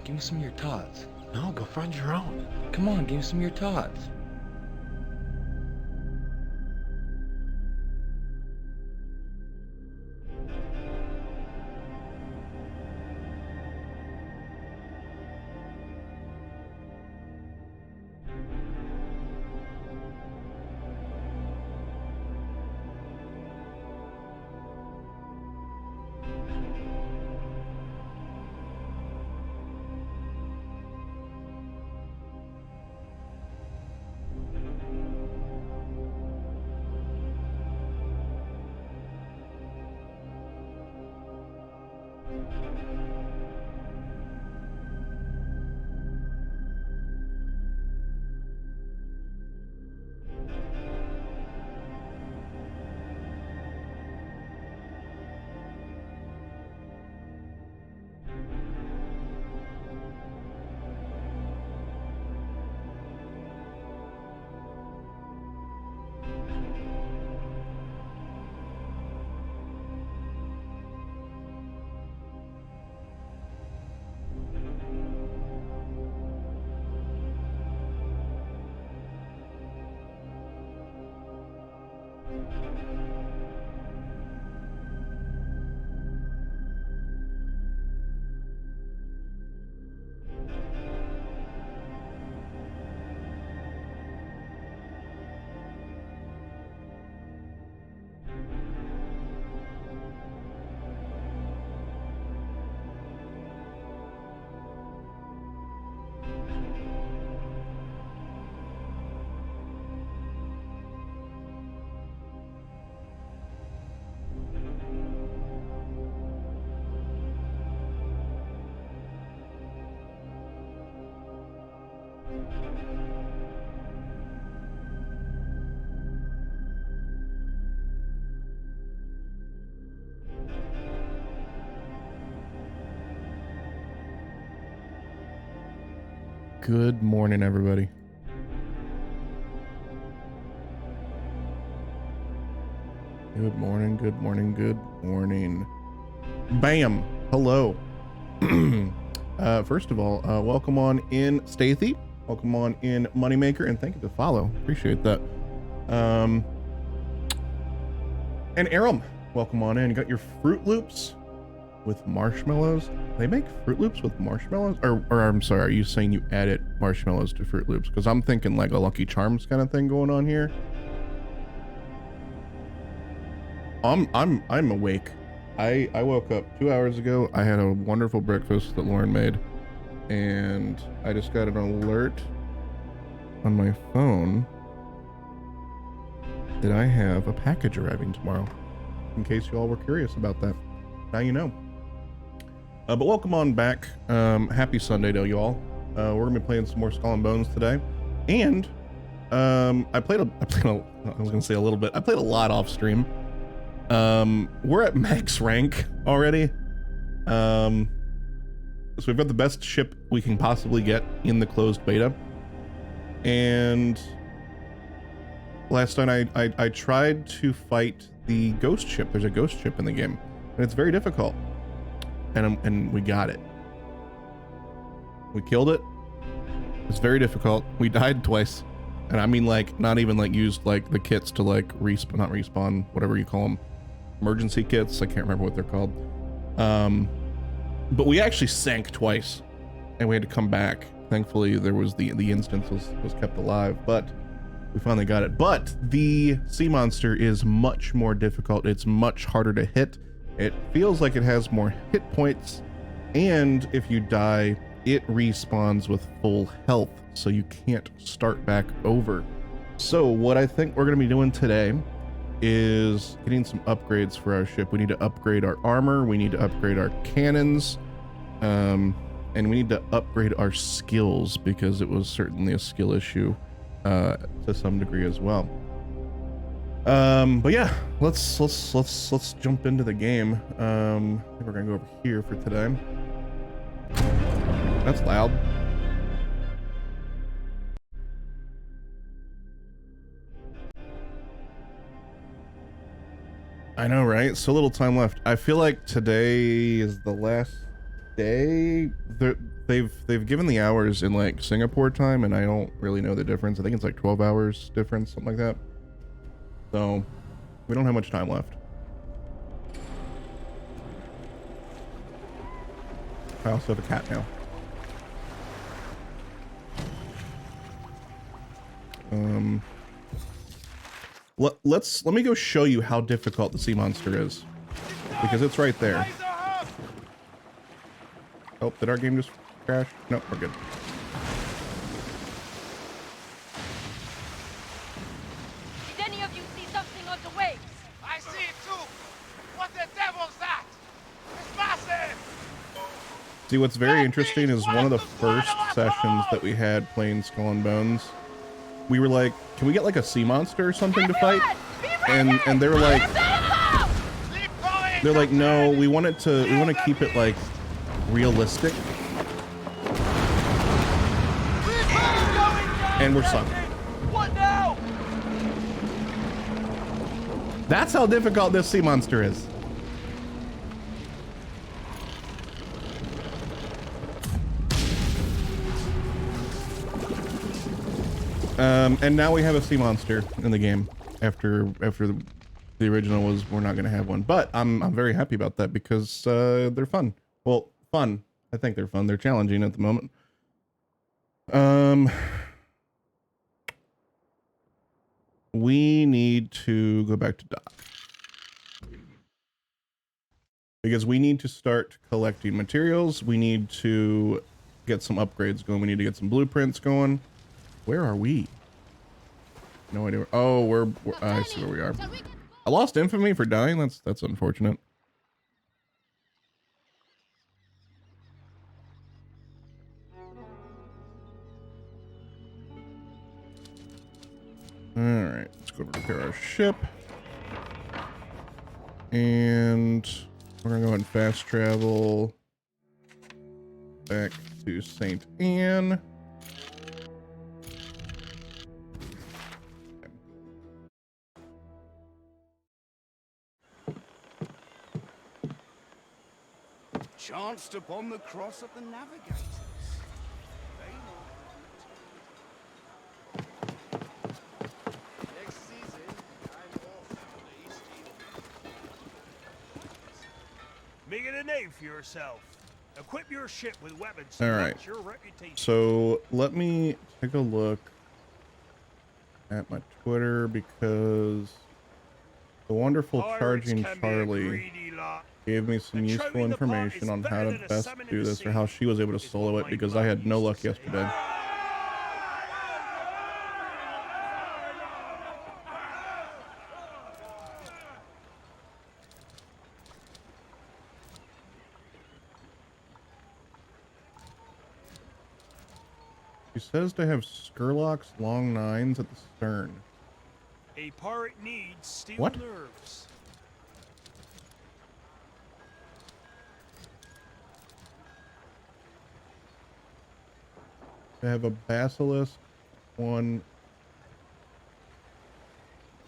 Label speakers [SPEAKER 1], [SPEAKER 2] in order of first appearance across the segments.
[SPEAKER 1] Give me some of your tots.
[SPEAKER 2] No, go find your own.
[SPEAKER 1] Come on, give me some of your tots.
[SPEAKER 2] Good morning, everybody. Good morning, good morning, good morning. Bam! Hello. First of all, welcome on in, Stathy. Welcome on in, Moneymaker, and thank you to follow. Appreciate that. And Aram, welcome on in. You got your Fruit Loops with marshmallows. They make Fruit Loops with marshmallows? Or I'm sorry, are you saying you added marshmallows to Fruit Loops? Because I'm thinking like a Lucky Charms kind of thing going on here. I'm awake. I woke up 2 hours ago. I had a wonderful breakfast that Lauren made, and I just got an alert on my phone that I have a package arriving tomorrow. In case you all were curious about that, now you know. But welcome on back. Happy Sunday to you all. We're gonna be playing some more Skull and Bones today, and I played a lot off stream. We're at max rank already. So we've got the best ship we can possibly get in the closed beta. And last night I tried to fight the ghost ship. There's a ghost ship in the game, and it's very difficult. And we got it. We killed it. It's very difficult. We died twice. And I mean, like, not even like used like the kits to like respawn, not respawn, whatever you call them. Emergency kits. I can't remember what they're called. But we actually sank twice and we had to come back. Thankfully there was the instance was kept alive, but we finally got it. But the sea monster is much more difficult. It's much harder to hit. It feels like it has more hit points, and if you die, it respawns with full health, so you can't start back over. So what I think we're gonna be doing today is getting some upgrades for our ship. We need to upgrade our armor, we need to upgrade our cannons, and we need to upgrade our skills, because it was certainly a skill issue to some degree as well. But yeah, let's jump into the game. I think we're gonna go over here for today. That's loud. I know, right? So little time left. I feel like today is the last day. They've given the hours in like Singapore time, and I don't really know the difference. I think it's like 12 hours difference, something like that. So we don't have much time left. I also have a cat now. Let me go show you how difficult the sea monster is, because it's right there. Oh, did our game just crash? No, we're good.
[SPEAKER 3] Did any of you see something on the waves?
[SPEAKER 4] I see it too! What the devil's that? It's massive!
[SPEAKER 2] See, what's very interesting is one of the first sessions that we had playing Skull and Bones, we were like, can we get like a sea monster or something to fight? And they were like, no, we want to keep it like realistic. And we're sunk.
[SPEAKER 4] What now?
[SPEAKER 2] That's how difficult this sea monster is. And now we have a sea monster in the game after the original was we're not going to have one, but I'm very happy about that, because they're fun. Well, fun. I think they're fun. They're challenging at the moment. We need to go back to dock, because we need to start collecting materials. We need to get some upgrades going. We need to get some blueprints going. Where are we? No idea. Oh, we're I see where we are. I lost infamy for dying. That's unfortunate. Alright, let's go repair our ship. And we're gonna go ahead and fast travel back to St. Anne.
[SPEAKER 5] Chanced upon the cross of the navigators.
[SPEAKER 4] Next season, I'm off to the East Indies.
[SPEAKER 6] Making a name for yourself. Equip your ship with weapons.
[SPEAKER 2] All right.
[SPEAKER 6] That's your reputation.
[SPEAKER 2] So let me take a look at my Twitter because the wonderful
[SPEAKER 6] Pirates
[SPEAKER 2] Charging
[SPEAKER 6] can be a
[SPEAKER 2] Charlie
[SPEAKER 6] greedy lot.
[SPEAKER 2] gave me some
[SPEAKER 6] And
[SPEAKER 2] useful
[SPEAKER 6] trolling the pot
[SPEAKER 2] information
[SPEAKER 6] is
[SPEAKER 2] on how
[SPEAKER 6] better
[SPEAKER 2] to
[SPEAKER 6] than a
[SPEAKER 2] best
[SPEAKER 6] salmon in
[SPEAKER 2] do
[SPEAKER 6] the
[SPEAKER 2] this or
[SPEAKER 6] sea,
[SPEAKER 2] how she was able to
[SPEAKER 6] is
[SPEAKER 2] solo
[SPEAKER 6] what
[SPEAKER 2] it
[SPEAKER 6] my
[SPEAKER 2] because I
[SPEAKER 6] mum
[SPEAKER 2] had no
[SPEAKER 6] used
[SPEAKER 2] luck
[SPEAKER 6] to say.
[SPEAKER 2] yesterday. She says to have Skurlock's long nines at the stern.
[SPEAKER 6] A pirate needs steel
[SPEAKER 2] What?
[SPEAKER 6] nerves.
[SPEAKER 2] To have a basilisk one.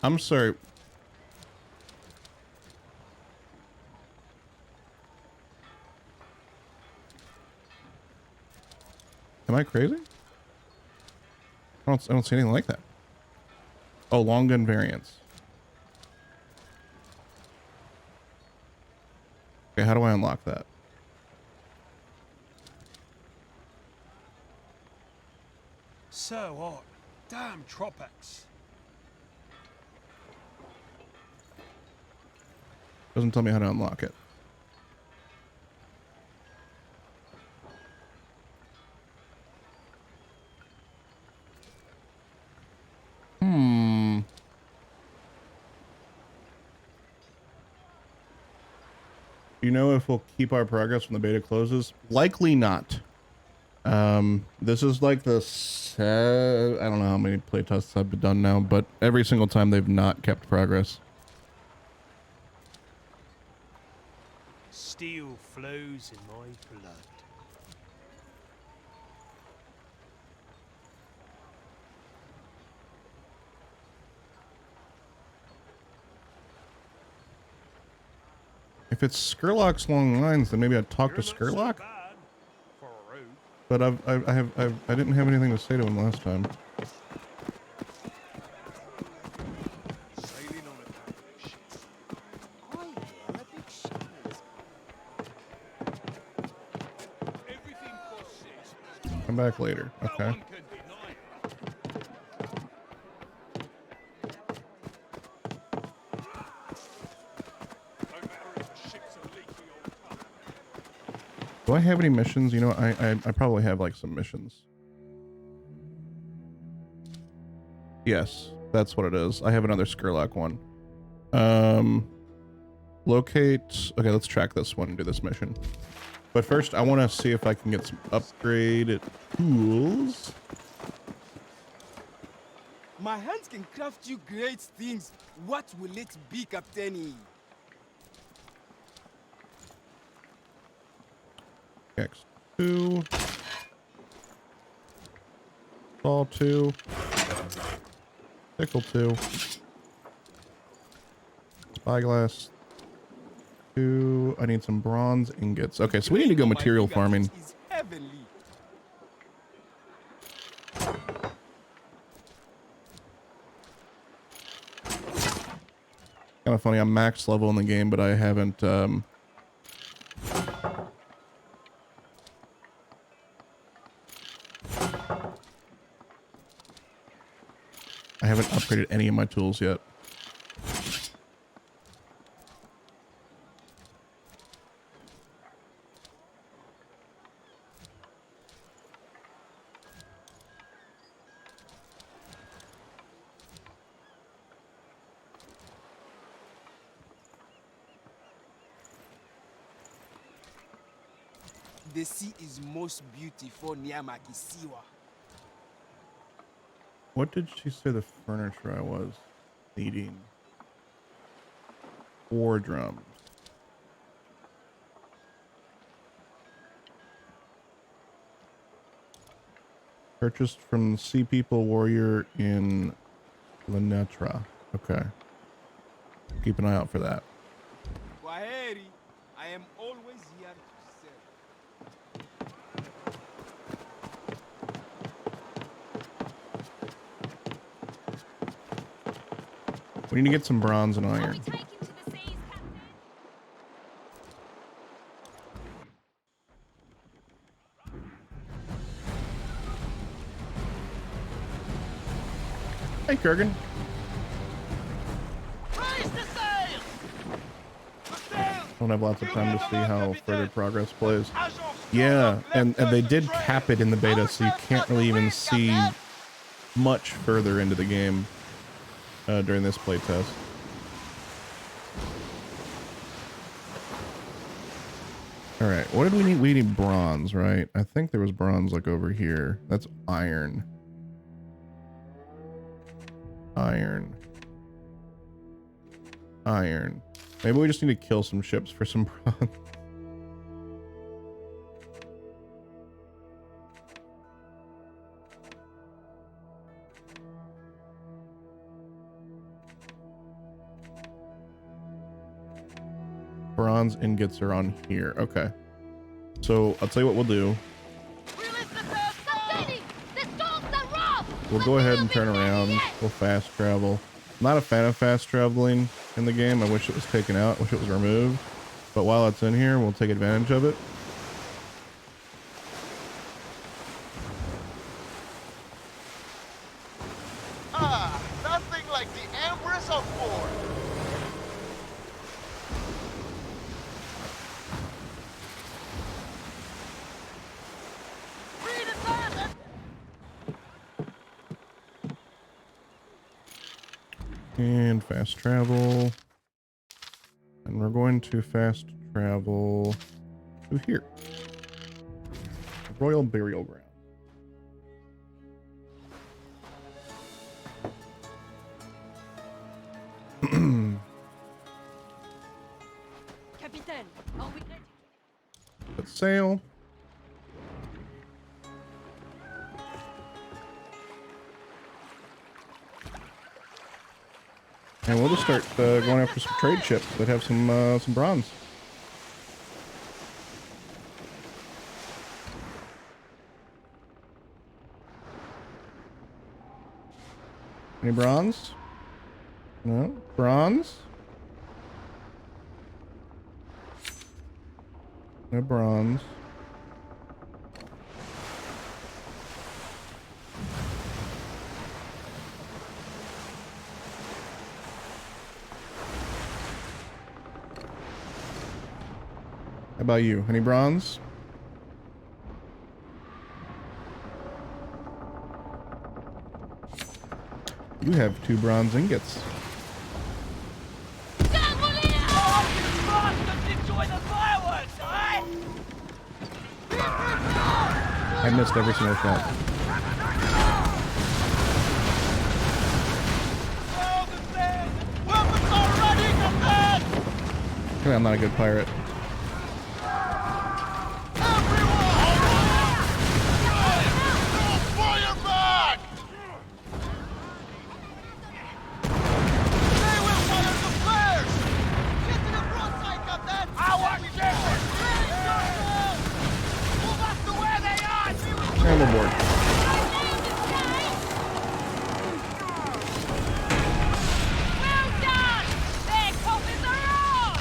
[SPEAKER 2] I'm sorry. Am I crazy? I don't see anything like that. Oh, long gun variants. Okay, how do I unlock that?
[SPEAKER 6] So hot. Damn tropics.
[SPEAKER 2] Doesn't tell me how to unlock it. Do you know if we'll keep our progress when the beta closes? Likely not. This is like the I don't know how many playtests I've done now, but every single time they've not kept progress.
[SPEAKER 6] Steel flows in my blood.
[SPEAKER 2] If it's Skurlock's long lines, then maybe I'd talk
[SPEAKER 6] You're
[SPEAKER 2] to
[SPEAKER 6] not so
[SPEAKER 2] Skurlock.
[SPEAKER 6] bad for a rogue.
[SPEAKER 2] But I didn't have anything to say to him last time.
[SPEAKER 4] Sailing on a couple of ships.
[SPEAKER 5] I hear a big ship.
[SPEAKER 4] Everything boss says is done.
[SPEAKER 2] Come back later.
[SPEAKER 4] No
[SPEAKER 2] Okay.
[SPEAKER 4] one can deny it. No matter if the ship's a leaky old tub.
[SPEAKER 2] Do I have any missions? You know, I probably have like some missions. Yes, that's what it is. I have another Skurlock one. Locate. Okay, let's track this one and do this mission. But first, I want to see if I can get some upgraded tools.
[SPEAKER 5] My hands can craft you great things. What will it be, Captain?
[SPEAKER 2] X2. Ball 2. Pickle 2. Spyglass 2. I need some bronze ingots. Okay, so we need to go material farming.
[SPEAKER 5] Is heavenly.
[SPEAKER 2] Kind of funny, I'm max level in the game, but I haven't upgraded any of my tools yet.
[SPEAKER 5] The sea is most beautiful near Makisiwa.
[SPEAKER 2] What did she say the furniture I was needing? 4 drums. Purchased from Sea People Warrior in Lenetra. Okay. Keep an eye out for that.
[SPEAKER 5] Kwaheri, I am always here to serve.
[SPEAKER 2] We need to get some bronze and iron. Hey, Kurgan.
[SPEAKER 4] Raise the sail! The sail!
[SPEAKER 2] Don't have lots of time to see how further progress plays.
[SPEAKER 4] Agents
[SPEAKER 2] Yeah, and they
[SPEAKER 4] left
[SPEAKER 2] did
[SPEAKER 4] us a
[SPEAKER 2] cap
[SPEAKER 4] trail.
[SPEAKER 2] it in the beta,
[SPEAKER 4] Our
[SPEAKER 2] so you
[SPEAKER 4] ships
[SPEAKER 2] can't
[SPEAKER 4] are
[SPEAKER 2] really even
[SPEAKER 4] awake,
[SPEAKER 2] see
[SPEAKER 4] Captain.
[SPEAKER 2] much further into the game during this playtest. All right, what did we need? We need bronze, right? I think there was bronze like over here. That's iron. Iron. Iron. Maybe we just need to kill some ships for some bronze. Bronze ingots are on here. Okay. So I'll tell you what we'll do. We'll go ahead and turn around. We'll fast travel. I'm not a fan of fast traveling in the game. I wish it was taken out. I wish it was removed. But while it's in here, we'll take advantage of it.
[SPEAKER 4] Ah, nothing like the Empress of War. Read it, man.
[SPEAKER 2] And fast travel. And we're going to fast travel to here. Royal Burial Ground.
[SPEAKER 3] Capitaine, are we ready?
[SPEAKER 2] Let's sail. And we'll just start going after some trade ships that have some bronze. Any bronze? No bronze. No bronze. How about you? Any bronze? You have 2 bronze ingots. I missed every single shot.
[SPEAKER 4] Weapons are ready, Captain!
[SPEAKER 2] I'm not a good pirate. And we're bored.
[SPEAKER 3] Well done! Their coffins are on!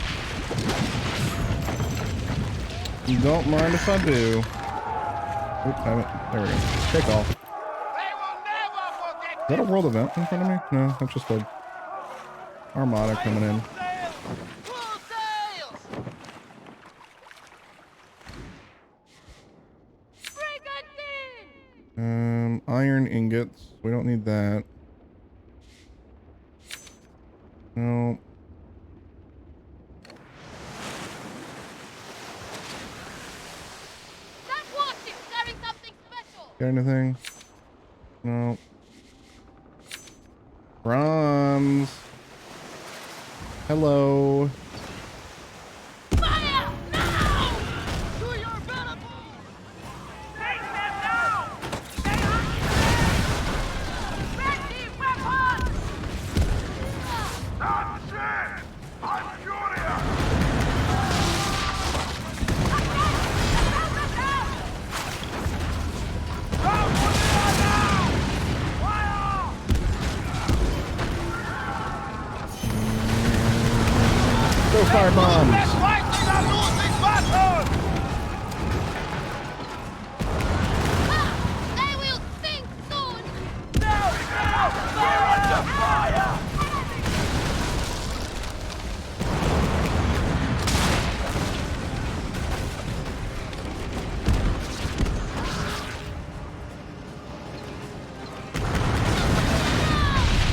[SPEAKER 2] You don't mind if I do. Oops, damn it. There we go. Take off. Is that a world event in front of me? No, that's just a armada coming in. Iron ingots. We don't need that. No.
[SPEAKER 3] That warship carrying something special!
[SPEAKER 2] Got anything? No. Bronze. Hello.
[SPEAKER 3] Fire! Now! Do your better! Take them down! Ready weapons!
[SPEAKER 4] That's it! I'm furious!
[SPEAKER 2] Throw fire bombs.
[SPEAKER 4] Let's fight in a losing battle!
[SPEAKER 3] They will sink soon!
[SPEAKER 4] Now! We're under fire!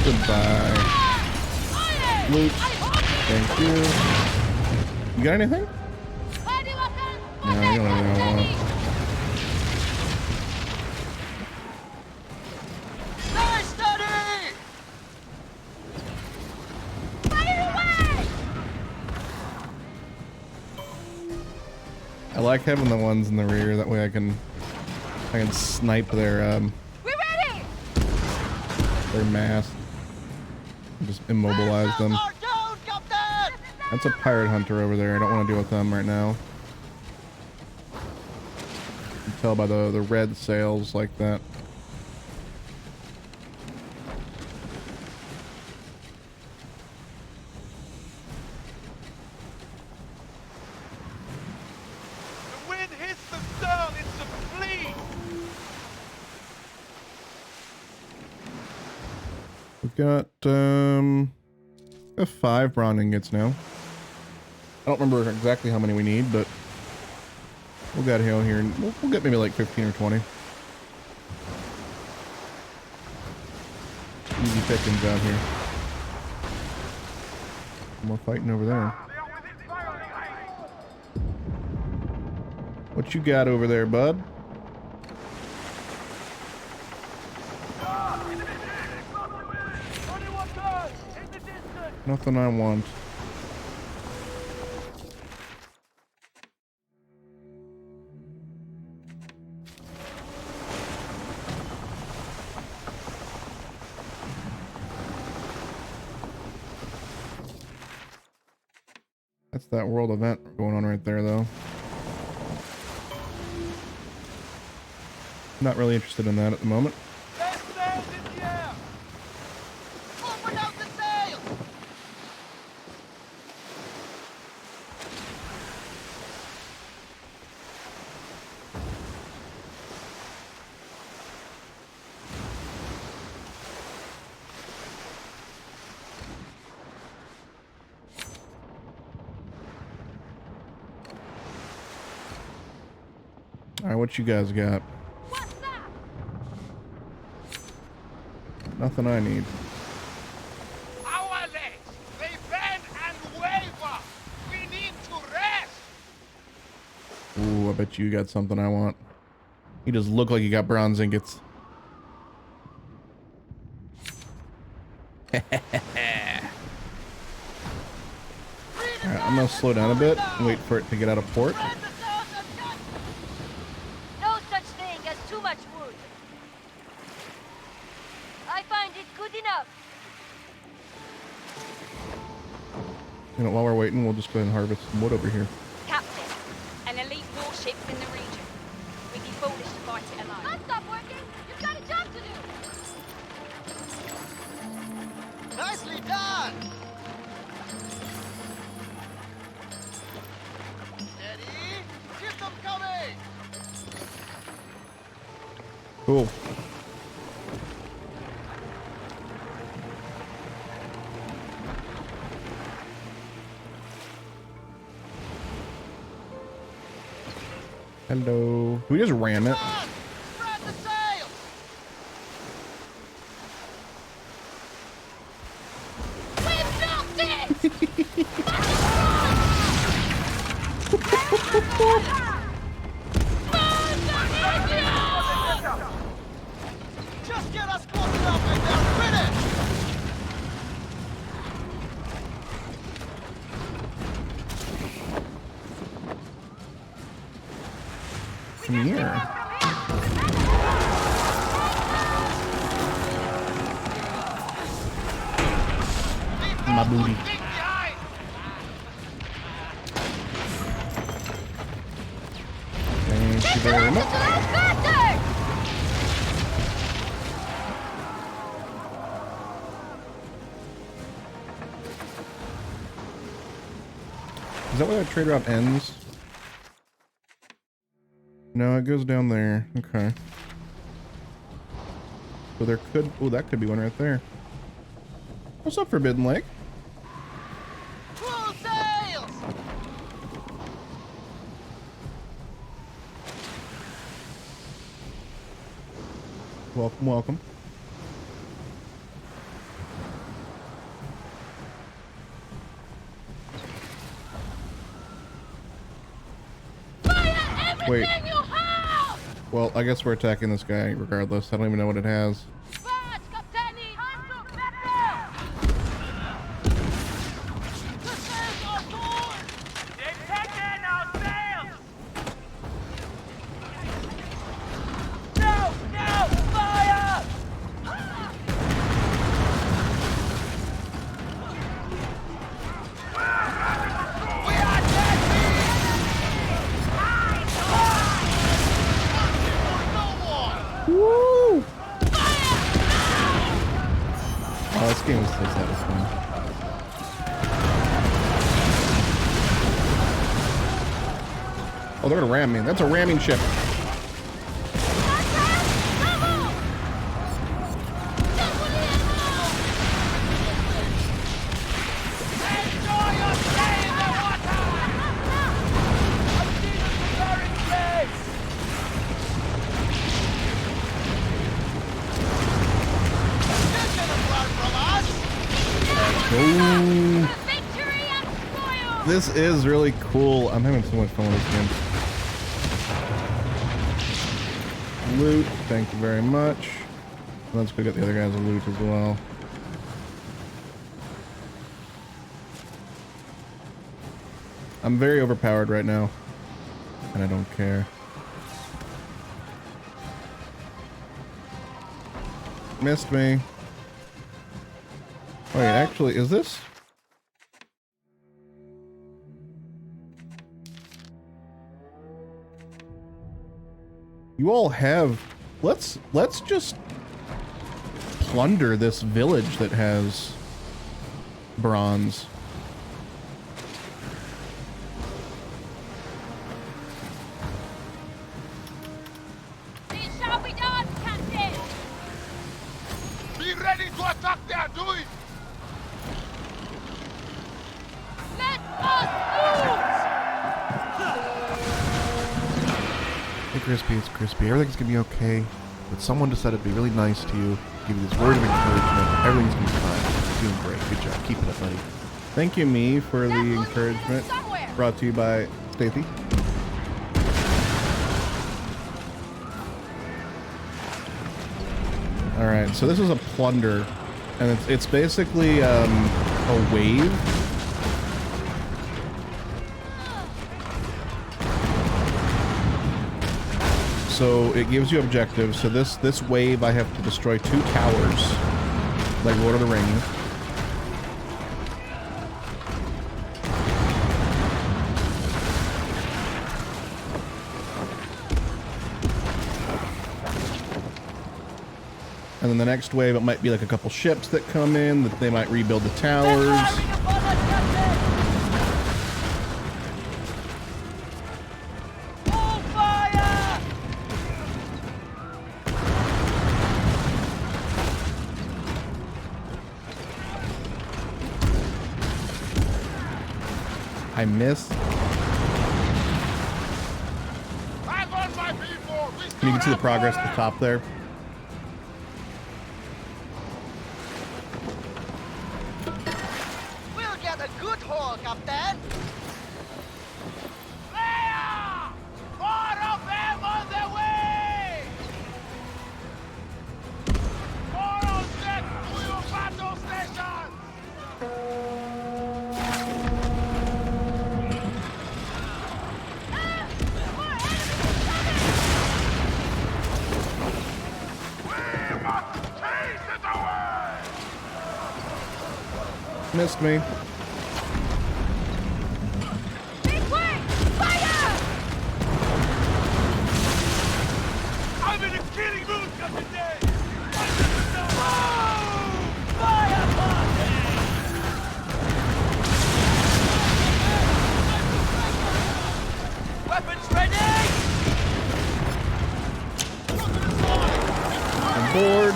[SPEAKER 2] Goodbye. Loot. Thank you. You got anything? No, I don't know what I want.
[SPEAKER 4] Stay steady!
[SPEAKER 3] Fire away!
[SPEAKER 2] I like having the ones in the rear. That way I can snipe their
[SPEAKER 3] We're ready!
[SPEAKER 2] mass. Just immobilize them.
[SPEAKER 4] Are down, Captain!
[SPEAKER 2] That's a pirate hunter over there. I don't want to deal with them right now. You can tell by the red sails like that.
[SPEAKER 4] The wind hits the stern, it's a fleet!
[SPEAKER 2] We've got 5 bronze ingots now. I don't remember exactly how many we need, but we'll get here and we'll get maybe like 15 or 20. Easy pickings out here. More fighting over there. What you got over there, bud? Nothing I want. That's that world event going on right there, though. Not really interested in that at the moment.
[SPEAKER 4] Let's sails in the air! Open out the sail!
[SPEAKER 2] Alright, what you guys got?
[SPEAKER 3] What's that?
[SPEAKER 2] Nothing I need.
[SPEAKER 4] Our legs, they bend and waver! We need to rest!
[SPEAKER 2] Ooh, I bet you got something I want. You just look like you got bronze ingots. Alright, I'm gonna slow down a bit and wait for it to get out of port.
[SPEAKER 3] No such thing as too much wood. I find it good enough.
[SPEAKER 2] You know, while we're waiting, we'll just go ahead and harvest some wood over here.
[SPEAKER 3] Captain, an elite warship's in the region. We'd be foolish to fight it alone. Can't stop working. You've got a job to do.
[SPEAKER 4] Nicely done! Steady! Keep them coming!
[SPEAKER 2] Cool. Hello. We just ram it.
[SPEAKER 4] Come on! Spread the sails!
[SPEAKER 3] We've built it!
[SPEAKER 4] Just get us close enough and they're finished!
[SPEAKER 2] from here? My booty. Thank you very much. Is that where that trade route ends? No, it goes down there. Okay. So there could... Oh, that could be one right there. What's up, Forbidden Lake?
[SPEAKER 4] Full sails!
[SPEAKER 2] Welcome, welcome. Wait. Well, I guess we're attacking this guy regardless. I don't even know what it has. Woo! Oh, this game is so satisfying. Oh, they're gonna ram me. That's a ramming ship. This is really cool. I'm having so much fun with this game. Loot, thank you very much. Let's go get the other guys' loot as well. I'm very overpowered right now, and I don't care. Missed me. Wait, actually, is this? You all have... Let's just plunder this village that has bronze.
[SPEAKER 3] It shall be done, Captain!
[SPEAKER 4] Be ready to attack their doing!
[SPEAKER 3] Let us move!
[SPEAKER 7] Hey Crispy, it's Crispy. Everything's gonna be okay. But someone decided to be really nice to you, give you this word of encouragement. Everything's gonna be fine. You're doing great. Good job. Keep it up, buddy.
[SPEAKER 2] Thank you, me, for the encouragement. Brought to you by Stacy. Alright, so this is a plunder. And it's basically a wave. So it gives you objectives. So this wave, I have to destroy 2 towers, like Lord of the Rings. And then the next wave, it might be like a couple ships that come in, that they might rebuild the towers. I missed. You can see the progress at the top there.
[SPEAKER 4] We'll get a good haul, Captain! Leia! More of them on the way! More on deck to your battle stations!
[SPEAKER 2] Missed me.
[SPEAKER 3] Big wing! Fire!
[SPEAKER 6] I'm in a killing mood for today! Fire party! Weapons ready!
[SPEAKER 2] On board.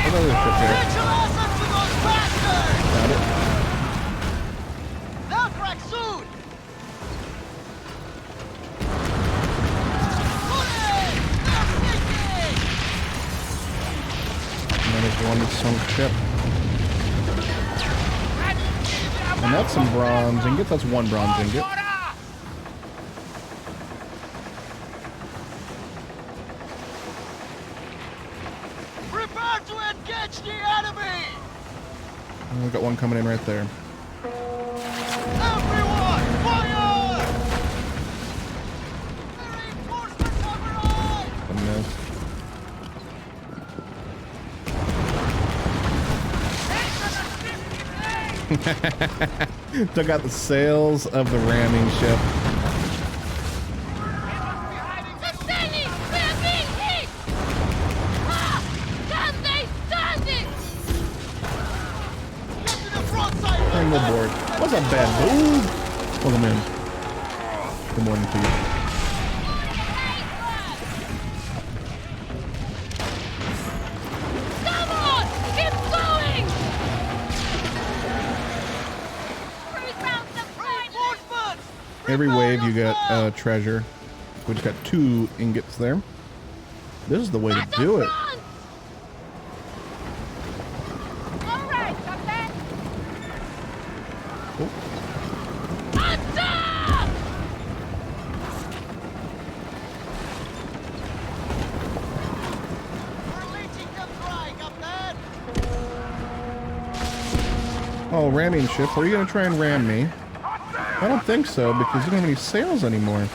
[SPEAKER 2] Another ship here. Got it.
[SPEAKER 4] They'll crack soon!
[SPEAKER 2] And there's one sunk ship. And that's some bronze ingots. That's one bronze ingot.
[SPEAKER 4] Prepare to engage the enemy!
[SPEAKER 2] And we've got one coming in right there.
[SPEAKER 4] Everyone, fire! Reinforcements have arrived!
[SPEAKER 2] A miss. Took out the sails of the ramming ship.
[SPEAKER 3] Sustaining! We're being hit! Ah! Can they stand it?
[SPEAKER 4] Get to the front side!
[SPEAKER 2] Bring the board. What's up, bad boo? Welcome in. Good morning to you.
[SPEAKER 3] Come on! Keep going!
[SPEAKER 4] Reinforcements!
[SPEAKER 2] Every wave you get treasure. We just got 2 ingots there. This is the way to do it.
[SPEAKER 3] All right, Captain.
[SPEAKER 2] Oh,
[SPEAKER 3] Attack!
[SPEAKER 4] We're leeching them dry, Captain!
[SPEAKER 2] oh, ramming ship. Are you going to try and ram me? I don't think so, because you don't have any sails anymore.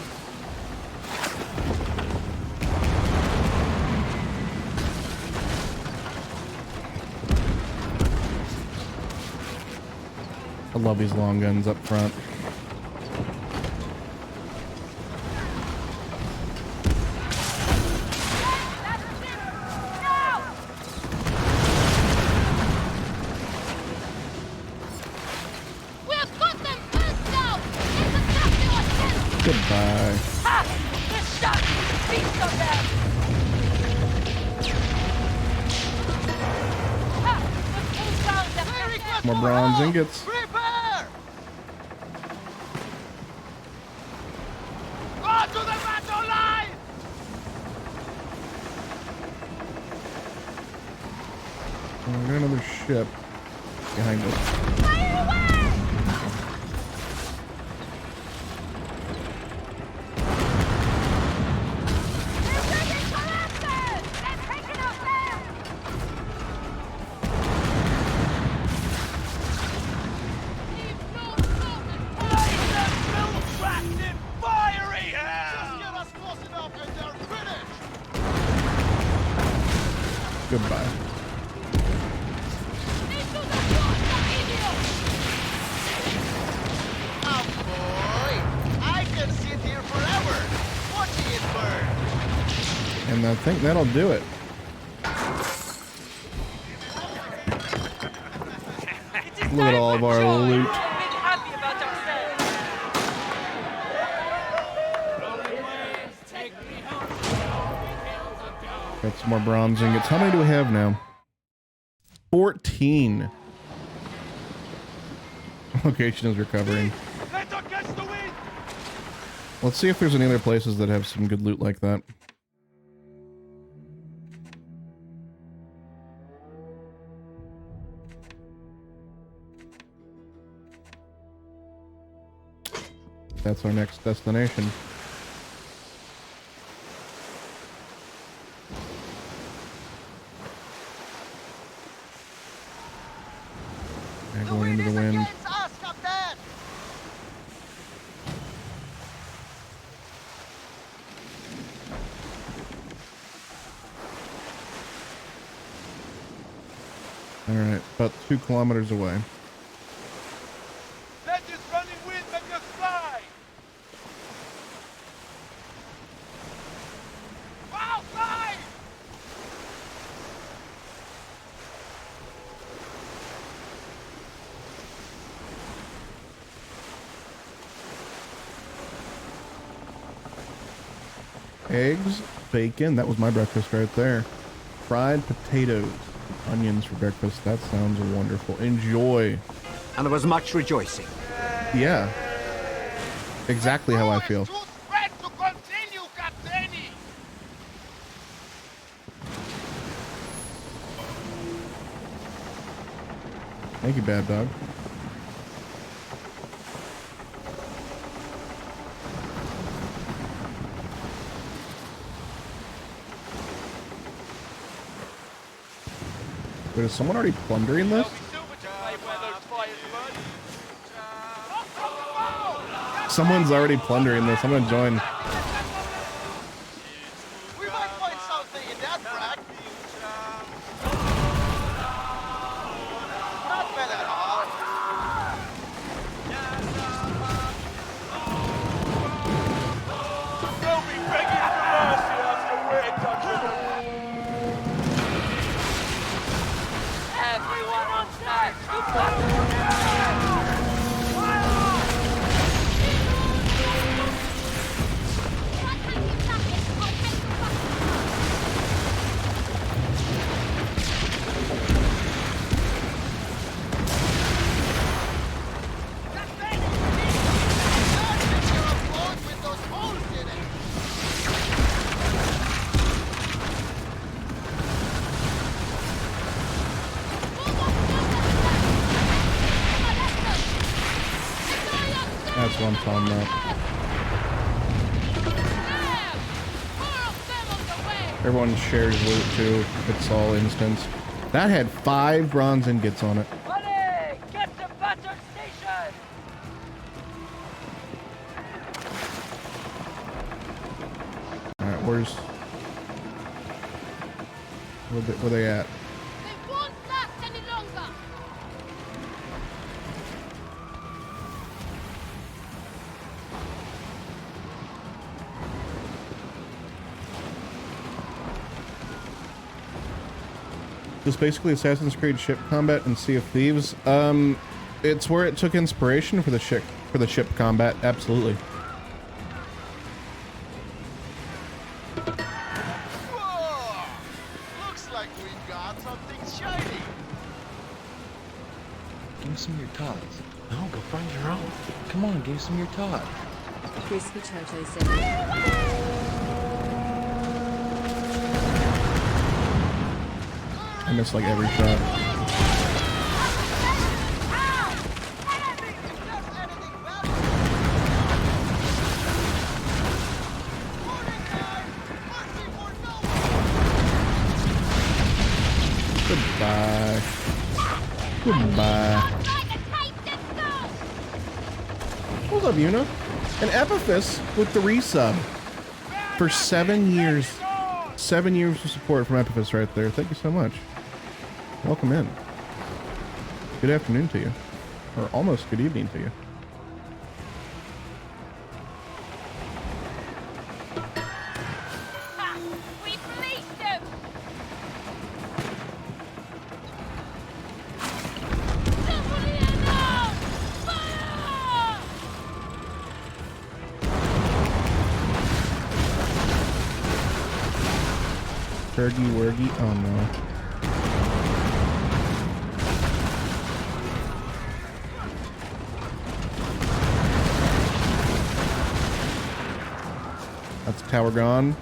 [SPEAKER 2] I love these long guns up front.
[SPEAKER 3] We've got them first now! Let's attack your attempt!
[SPEAKER 2] Goodbye.
[SPEAKER 3] Ha! This shot is the beast of them! Ha! The full sound of their death!
[SPEAKER 2] More bronze ingots.
[SPEAKER 4] Prepare! On to the battle line!
[SPEAKER 2] Oh, we got another ship behind us.
[SPEAKER 3] Fire away! They're bringing collapses! They're taking us there! Leave no stone
[SPEAKER 6] Light them still trapped in fiery
[SPEAKER 4] Just
[SPEAKER 6] hell!
[SPEAKER 4] get us close enough and they're finished!
[SPEAKER 2] Goodbye.
[SPEAKER 3] into the water, idiot!
[SPEAKER 4] Oh boy! I can sit here forever, watching it burn!
[SPEAKER 2] And I think that'll do it. Look at all of our loot.
[SPEAKER 3] Being happy about ourselves.
[SPEAKER 2] Got some more bronze ingots. How many do we have now? 14. Okay, she knows recovering.
[SPEAKER 6] Let her catch the wind!
[SPEAKER 2] Let's see if there's any other places that have some good loot like that. That's our next destination. And going into the wind.
[SPEAKER 4] Against us, Captain!
[SPEAKER 2] All right, about 2 kilometers away.
[SPEAKER 4] That is running wind at your side! Outside!
[SPEAKER 2] Eggs, bacon. That was my breakfast right there. Fried potatoes, onions for breakfast. That sounds wonderful. Enjoy.
[SPEAKER 8] And there was much rejoicing.
[SPEAKER 2] Yeah. Exactly how I feel.
[SPEAKER 4] Too spread to continue, Captaini!
[SPEAKER 2] Thank you, Bad Dog. Wait, is someone already plundering this? Someone's already plundering this. I'm gonna join.
[SPEAKER 4] We might find something in that frack. Not bad at all. They'll be begging for mercy after we're touching them.
[SPEAKER 3] Everyone on site!
[SPEAKER 2] That's what I'm talking about. Everyone shares loot too. It's all instant. That had 5 bronze ingots on it.
[SPEAKER 3] Buddy, get to Pattern Station!
[SPEAKER 2] Alright, where they at?
[SPEAKER 3] They won't last any longer!
[SPEAKER 2] Just basically Assassin's Creed ship combat and Sea of Thieves. It's where it took inspiration for the ship combat. Absolutely.
[SPEAKER 4] Whoa! Looks like we got something shiny.
[SPEAKER 1] Give me some of your tots.
[SPEAKER 8] No, go find your own.
[SPEAKER 1] Come on, give me some of your tots.
[SPEAKER 9] Crispy Toto said.
[SPEAKER 2] I missed like every shot. Goodbye. Goodbye. What's up, Una? And Epiphus with the resub for 7 years. 7 years of support from Epiphus right there. Thank you so much. Welcome in. Good afternoon to you. Or almost good evening to you.
[SPEAKER 3] Ha! We fleeced them! Somebody else! Fire!
[SPEAKER 2] Turkey Wurgy. Oh no. That's a tower gone.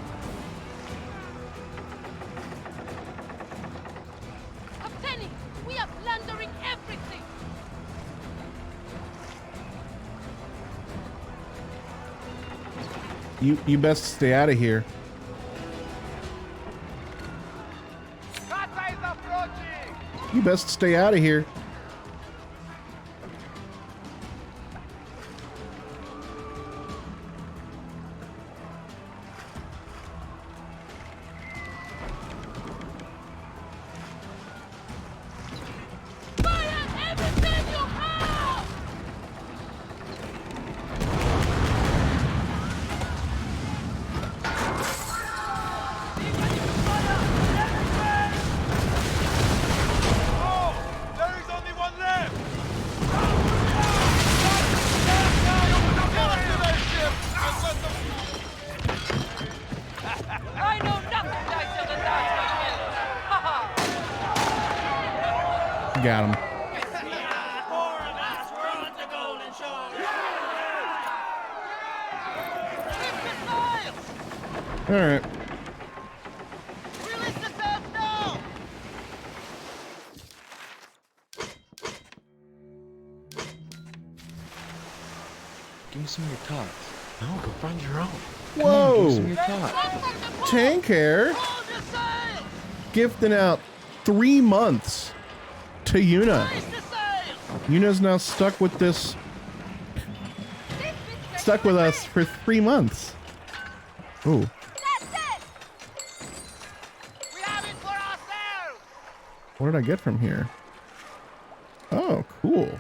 [SPEAKER 3] A penny! We are plundering everything!
[SPEAKER 2] You best stay out of here.
[SPEAKER 4] Kata is approaching.
[SPEAKER 2] You best stay out of here. Got him. All right.
[SPEAKER 4] Release the sails now!
[SPEAKER 1] Give me some of your tots.
[SPEAKER 8] No, go find your own.
[SPEAKER 1] Come on, give me some
[SPEAKER 2] Whoa!
[SPEAKER 1] of your tots.
[SPEAKER 2] Tank Hair
[SPEAKER 4] Hold your sails!
[SPEAKER 2] gifting out 3 months to Yuna.
[SPEAKER 4] Raise the sails!
[SPEAKER 2] Yuna's now stuck with this. Stuck with us for 3 months. Ooh.
[SPEAKER 3] That's it!
[SPEAKER 4] We have it for ourselves!
[SPEAKER 2] What did I get from here? Oh, cool.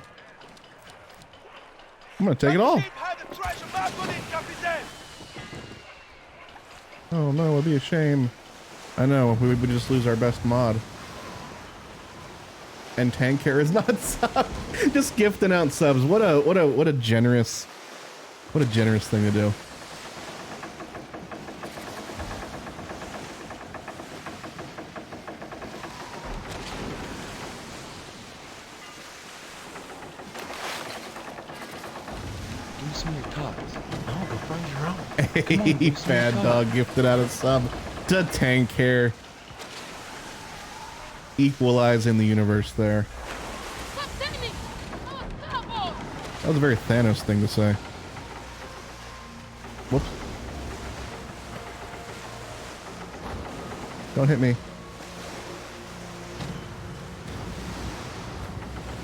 [SPEAKER 2] I'm gonna take it all. Oh no, it'd be a shame. I know, we would just lose our best mod. And Tank Care is not sub. Just gifting out subs. What a generous thing to do.
[SPEAKER 1] Give me some of your tots.
[SPEAKER 8] No, go find your own.
[SPEAKER 2] Hey, Bad Dog gifted out a sub to Tank Care. Equalizing the universe there. That was a very Thanos thing to say. Whoops. Don't hit me.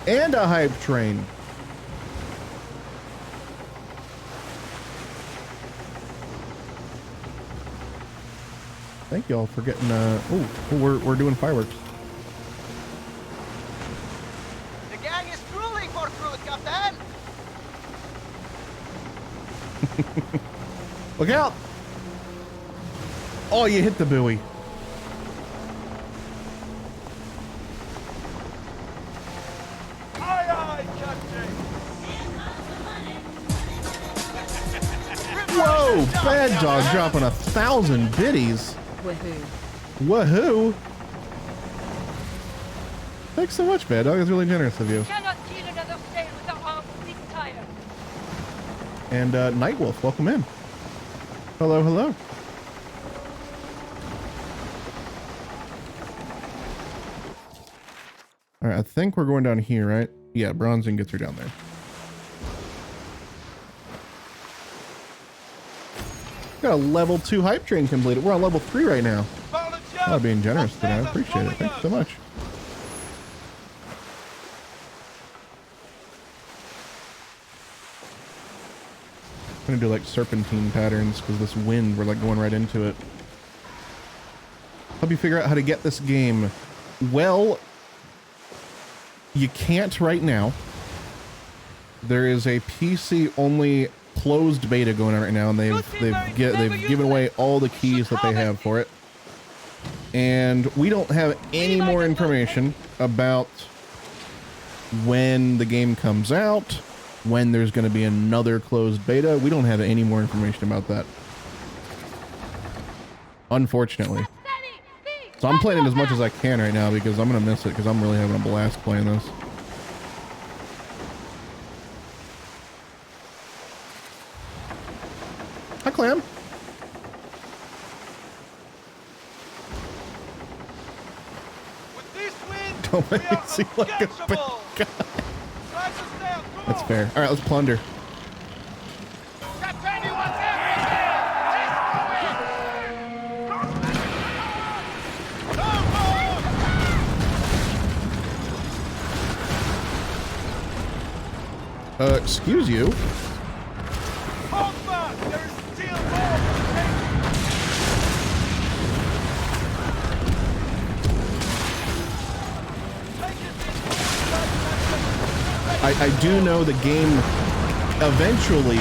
[SPEAKER 2] And a hype train. Thank y'all for getting we're doing fireworks.
[SPEAKER 4] The gang is drooling for fruit, Captain!
[SPEAKER 2] Look out! Oh, you hit the buoy.
[SPEAKER 4] Aye, aye, Captain!
[SPEAKER 2] Whoa! Bad Dog dropping 1,000 biddies.
[SPEAKER 9] Woohoo.
[SPEAKER 2] Woohoo! Thanks so much, Bad Dog. That's really generous of you.
[SPEAKER 3] Cannot kill another sail without arms this tire.
[SPEAKER 2] And Nightwolf, welcome in. Hello, hello. All right, I think we're going down here, right? Yeah, Bronzing gets her down there. Got a level 2 hype train completed. We're on level 3 right now. Oh, being generous today. I appreciate it. Thanks so much. I'm gonna do like serpentine patterns because this wind, we're like going right into it. Help you figure out how to get this game. Well, you can't right now. There is a PC only closed beta going on right now, and they've given away all the keys that they have for it. And we don't have any more information about when the game comes out, when there's going to be another closed beta. We don't have any more information about that, unfortunately. So I'm playing it as much as I can right now because I'm going to miss it because I'm really having a blast playing this. Hi, Clam.
[SPEAKER 4] With this wind,
[SPEAKER 2] Don't make me seem like a bad guy. That's fair. All right, let's plunder.
[SPEAKER 4] Captain, you want everything!
[SPEAKER 2] Excuse you.
[SPEAKER 4] Hold back! There is still more!
[SPEAKER 2] I do know the game eventually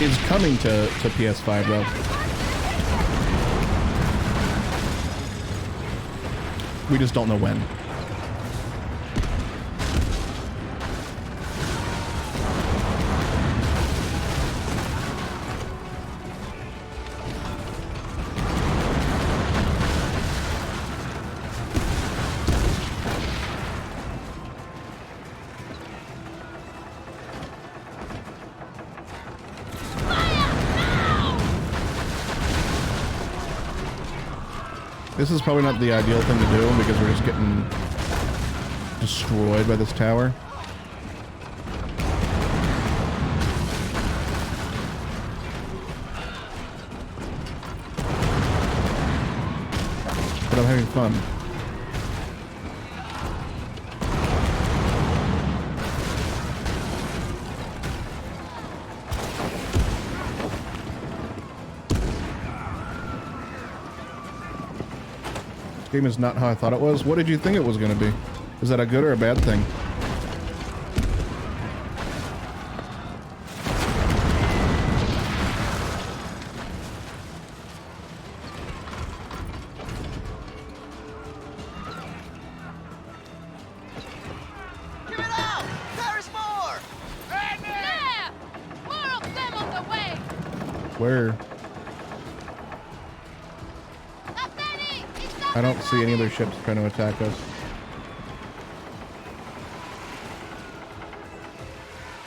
[SPEAKER 2] is coming to PS5 though. We just don't know when. This is probably not the ideal thing to do because we're just getting destroyed by this tower. But I'm having fun. This game is not how I thought it was. What did you think it was going to be? Is that a good or a bad thing? Where? I don't see any other ships trying to attack us.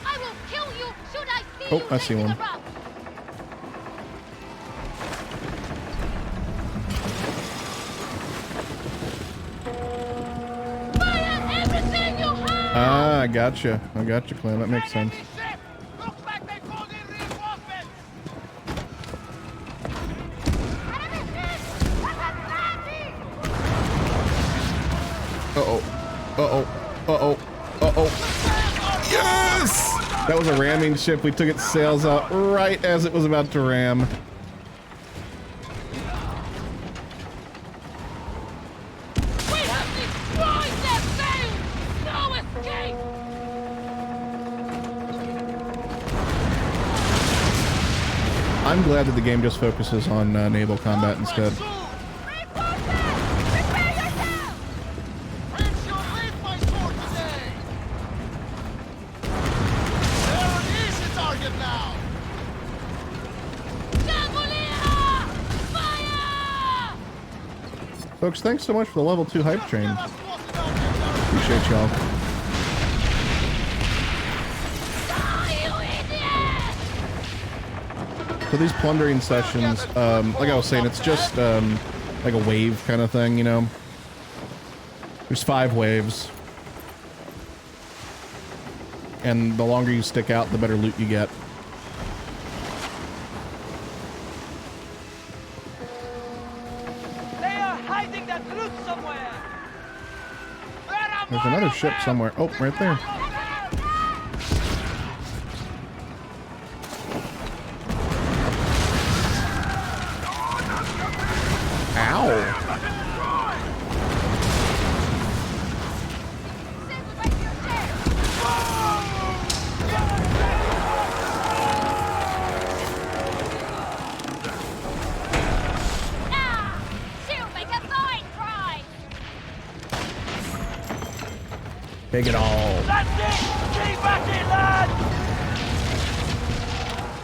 [SPEAKER 3] I will kill you should I see
[SPEAKER 2] Oh,
[SPEAKER 3] you
[SPEAKER 2] I see
[SPEAKER 3] messing
[SPEAKER 2] one.
[SPEAKER 3] around. Fire everything you have!
[SPEAKER 2] Ah, I gotcha, Clem. That makes sense.
[SPEAKER 4] Looks like they called in reinforcements.
[SPEAKER 2] Uh-oh. Uh-oh. Uh-oh. Uh-oh. Yes! That was a ramming ship. We took its sails out right as it was about to ram.
[SPEAKER 3] We have destroyed their sails! No escape!
[SPEAKER 2] I'm glad that the game just focuses on naval combat instead. Folks, thanks so much for the level 2 hype train. Appreciate y'all. So these plundering sessions, like I was saying, it's just like a wave kind of thing, you know? There's 5 waves. And the longer you stick out, the better loot you get. There's another ship somewhere. Oh, right there. Ow. Take it all.
[SPEAKER 6] That's it! Keep at it, lad!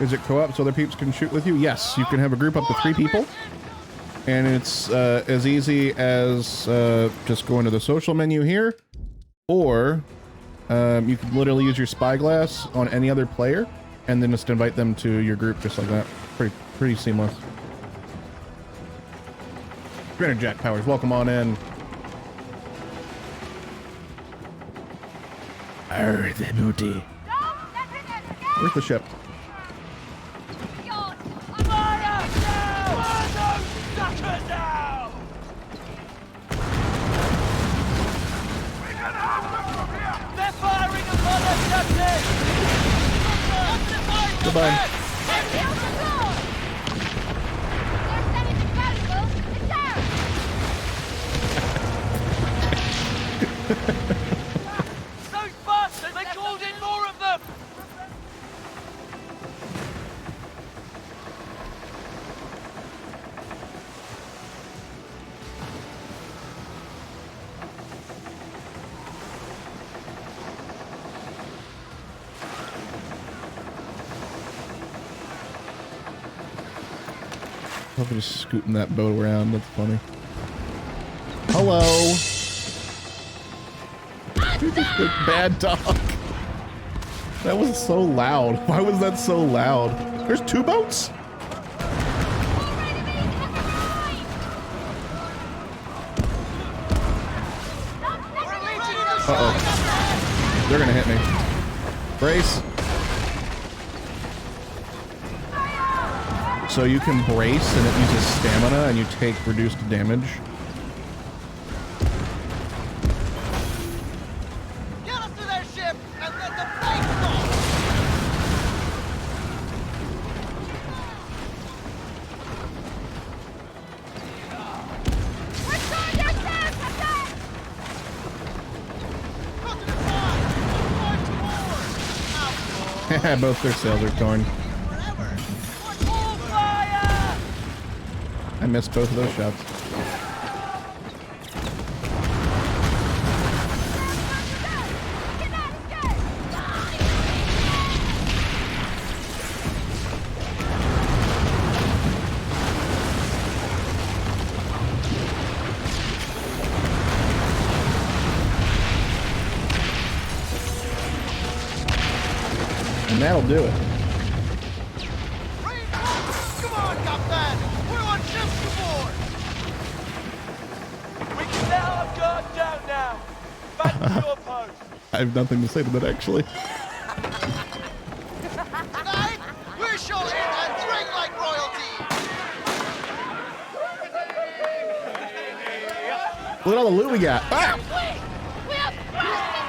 [SPEAKER 2] Is it co-op so other peeps can shoot with you? Yes, you can have a group up to 3 people. And it's as easy as just going to the social menu here. Or you can literally use your spyglass on any other player and then just invite them to your group just like that. Pretty seamless. Granite Jack Powers, welcome on in. Arr, the booty. Where's the ship? Goodbye.
[SPEAKER 6] Those bastards! They called in more of them!
[SPEAKER 2] I'm just scooting that boat around. That's funny. Hello. Bad dog. That was so loud. Why was that so loud? There's 2 boats? Uh-oh. They're gonna hit me. Brace. So you can brace and it uses stamina and you take reduced damage.
[SPEAKER 4] Get us to their ship and let the flames fall!
[SPEAKER 2] Both their sails are torn. I missed both of those shots. And that'll do it.
[SPEAKER 4] Come on, Captain! We're on ship's aboard! We can let our guard down now! Back to your post!
[SPEAKER 2] I have nothing to say to that, actually.
[SPEAKER 4] Tonight, we shall eat and drink like royalty!
[SPEAKER 2] Look at all the loot we got. Ah!
[SPEAKER 3] We have crossed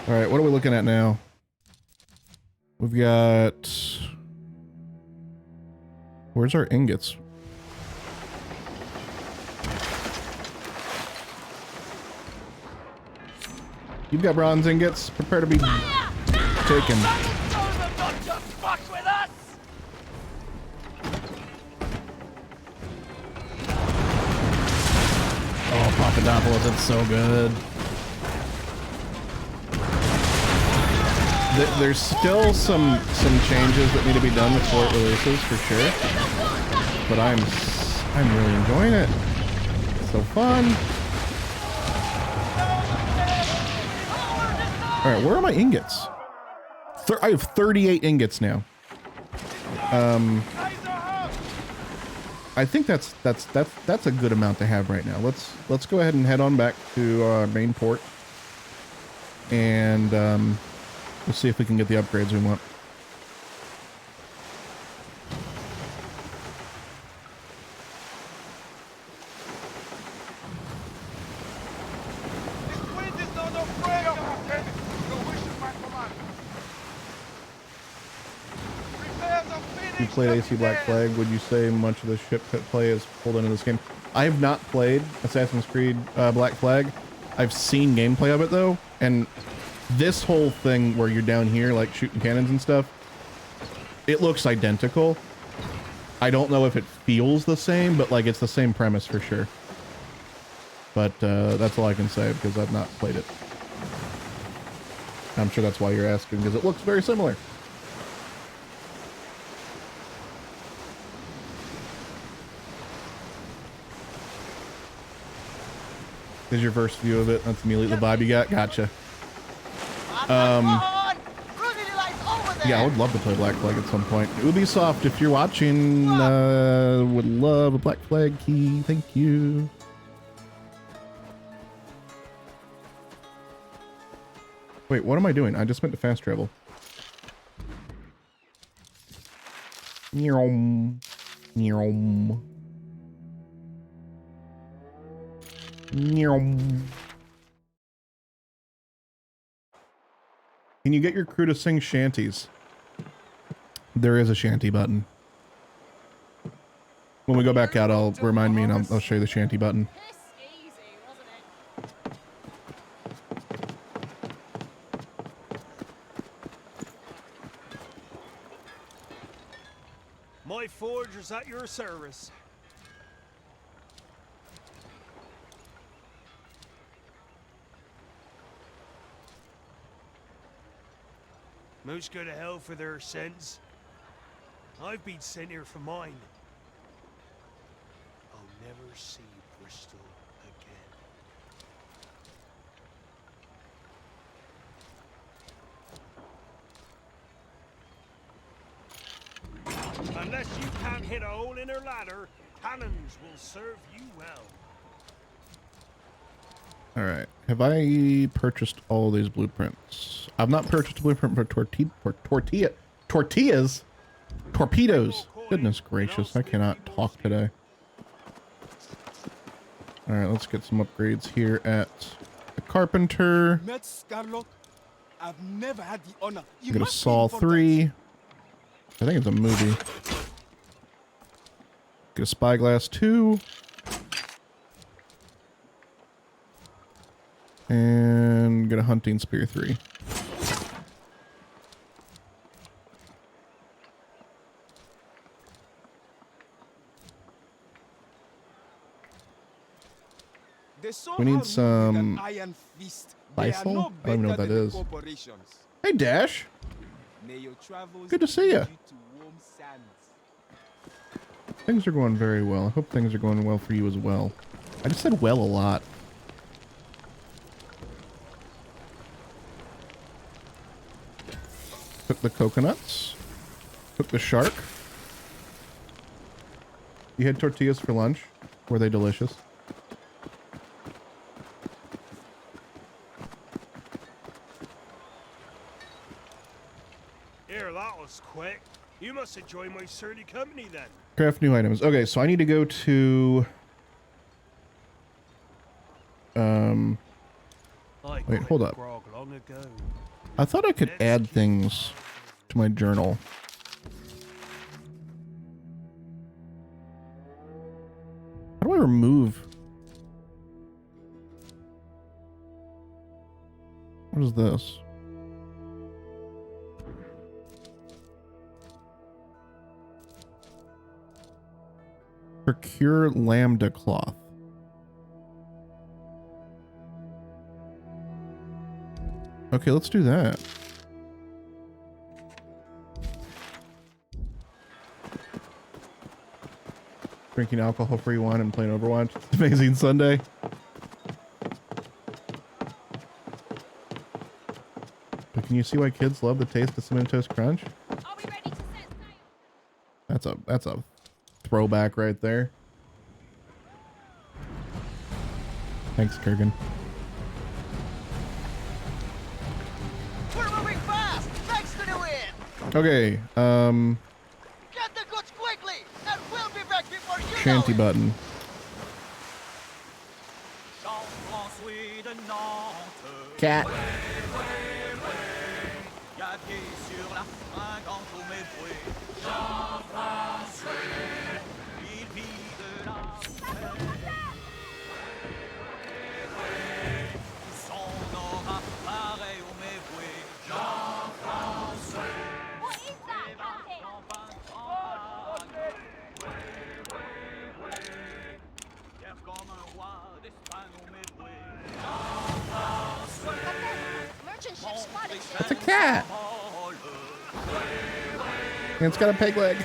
[SPEAKER 2] All right, what are we looking at now? We've got... Where's our ingots? You've got bronze ingots. Prepare to be taken.
[SPEAKER 10] Oh, Papadopoulos, it's so good.
[SPEAKER 2] There's still some changes that need to be done before it releases, for sure. But I'm really enjoying it. It's so fun. All right, where are my ingots? I have 38 ingots now. I think that's a good amount to have right now. Let's go ahead and head on back to our main port, and we'll see if we can get the upgrades we want. You played AC Black Flag. Would you say much of the ship play is pulled into this game? I have not played Assassin's Creed Black Flag. I've seen gameplay of it though, and this whole thing where you're down here like shooting cannons and stuff, it looks identical. I don't know if it feels the same, but like it's the same premise for sure. But that's all I can say because I've not played it. I'm sure that's why you're asking, because it looks very similar. Is your first view of it? That's immediately the vibe you got. Gotcha. Yeah, I would love to play Black Flag at some point. Ubisoft, if you're watching, would love a Black Flag key. Thank you. Wait, what am I doing? I just went to fast travel. Nyom. Nyom. Nyom. Can you get your crew to sing shanties? There is a shanty button. When we go back out, I'll remind me and I'll show you the shanty button.
[SPEAKER 6] My forge is at your service. Most go to hell for their sins. I've been sent here for mine. I'll never see Bristol again. Unless you can't hit a hole in her ladder, cannons will serve you well.
[SPEAKER 2] All right. Have I purchased all these blueprints? I've not purchased a blueprint for tortillas. Torpedoes. Goodness gracious, I cannot talk today. All right, let's get some upgrades here at the carpenter.
[SPEAKER 5] Met Scarlock? I've never had the honor. You
[SPEAKER 2] Get a
[SPEAKER 5] must be
[SPEAKER 2] Saw
[SPEAKER 5] important.
[SPEAKER 2] 3. I think it's a movie. Get a Spyglass 2. And get a Hunting Spear 3. We need some
[SPEAKER 5] iron fist.
[SPEAKER 2] Lysol? I don't even know what that is.
[SPEAKER 5] Corporations.
[SPEAKER 2] Hey, Dash.
[SPEAKER 5] May your travels
[SPEAKER 2] Good to see
[SPEAKER 5] lead
[SPEAKER 2] ya.
[SPEAKER 5] you to warm sands.
[SPEAKER 2] Things are going very well. I hope things are going well for you as well. I just said well a lot. Cook the coconuts. Cook the shark. You had tortillas for lunch. Were they delicious?
[SPEAKER 6] Here, that was quick. You must enjoy my surly company then.
[SPEAKER 2] Craft new items. Okay, so I need to go to... Wait, hold up.
[SPEAKER 6] Grog long ago.
[SPEAKER 2] I thought I could add things to my journal. How do I remove? What is this? Procure lambda cloth. Okay, let's do that. Drinking alcohol-free wine and playing Overwatch. Amazing Sunday. But can you see why kids love the taste of Cinnamon Toast Crunch?
[SPEAKER 3] Are we ready to set sail?
[SPEAKER 2] That's a throwback right there. Thanks, Kurgan.
[SPEAKER 4] We're moving fast, thanks to the wind.
[SPEAKER 2] Okay,
[SPEAKER 4] Get the goods quickly, and we'll be back before you
[SPEAKER 2] shanty
[SPEAKER 4] know it.
[SPEAKER 2] button. Cat.
[SPEAKER 3] What is that, Captain? Merchant ship spotted.
[SPEAKER 2] It's a cat. And it's got a peg leg.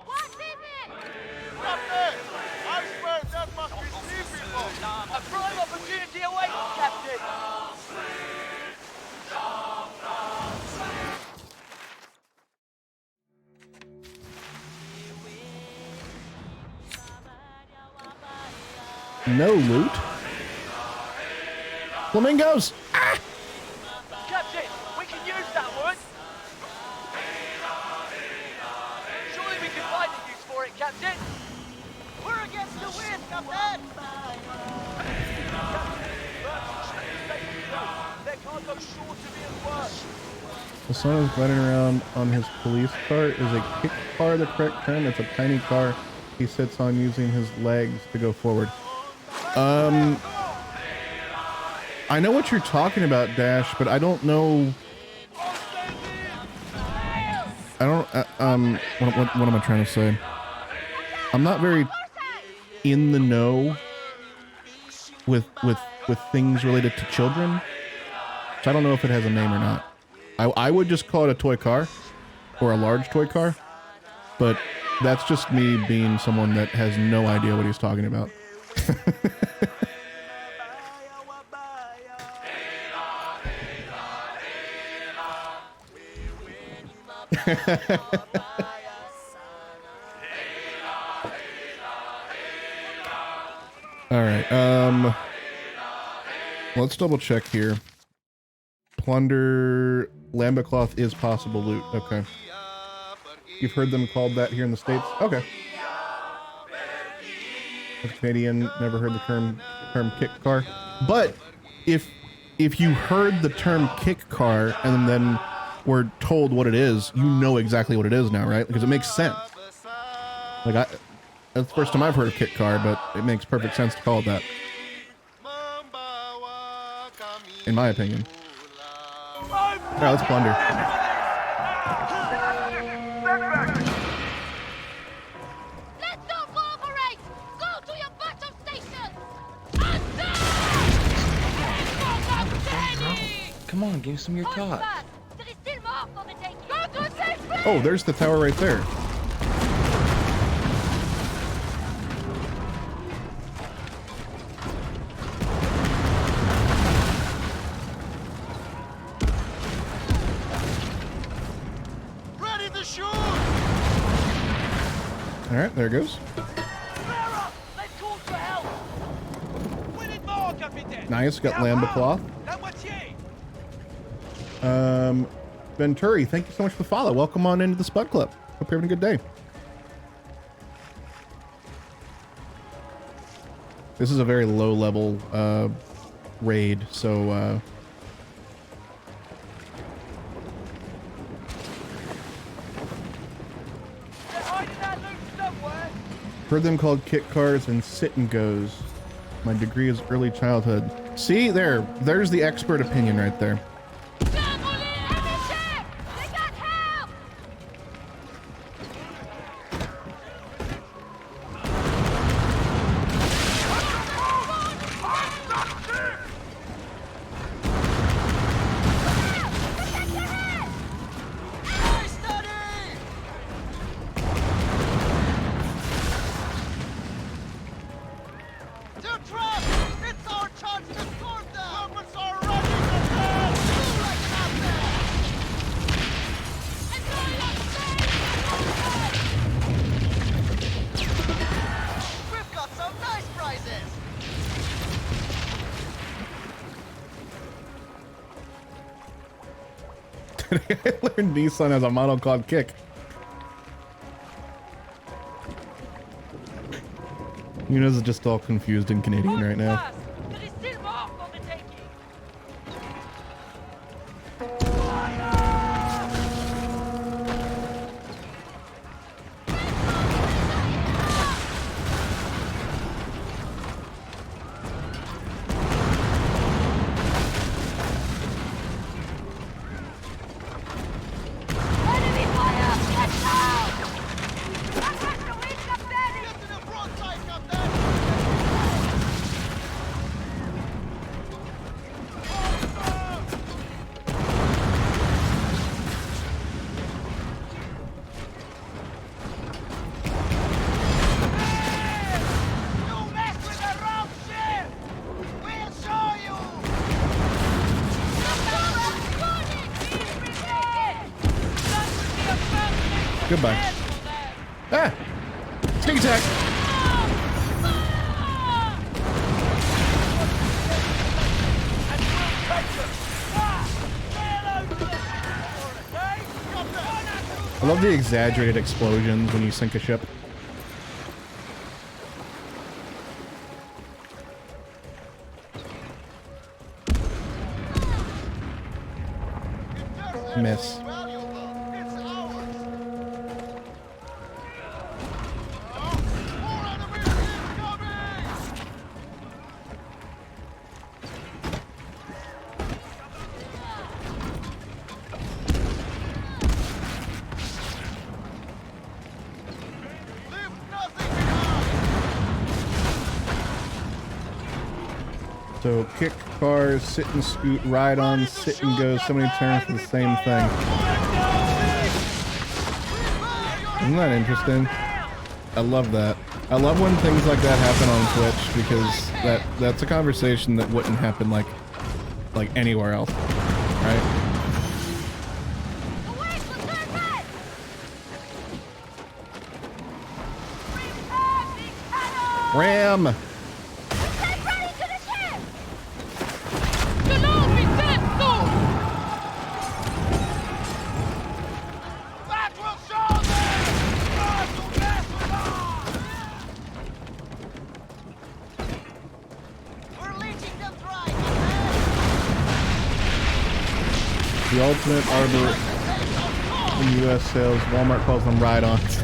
[SPEAKER 3] What is it?
[SPEAKER 4] Captain, I swear that must be sea people. A prime opportunity awaits, Captain.
[SPEAKER 2] No loot. Flamingos. Ah!
[SPEAKER 4] Captain, we can use that wood. Surely we can find a use for it, Captain. We're against the wind, Captain. Their cargo sure to be at work.
[SPEAKER 2] The son is riding around on his police car. Is a kick car the correct term? It's a tiny car he sits on using his legs to go forward. I know what you're talking about, Dash, but I don't know. I don't. What am I trying to say? I'm not very in the know with things related to children, so I don't know if it has a name or not. I would just call it a toy car or a large toy car, but that's just me being someone that has no idea what he's talking about. All right, let's double check here. Plunder, lambda cloth is possible loot. Okay. You've heard them called that here in the States? Okay. As a Canadian, never heard the term kick car. But if you heard the term kick car and then were told what it is, you know exactly what it is now, right? Because it makes sense. Like that's the first time I've heard of kick car, but it makes perfect sense to call it that. In my opinion. Alright, let's plunder.
[SPEAKER 3] Let's not cooperate! Go to your bottom station!
[SPEAKER 1] Come on, give some of your tots.
[SPEAKER 3] There is still more for the taking. Go to a safe place!
[SPEAKER 2] Oh, there's the tower right there. All right, there it goes. Nice, got lambda cloth. Venturi, thank you so much for the follow. Welcome on into the Spud Club. Hope you're having a good day. This is a very low level raid, so heard them called kit cars and sit and goes. My degree is early childhood. See, there's the expert opinion right there. I learned Nissan has a model called Kick. Yuna's is just all confused and Canadian right now. Goodbye. Ah! Sneak attack! I love the exaggerated explosions when you sink a ship. Miss. So kick, cars, sit and scoot, ride on, sit and go. So many terms for the same thing. Isn't that interesting? I love that. I love when things like that happen on Twitch because that's a conversation that wouldn't happen like anywhere else, right? Ram! The ultimate arbor in U.S. sales. Walmart calls them ride-ons.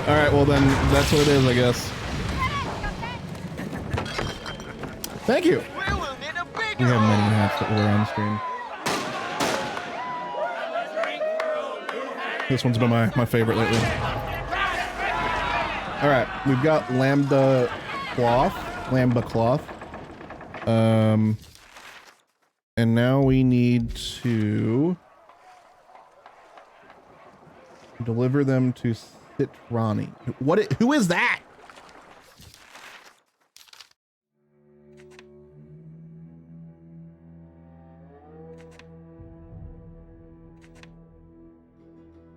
[SPEAKER 2] All right, well then, that's what it is, I guess. Thank you. We have many hats that wear on stream. This one's been my favorite lately. All right, we've got lambda cloth. And now we need to deliver them to Citrani. Who is that?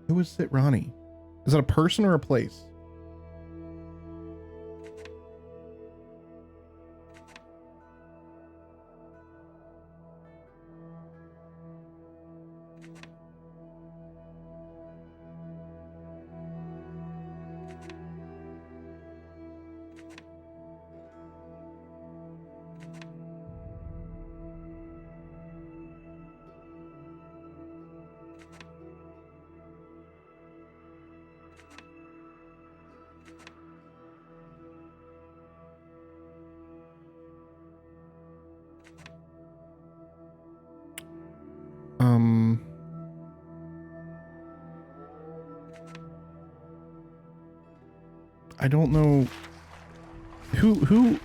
[SPEAKER 2] Who is Citrani? Is that a person or a place? I don't know who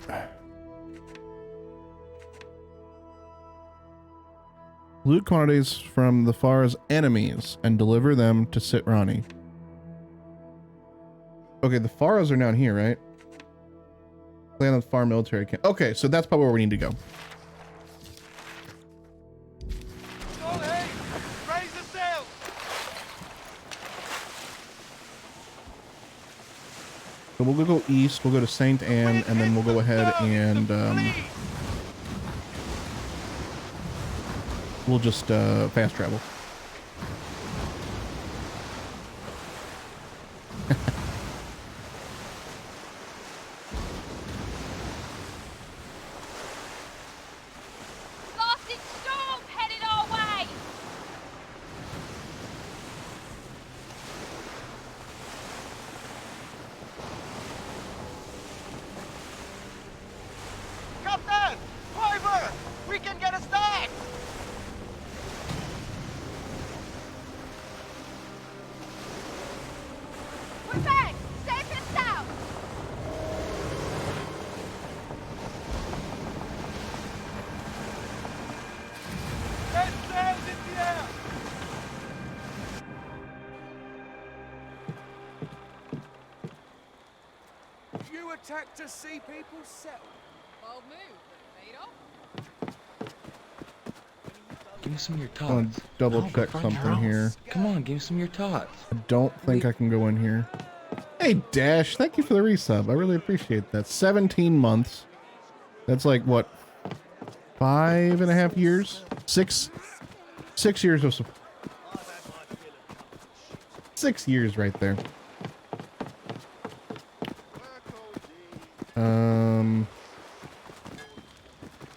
[SPEAKER 2] loot quantities from the Far's enemies and deliver them to Citrani. Okay, the Faras are down here, right? Land on the Far military camp. Okay, so that's probably where we need to go. So we'll go east, we'll go to St. Anne, and then we'll go ahead and we'll just fast travel.
[SPEAKER 3] Blasted storm headed our way!
[SPEAKER 4] Captain! Driver! We can get a stack!
[SPEAKER 3] We're back! Safe and sound!
[SPEAKER 4] Head sails in the air!
[SPEAKER 5] You attack to see people settle.
[SPEAKER 3] Bold move, Vader.
[SPEAKER 1] Give me some of your
[SPEAKER 2] I want
[SPEAKER 1] tots.
[SPEAKER 2] to double
[SPEAKER 8] No,
[SPEAKER 2] check
[SPEAKER 8] but find your
[SPEAKER 2] something
[SPEAKER 8] own.
[SPEAKER 2] here.
[SPEAKER 1] Come on, give me some of your tots.
[SPEAKER 2] I don't think I can go in here. Hey, Dash, thank you for the resub. I really appreciate that. 17 months. That's like, what, 5.5 years? Six years of support. 6 years right there.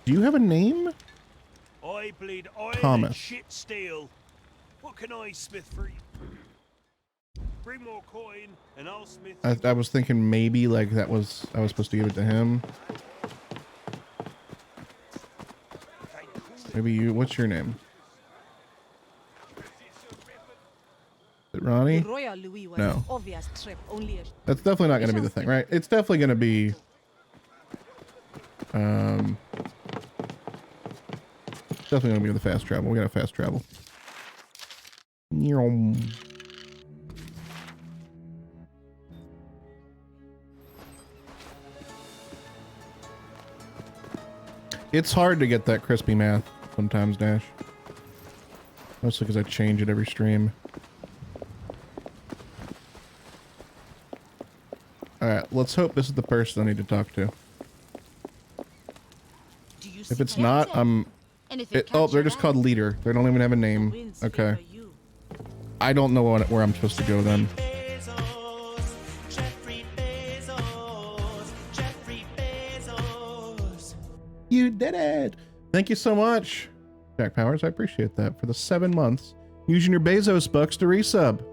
[SPEAKER 2] Do you have a name?
[SPEAKER 6] I bleed iron
[SPEAKER 2] Thomas.
[SPEAKER 6] and shit steel. What can I smith for you? Bring more coin and I'll smith.
[SPEAKER 2] I was thinking maybe like I was supposed to give it to him. Maybe you. What's your name? Is it Ronnie?
[SPEAKER 11] Royal Louis was
[SPEAKER 2] No.
[SPEAKER 11] an obvious trip, only a
[SPEAKER 2] That's definitely not going to be the thing, right? It's definitely going to be Definitely gonna be the fast travel. We got fast travel. It's hard to get that crispy math sometimes, Dash. Mostly because I change it every stream. Alright, let's hope this is the person I need to talk to. If it's not, oh, they're just called leader. They don't even have a name. Okay. I don't know where I'm supposed to go then. You did it! Thank you so much, Jack Powers. I appreciate that. For the 7 months, using your Bezos bucks to resub.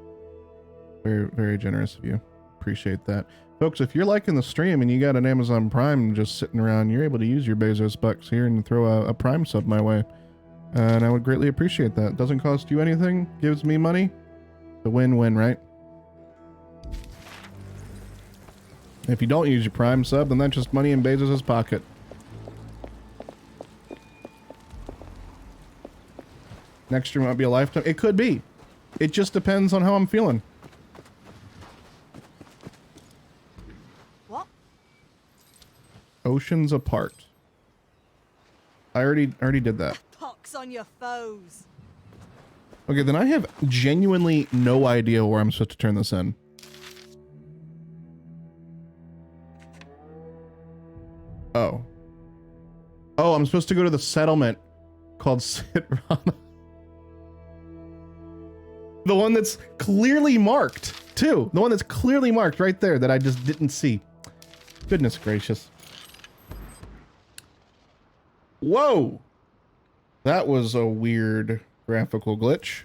[SPEAKER 2] Very, very generous of you. Appreciate that. Folks, if you're liking the stream and you got an Amazon Prime just sitting around, you're able to use your Bezos bucks here and throw a Prime sub my way. And I would greatly appreciate that. Doesn't cost you anything, gives me money. It's a win-win, right? If you don't use your Prime sub, then that's just money in Bezos' pocket. Next stream might be a lifetime. It could be. It just depends on how I'm feeling.
[SPEAKER 3] What?
[SPEAKER 2] Oceans apart. I already did that.
[SPEAKER 3] Pox on your foes.
[SPEAKER 2] Okay, then I have genuinely no idea where I'm supposed to turn this in. Oh. Oh, I'm supposed to go to the settlement called Sitrana. The one that's clearly marked, too. The one that's clearly marked right there that I just didn't see. Goodness gracious. Whoa! That was a weird graphical glitch.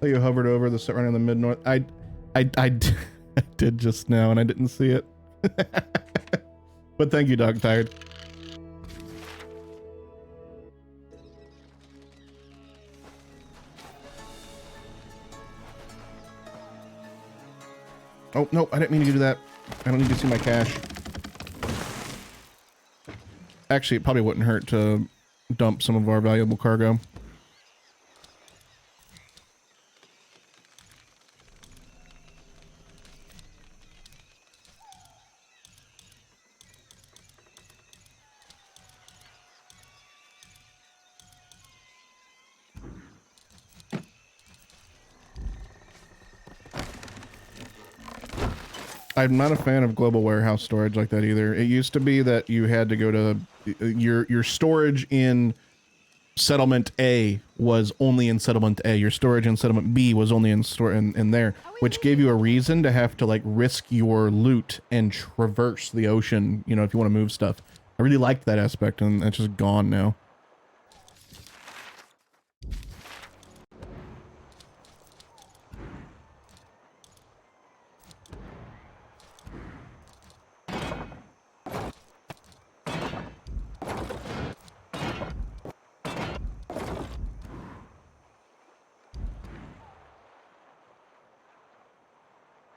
[SPEAKER 2] Oh, you hovered over the set right in the mid-north. I did just now and I didn't see it. But thank you, Dog Tired. Oh, no, I didn't mean to do that. I don't need to see my cash. Actually, it probably wouldn't hurt to dump some of our valuable cargo. I'm not a fan of global warehouse storage like that either. It used to be that you had to go to your storage in settlement A was only in settlement A. Your storage in settlement B was only in there, which gave you a reason to have to like risk your loot and traverse the ocean, you know, if you want to move stuff. I really liked that aspect, and it's just gone now.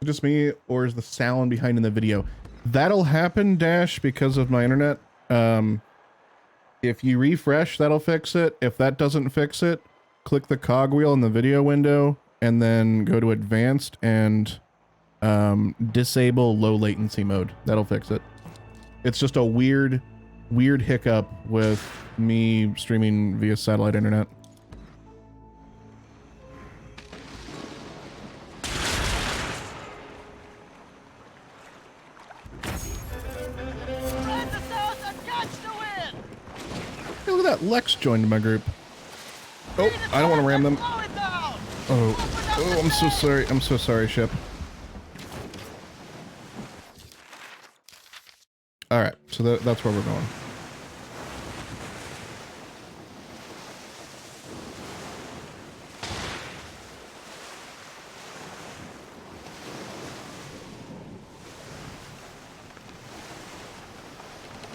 [SPEAKER 2] Just me, or is the sound behind in the video? That'll happen, Dash, because of my internet. If you refresh, that'll fix it. If that doesn't fix it, click the cogwheel in the video window and then go to advanced and disable low latency mode. That'll fix it. It's just a weird hiccup with me streaming via satellite internet. Look at that, Lex joined my group. Oh, I don't want to ram them. Oh, I'm so sorry. I'm so sorry, ship. Alright, so that's where we're going.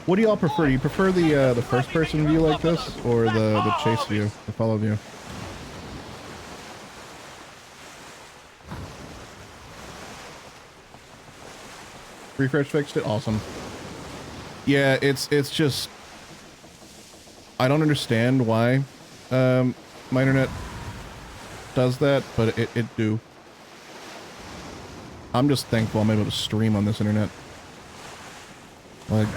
[SPEAKER 2] What do y'all prefer? Do you prefer the first person view like this, or the chase view, the follow view? Refresh fixed it? Awesome. Yeah, it's just... I don't understand why my internet does that, but it do. I'm just thankful I'm able to stream on this internet. Like,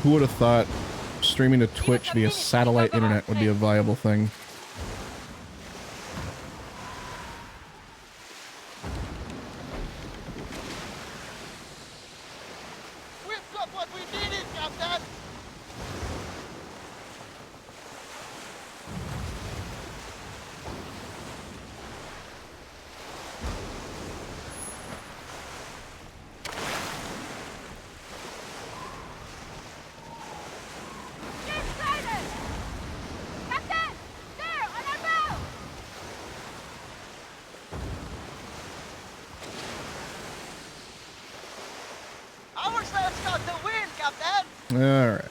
[SPEAKER 2] who would have thought streaming to Twitch via satellite internet would be a viable thing?
[SPEAKER 4] We've got what we needed, Captain!
[SPEAKER 3] Get started! Captain! There, on our bow!
[SPEAKER 4] Our side's got the win, Captain!
[SPEAKER 2] Alright.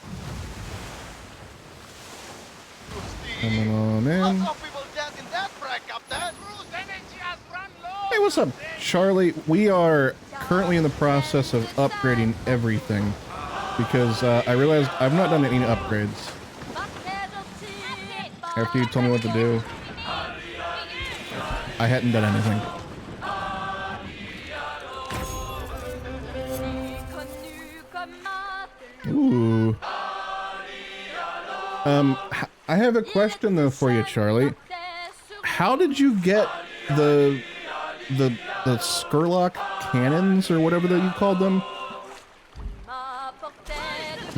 [SPEAKER 2] Coming on in.
[SPEAKER 4] Lots of people dead in that wreck, Captain! Cruise energy has run low!
[SPEAKER 2] Hey, what's up, Charlie? We are currently in the process of upgrading everything because I realized I've not done any upgrades. After you told me what to do, I hadn't done anything. Ooh. I have a question though for you, Charlie. How did you get the Skurlock cannons or whatever that you called them?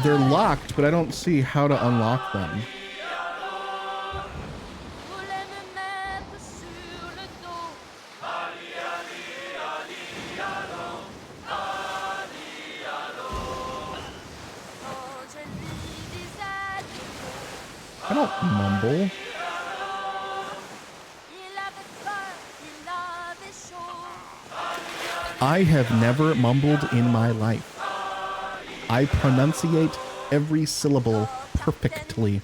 [SPEAKER 2] They're locked, but I don't see how to unlock them. I don't mumble. I have never mumbled in my life. I pronunciate every syllable perfectly.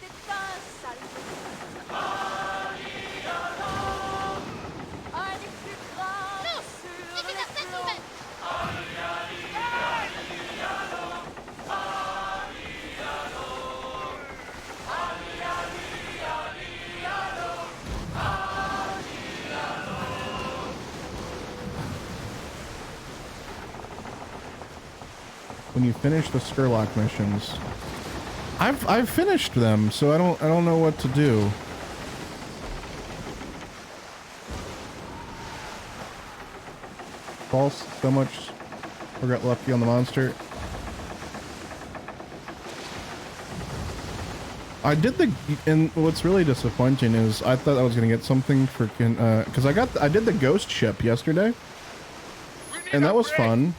[SPEAKER 2] When you finish the Skurlock missions, I've finished them, so I don't know what to do. False, so much. I got lucky on the monster. I did the, and what's really disappointing is I thought I was gonna get something freaking, cause I did the ghost ship yesterday, and that was fun.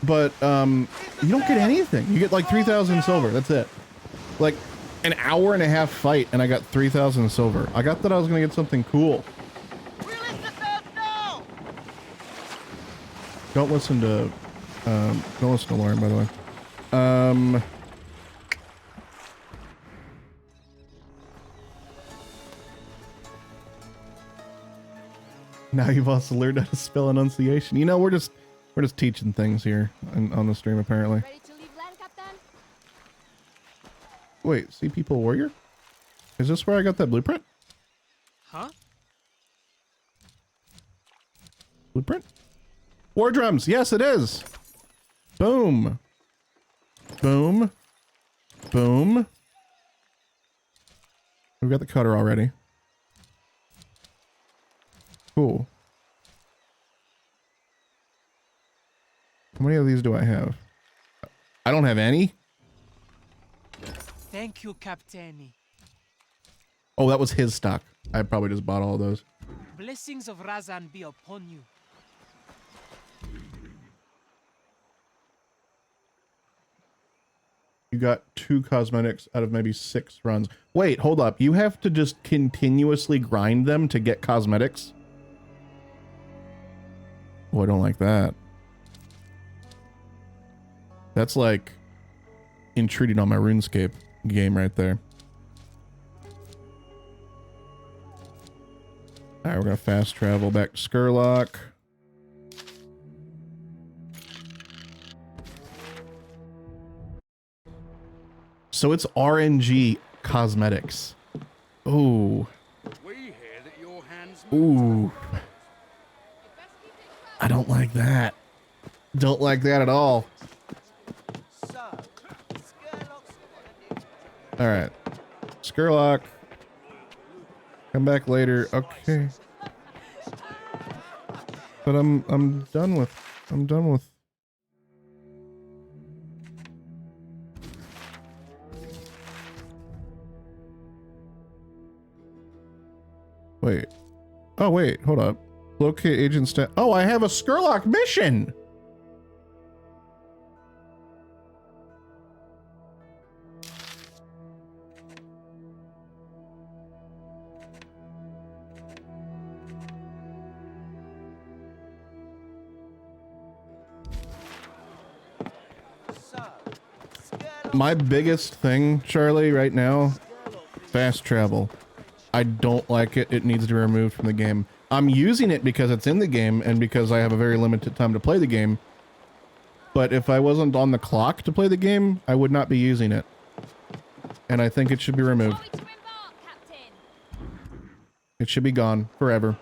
[SPEAKER 2] But you don't get anything. You get like 3,000 silver. That's it. Like an hour and a half fight, and I got 3,000 silver. I got that I was gonna get something cool. Don't listen to Lauren, by the way. Now you've also learned how to spell enunciation. You know, we're just teaching things here on the stream, apparently.
[SPEAKER 3] Ready to leave land, Captain?
[SPEAKER 2] Wait, Sea People Warrior? Is this where I got that blueprint?
[SPEAKER 5] Huh?
[SPEAKER 2] Blueprint? War drums! Yes, it is! Boom! Boom! Boom! We've got the cutter already. Cool. How many of these do I have? I don't have any.
[SPEAKER 5] Thank you, Captain.
[SPEAKER 2] Oh, that was his stock. I probably just bought all of those.
[SPEAKER 5] Blessings of Razan be upon you.
[SPEAKER 2] You got 2 cosmetics out of maybe 6 runs. Wait, hold up. You have to just continuously grind them to get cosmetics? Oh, I don't like that. That's like intruding on my RuneScape game right there. Alright, we're gonna fast travel back to Skurlock. So it's RNG cosmetics. Ooh.
[SPEAKER 4] We hear that your hands
[SPEAKER 2] Ooh. I don't like that. Don't like that at all. All right. Skurlock. Come back later. Okay. But I'm done with Wait. Oh wait, hold up. Locate agent stat. Oh, I have a Skurlock mission. My biggest thing, Charlie, right now, fast travel. I don't like it. It needs to be removed from the game. I'm using it because it's in the game and because I have a very limited time to play the game. But if I wasn't on the clock to play the game, I would not be using it. And I think it should be removed. It should be gone forever.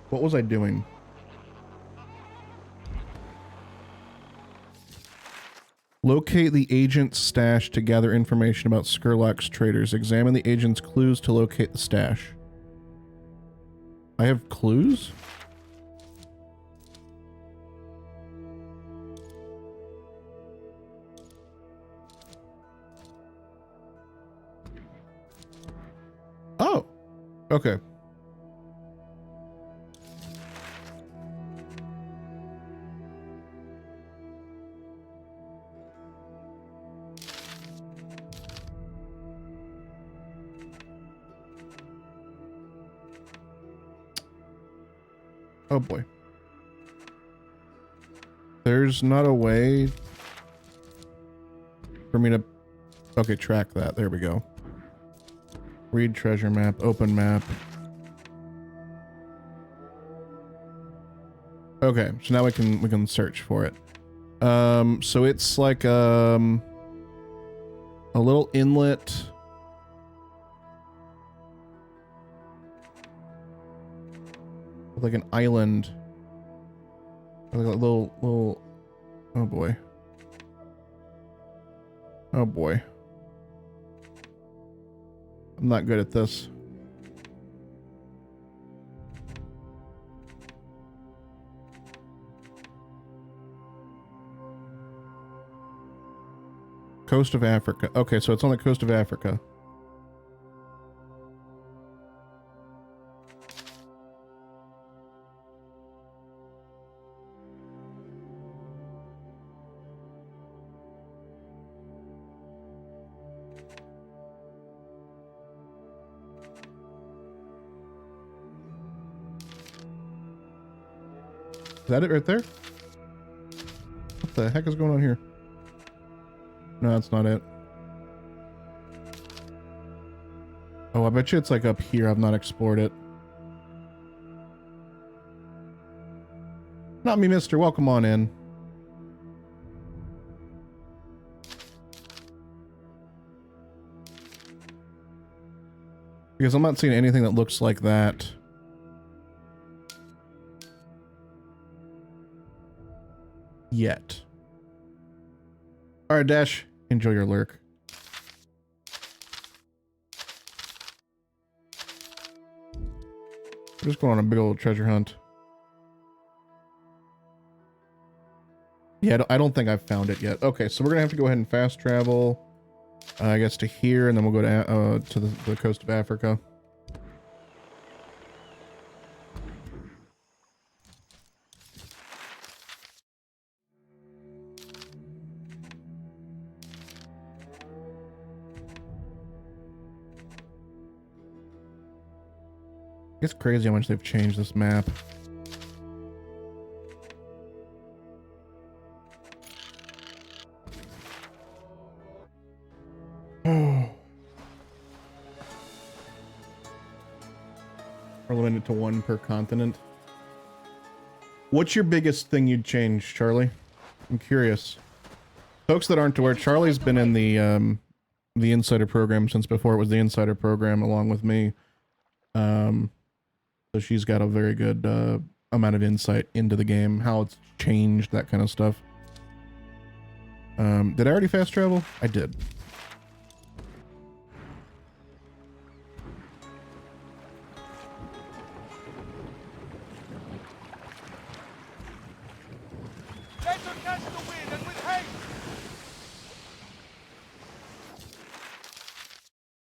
[SPEAKER 2] What was I doing? Locate the agent's stash to gather information about Skurlock's traders. Examine the agent's clues to locate the stash. I have clues? Oh, okay. Oh boy. There's not a way for me to... Okay, track that. There we go. Read treasure map, open map. Okay, so now we can search for it. So it's like a little inlet. Like an island. Like a little oh boy. Oh boy. I'm not good at this. Coast of Africa. Okay, so it's on the coast of Africa. Is that it right there? What the heck is going on here? No, that's not it. Oh, I bet you it's like up here. I've not explored it. Not me, mister. Welcome on in. Because I'm not seeing anything that looks like that. Yet. Alright, Dash. Enjoy your lurk. We're just going on a big old treasure hunt. Yeah, I don't think I've found it yet. Okay, so we're gonna have to go ahead and fast travel. I guess to here, and then we'll go to the coast of Africa. It's crazy how much they've changed this map. Or limited to one per continent. What's your biggest thing you'd change, Charlie? I'm curious. Folks that aren't aware, Charlie's been in the Insider program since before it was the Insider program, along with me. So she's got a very good amount of insight into the game, how it's changed, that kind of stuff. Did I already fast travel? I did.
[SPEAKER 4] Let her catch the wind and with haste!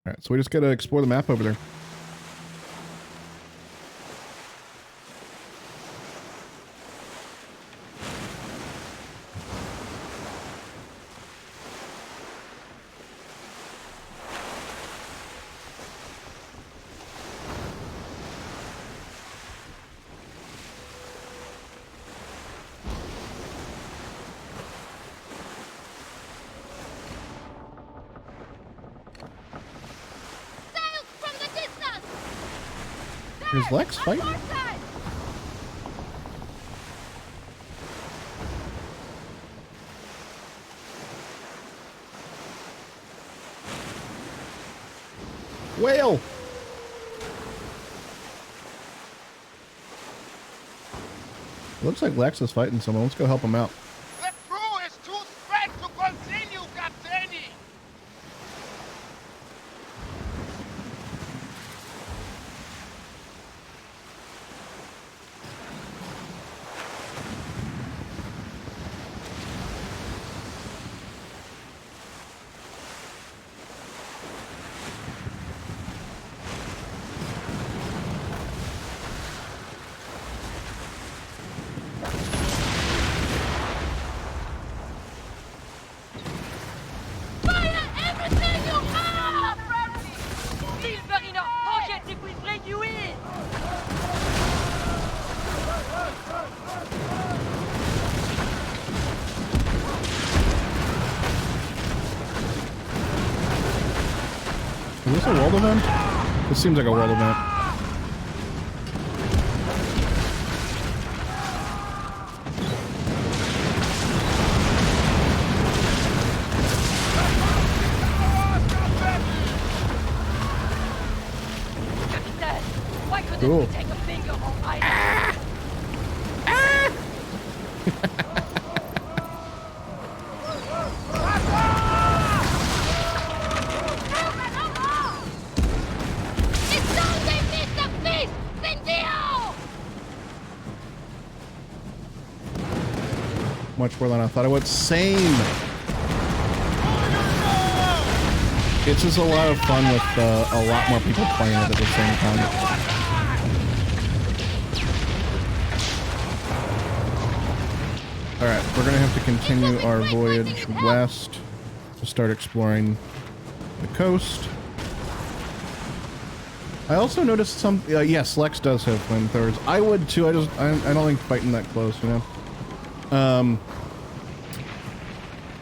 [SPEAKER 2] Alright, so we just gotta explore the map over there. Is Lex fighting? Whale! Looks like Lex is fighting someone. Let's go help him out.
[SPEAKER 4] The crew is too spread to continue, Captaini!
[SPEAKER 2] Is this a world event? This seems like a world event. Cool.
[SPEAKER 3] Take a finger off my
[SPEAKER 2] Much more than I thought it would. Same. It's just a lot of fun with a lot more people playing it at the same time. Alright, we're gonna have to continue our voyage west to start exploring the coast. I also noticed some... yes, Lex does have flamethrowers. I would too, I don't think fighting that close, you know?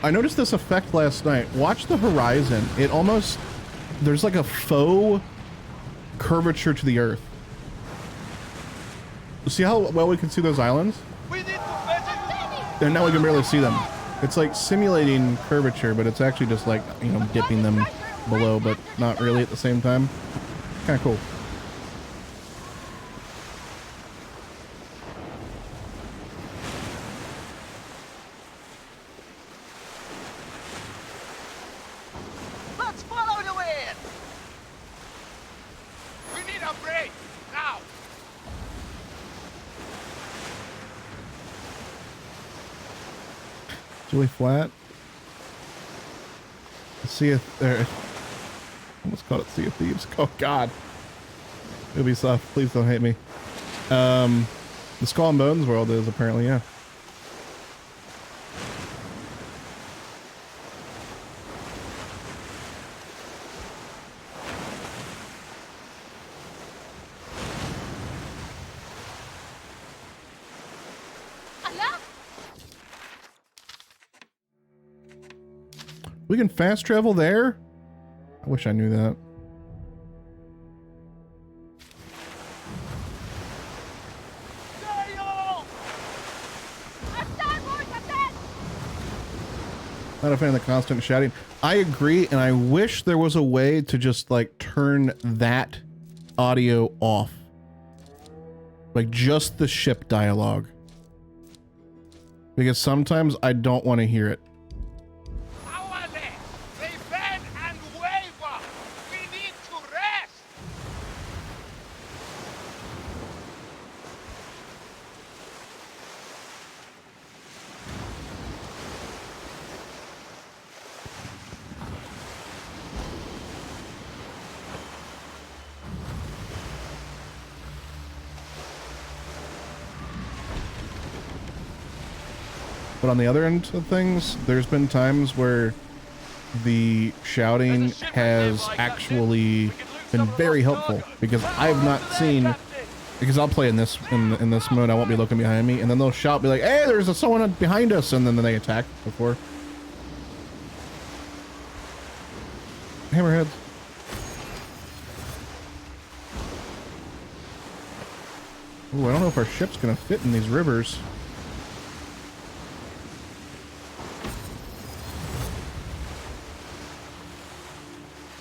[SPEAKER 2] I noticed this effect last night. Watch the horizon. It almost... There's like a faux curvature to the earth. See how well we can see those islands? And now we can barely see them. It's like simulating curvature, but it's actually just like, you know, dipping them below, but not really at the same time. Kind of cool.
[SPEAKER 4] Let's follow the wind! We need a break, now!
[SPEAKER 2] Really flat. Sea of... almost called it Sea of Thieves. Oh god. Ubisoft, please don't hate me. The Skull and Bones world is apparently, yeah. We can fast travel there? I wish I knew that. Not a fan of the constant shouting. I agree, and I wish there was a way to just like turn that audio off. Like just the ship dialogue. Because sometimes I don't want to hear it.
[SPEAKER 4] They bend and waver. We need to rest.
[SPEAKER 2] But on the other end of things, there's been times where the shouting has actually been very helpful because I've not seen, because I'll play in this mode, I won't be looking behind me, and then they'll shout, be like, hey, there's someone behind us, and then they attack before. Hammerheads. Ooh, I don't know if our ship's gonna fit in these rivers.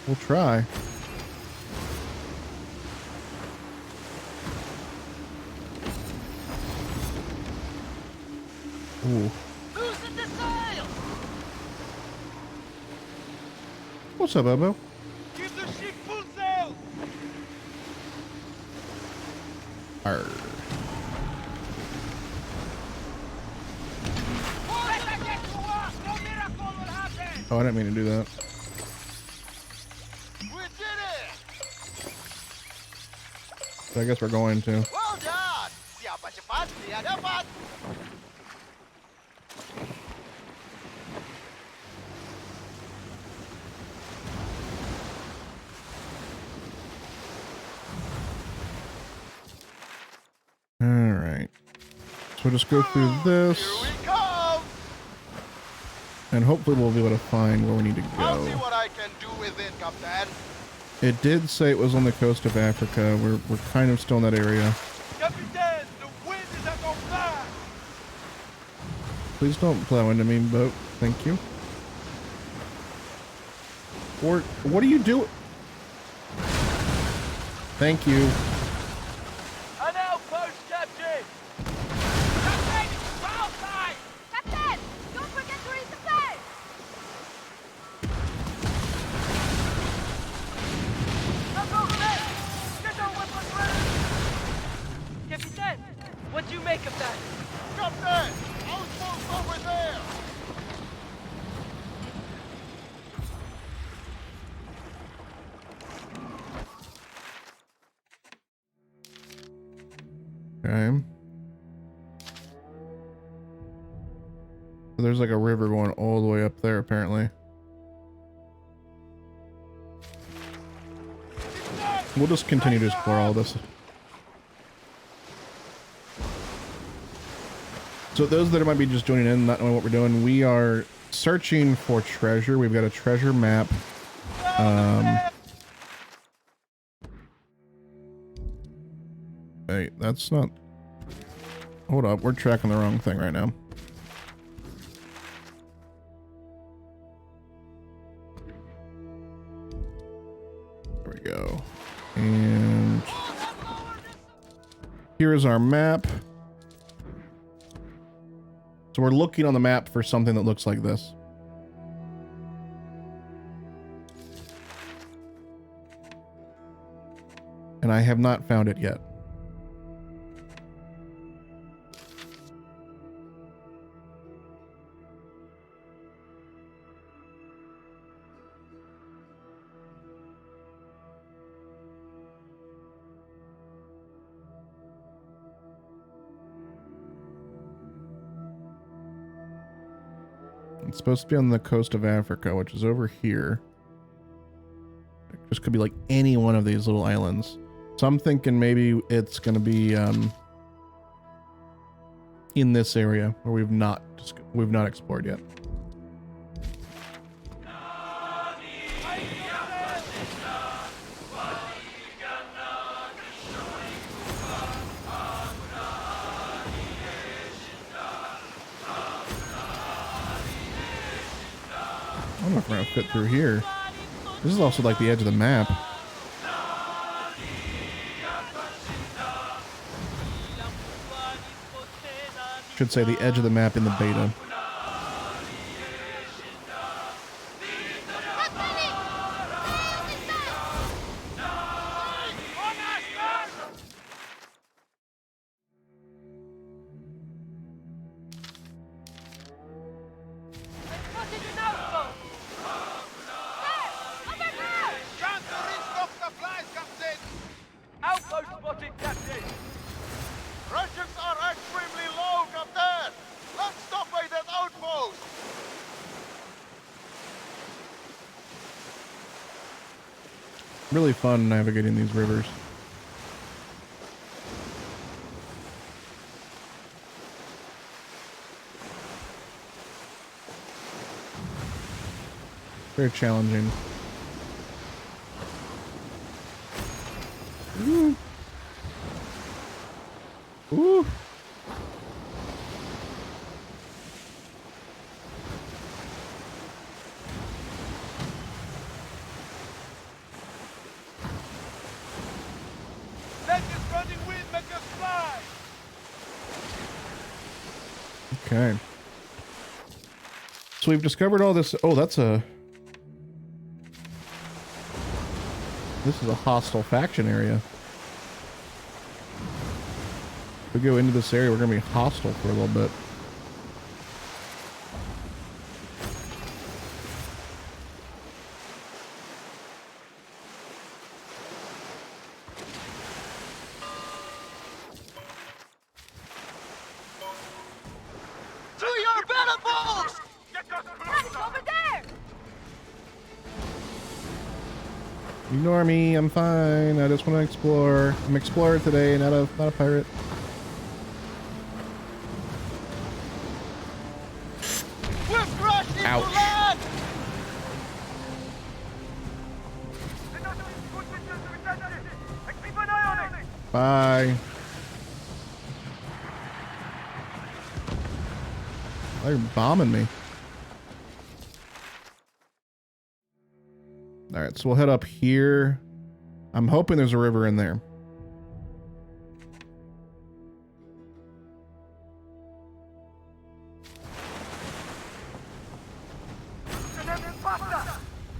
[SPEAKER 2] We'll try. Ooh.
[SPEAKER 4] Loosen the sail.
[SPEAKER 2] What's up, Bobo?
[SPEAKER 4] Give the ship full sail.
[SPEAKER 2] Arr.
[SPEAKER 4] No miracle will happen.
[SPEAKER 2] Oh, I didn't mean to do that. But I guess we're going to.
[SPEAKER 4] Well done! Siapa cepat, dia dapat!
[SPEAKER 2] Alright. So we'll just go through this.
[SPEAKER 4] Here we come!
[SPEAKER 2] And hopefully we'll be able to find where we need to
[SPEAKER 4] I'll see
[SPEAKER 2] go.
[SPEAKER 4] what I can do with it, Captain.
[SPEAKER 2] It did say it was on the coast of Africa. We're kind of still in that area.
[SPEAKER 4] Captain, the wind is at our back!
[SPEAKER 2] Please don't plow into me, boat. Thank you. Or what are you doing? Thank you.
[SPEAKER 4] An outpost, Captain! Captain, foul side!
[SPEAKER 3] Captain, don't forget to read the flag.
[SPEAKER 4] Get our weapons ready!
[SPEAKER 11] Captain, what do you make of that?
[SPEAKER 4] Captain, outpost over there!
[SPEAKER 2] Okay. So there's like a river going all the way up there, apparently. We'll just continue to explore all this. So those that might be just joining in, not knowing what we're doing, we are searching for treasure. We've got a treasure map. Hey, that's not... Hold up, we're tracking the wrong thing right now. There we go. And here's our map. So we're looking on the map for something that looks like this. And I have not found it yet. It's supposed to be on the coast of Africa, which is over here. It just could be like any one of these little islands. So I'm thinking maybe it's going to be in this area where we've not explored yet. don't know if we're gonna fit through here. This is also like the edge of the map. Should say the edge of the map in the beta.
[SPEAKER 11] Outpost spotted, Captain!
[SPEAKER 4] Rations are extremely low, Captain! Let's stop by that outpost!
[SPEAKER 2] Really fun navigating these rivers. Very challenging. Ooh. Ooh. Okay. So we've discovered all this. Oh, that's a... This is a hostile faction area. If we go into this area, we're going to be hostile for a little bit.
[SPEAKER 4] To your battle post!
[SPEAKER 3] It's over there!
[SPEAKER 2] Ignore me, I'm fine. I just want to explore. I'm an explorer today, not a pirate.
[SPEAKER 4] We've crashed into
[SPEAKER 2] Ouch.
[SPEAKER 4] land!
[SPEAKER 11] Keep an eye on it!
[SPEAKER 2] Bye. They're bombing me. Alright, so we'll head up here. I'm hoping there's a river in there.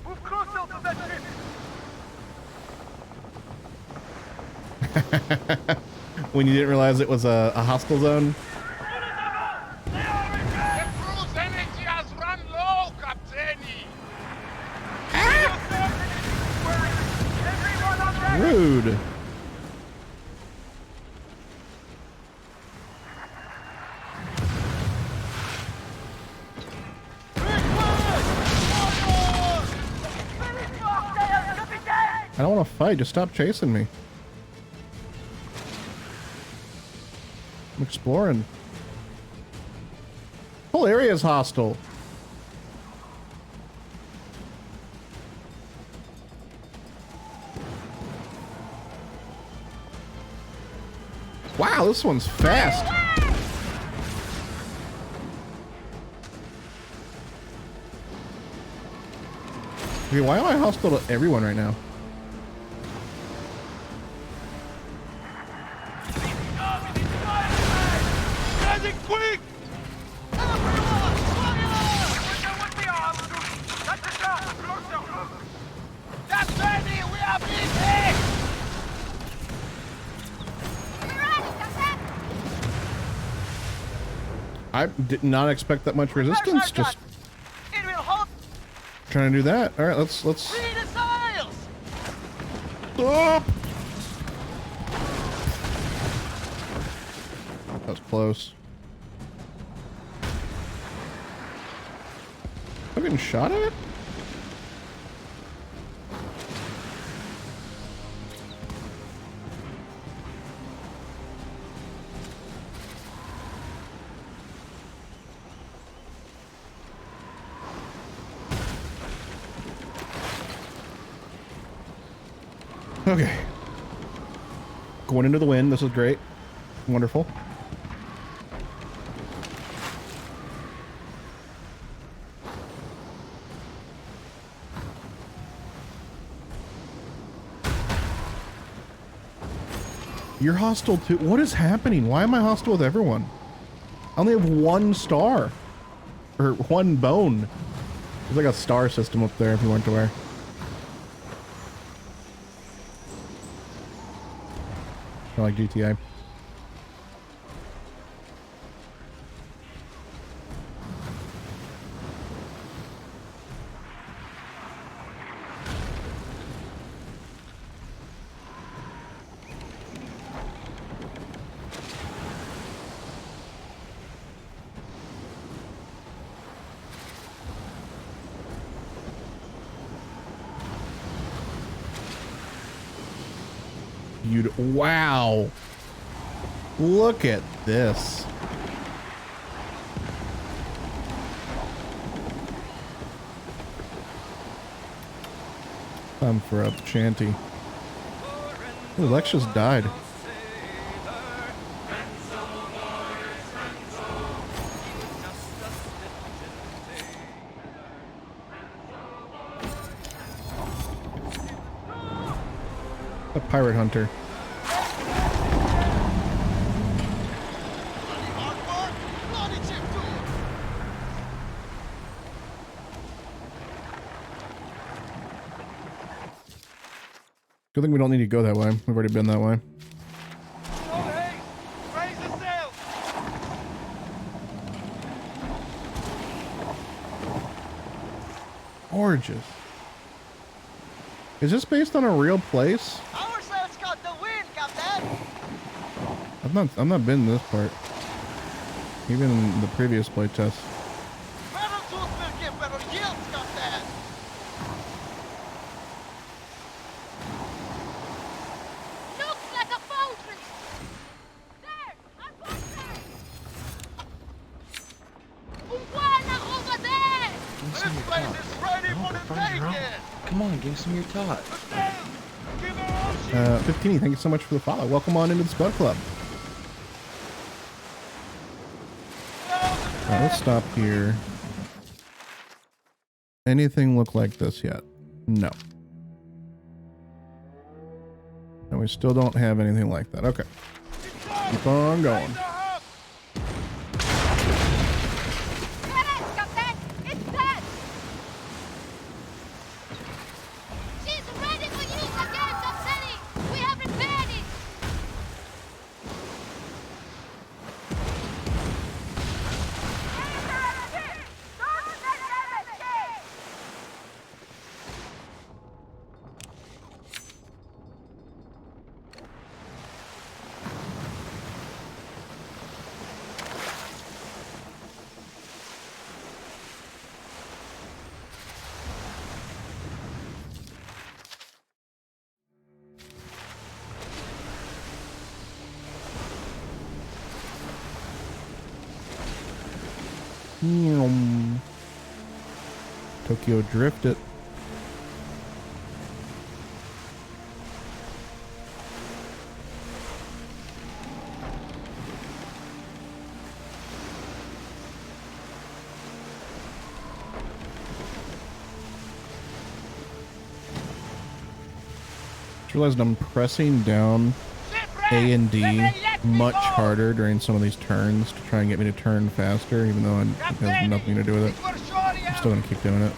[SPEAKER 11] Move closer to that ship!
[SPEAKER 2] When you didn't realize it was a hostile zone.
[SPEAKER 4] The crew's energy has run low, Captaini!
[SPEAKER 2] Rude. I don't want to fight. Just stop chasing me. I'm exploring. Whole area is hostile. Wow, this one's fast. Okay, why am I hostile to everyone right now?
[SPEAKER 4] Getting quick! Everyone, fire! That's ready! We are busy!
[SPEAKER 2] I did not expect that much resistance. Just
[SPEAKER 11] It will hold
[SPEAKER 2] trying to do that. All right, let's.
[SPEAKER 11] the sails!
[SPEAKER 2] Stop! That was close. I'm getting shot at? Okay. Going into the wind. This is great. Wonderful. You're hostile too. What is happening? Why am I hostile with everyone? I only have 1 star. Or 1 bone. There's like a star system up there if you weren't aware. I like GTA. Wow. Look at this. Time for a chanty. Oh, Lex just died. A pirate hunter. Good thing we don't need to go that way. We've already been that way. Gorgeous. Is this based on a real place?
[SPEAKER 11] Our sail's got the wind, Captain.
[SPEAKER 2] I've not been to this part. Even in the previous playtest.
[SPEAKER 3] Looks like a fortress. There, I'm there. Umwana over there.
[SPEAKER 1] Give me some of your tots. No, go find your own. Come on, give me some of your tots.
[SPEAKER 2] 15, thank you so much for the follow. Welcome on into the Spud Club. Alright, let's stop here. Anything look like this yet? No. And we still don't have anything like that. Okay. Keep on going. Tokyo Drift it. Just realized I'm pressing down A and D much harder during some of these turns to try and get me to turn faster, even though it has nothing to do with it. I'm still gonna keep doing it.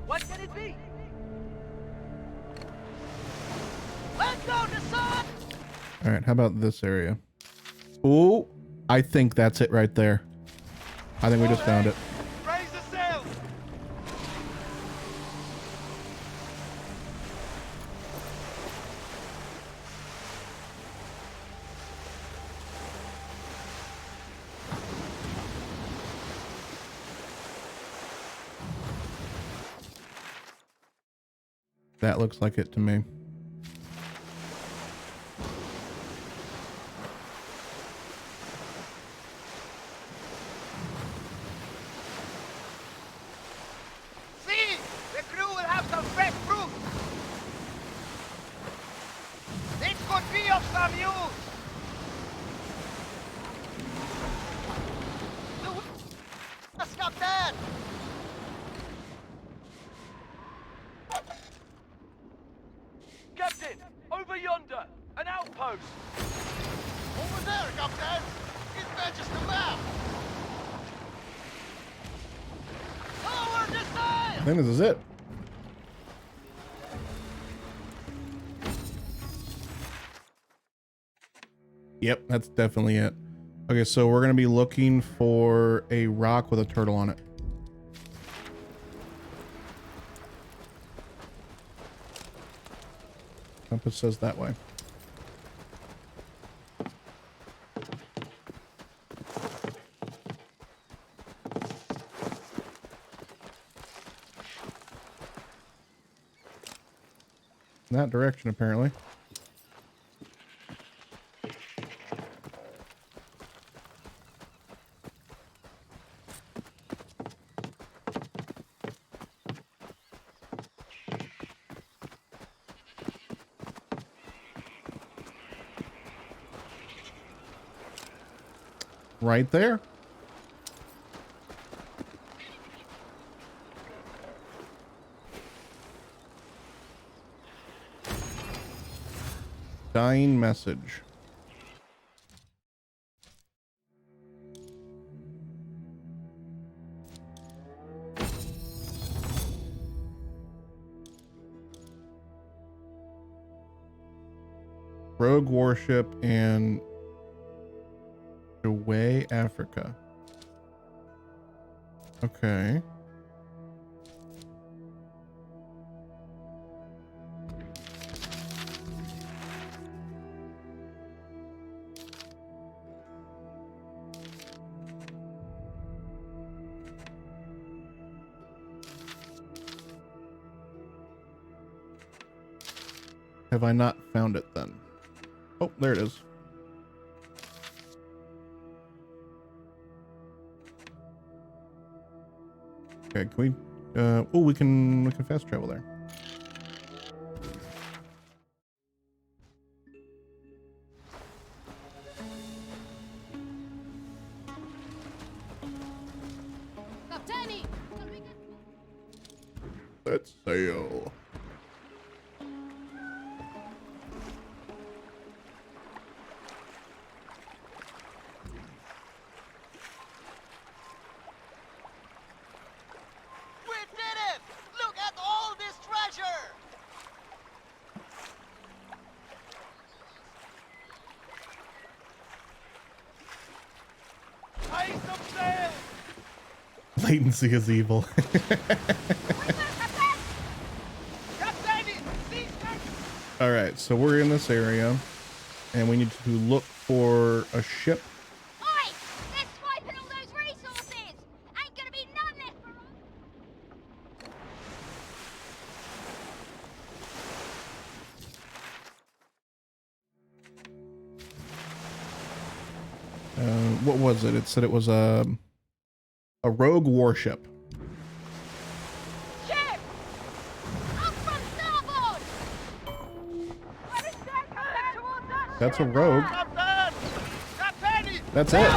[SPEAKER 11] What can it be?
[SPEAKER 2] Alright, how about this area? Ooh, I think that's it right there. I think we just found it.
[SPEAKER 4] Raise the sails!
[SPEAKER 2] That looks like it to me.
[SPEAKER 4] See? The crew will have some fresh fruit our mules! Let's go, Dad!
[SPEAKER 11] Captain, over yonder, an outpost.
[SPEAKER 4] Over there, Captain! It's matches the map! Over this side!
[SPEAKER 2] I think this is it. Yep, that's definitely it. Okay, so we're gonna be looking for a rock with a turtle on it. Compass says that way. In that direction, apparently. Right there. Dying message. Rogue warship and away Africa. Okay. Have I not found it then? Oh, there it is. Okay, can we oh, we can fast travel there. Let's sail. Latency is evil. All right, so we're in this area and we need to look for a ship.
[SPEAKER 3] Oi! They're swiping all those resources! Ain't gonna be none left for
[SPEAKER 2] What was it? It said it was a rogue warship.
[SPEAKER 3] Ship! Up from starboard!
[SPEAKER 2] That's a rogue. That's it.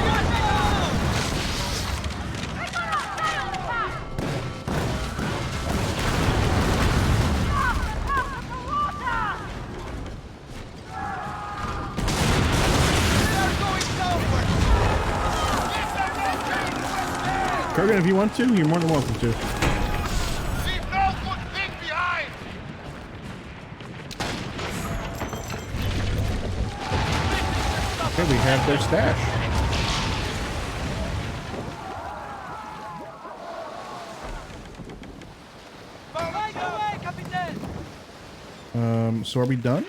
[SPEAKER 2] Kurgan, if you want to, you're more than welcome to. Okay, we have their stash. So are we done?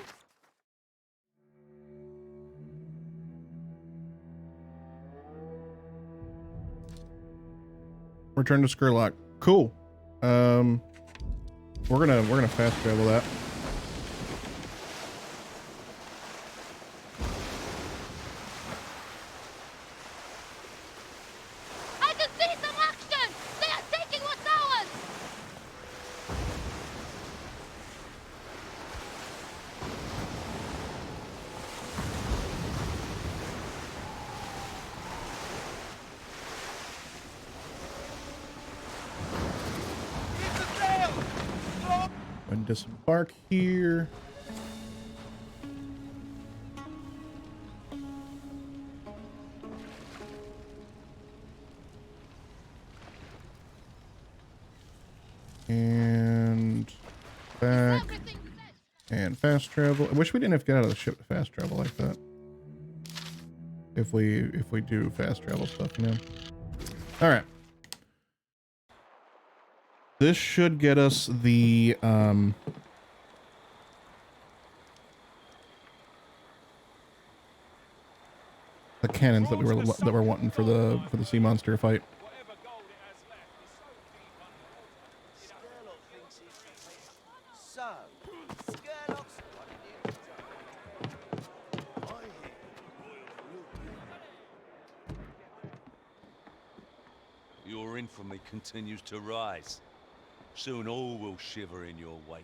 [SPEAKER 2] Return to Skurlock. Cool. We're gonna fast travel that.
[SPEAKER 3] I can see some action! They are taking what's ours!
[SPEAKER 2] And disembark here. And back. And fast travel. I wish we didn't have to get out of the ship to fast travel like that. If we do fast travel stuff, you know. All right. This should get us the cannons that we're wanting for the sea monster fight.
[SPEAKER 12] Your infamy continues to rise. Soon all will shiver in your wake.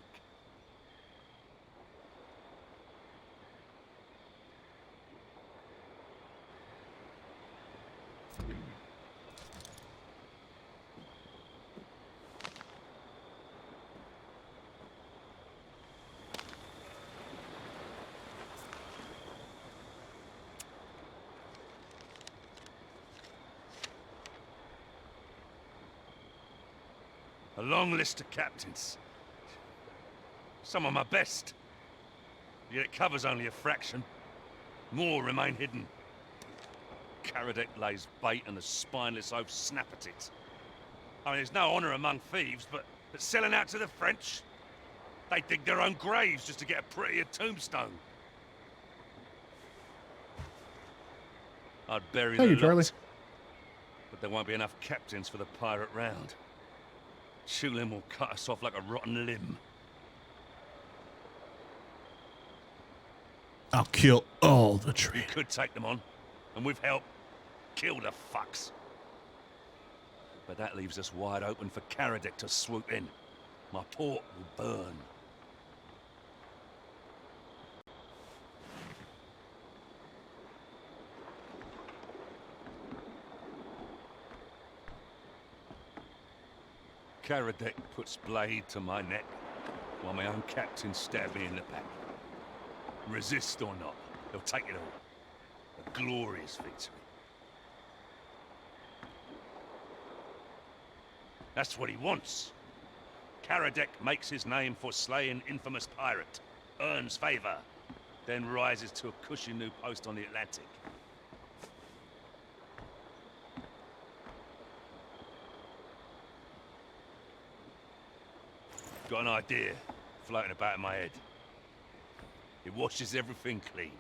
[SPEAKER 12] A long list of captains. Some of my best. Yet it covers only a fraction. More remain hidden. Karadec lays bait and the spineless oafs snap at it. I mean, there's no honor among thieves, but selling out to the French? They dig their own graves just to get a prettier tombstone. I'd bury
[SPEAKER 2] Thank
[SPEAKER 12] the
[SPEAKER 2] you, Charlie.
[SPEAKER 12] lot, but there won't be enough captains for the pirate round. Chulin will cut us off like a rotten limb.
[SPEAKER 2] I'll kill all the trees.
[SPEAKER 12] We could take them on, and with help, kill the fucks. But that leaves us wide open for Karadec to swoop in. My port will burn. Karadec puts blade to my neck, while my own captain stab me in the back. Resist or not, he'll take it all. A glorious victory. That's what he wants. Karadec makes his name for slaying infamous pirate, earns favor, then rises to a cushy new post on the Atlantic. Got an idea floating about in my head. It washes everything clean.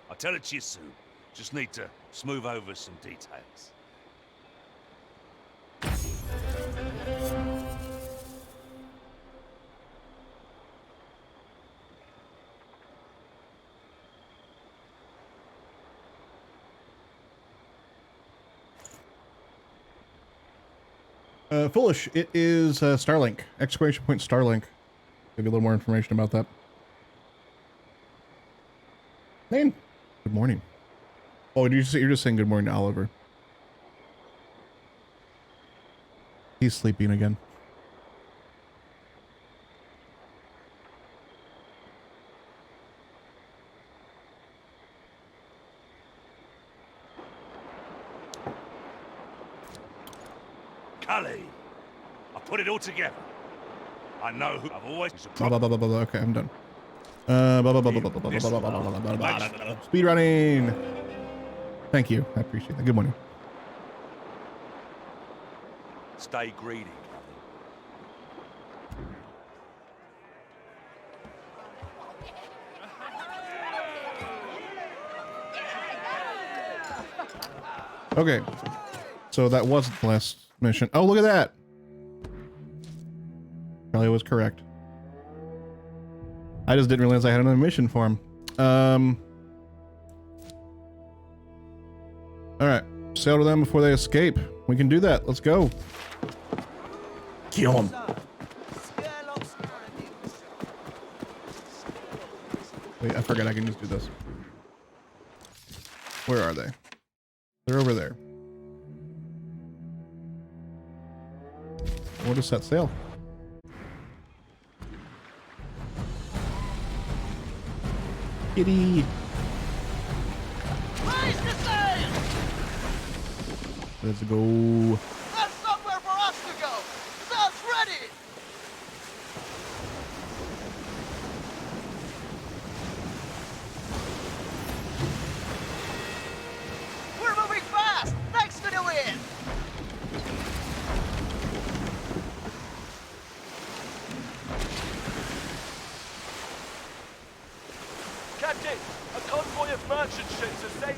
[SPEAKER 12] I'll tell it to you soon. Just need to smooth over some details.
[SPEAKER 2] Foolish. It is Starlink. Exclamation point Starlink. Give you a little more information about that. Lane. Good morning. Oh, you're just saying good morning to Oliver. He's sleeping again.
[SPEAKER 12] Cully, I put it all together. I know who I've always.
[SPEAKER 2] Okay, I'm done. Speed running. Thank you. I appreciate that. Good morning.
[SPEAKER 12] Stay greedy,
[SPEAKER 2] Okay. So that wasn't the last mission. Oh, look at that. Charlie was correct. I just didn't realize I had another mission for him. All right. Sail to them before they escape. We can do that. Let's go. Kill them. Wait, I forgot I can just do this. Where are they? They're over there. We'll just set sail. Kitty.
[SPEAKER 4] Raise the sail!
[SPEAKER 2] Let's go.
[SPEAKER 4] There's somewhere for us to go! Sail's ready! We're moving fast! Thanks to the wind!
[SPEAKER 6] Captain, a convoy of merchant ships are sailing.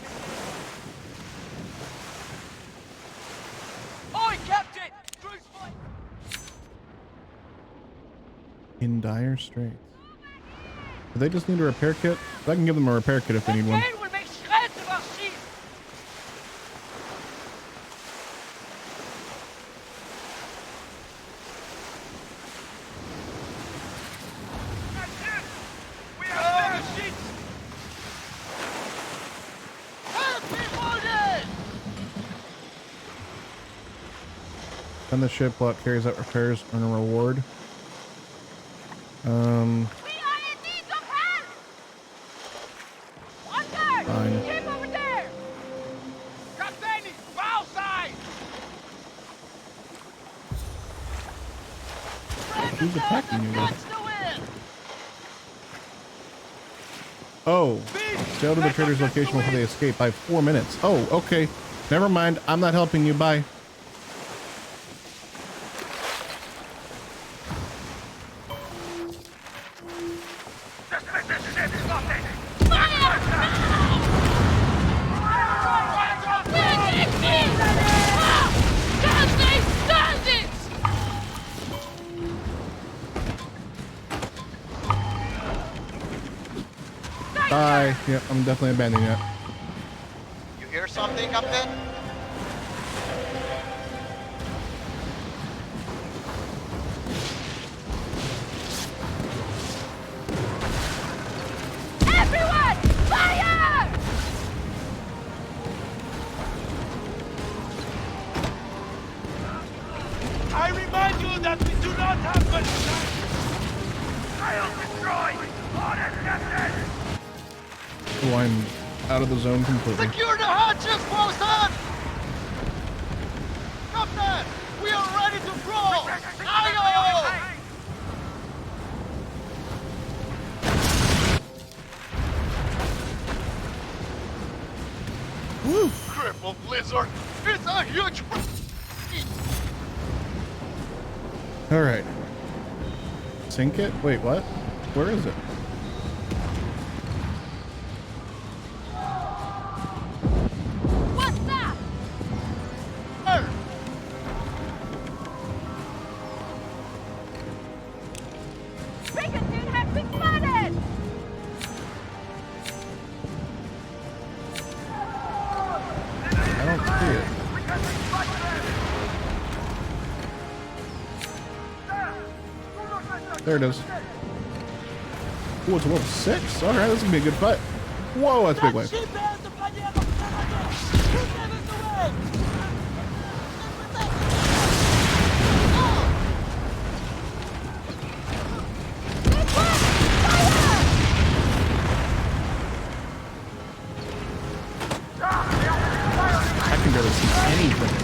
[SPEAKER 11] Oi, Captain! Crew's fine.
[SPEAKER 2] In dire straits. Do they just need a repair kit? I can give them a repair kit if they need one.
[SPEAKER 11] Again, we'll make shreds of our ships.
[SPEAKER 4] We are better ships! Help me hold it!
[SPEAKER 2] Send the ship while it carries out repairs and a reward.
[SPEAKER 3] We are in need of help! Under!
[SPEAKER 2] Fine.
[SPEAKER 3] Ship over there!
[SPEAKER 4] Captain, bow side!
[SPEAKER 2] Who's attacking you though?
[SPEAKER 4] Catch the wind!
[SPEAKER 2] Oh, sail to the trader's location before they escape. I have 4 minutes. Oh, okay. Never mind. I'm not helping you. Bye. Bye. Yep, I'm definitely abandoning it.
[SPEAKER 4] You hear something, Captain?
[SPEAKER 3] Everyone! Fire!
[SPEAKER 6] I remind you that we do not have much time.
[SPEAKER 12] Sail destroyed! Order, Captain!
[SPEAKER 2] Oh, I'm out of the zone completely.
[SPEAKER 4] Secure the hatches, bosun! Captain, we are ready to roll! Aye-oh!
[SPEAKER 2] Woo.
[SPEAKER 4] Cripple blizzard! It's a huge...
[SPEAKER 2] All right. Sink it? Wait, what? Where is it?
[SPEAKER 3] What's that? Brigantine has been spotted!
[SPEAKER 2] I don't see it. There it is. Oh, it's a level 6. All right, this is gonna be a good fight. Whoa, that's a big wave.
[SPEAKER 11] Ship has the banner of Canada! Who gave us away?
[SPEAKER 2] I can barely see anything.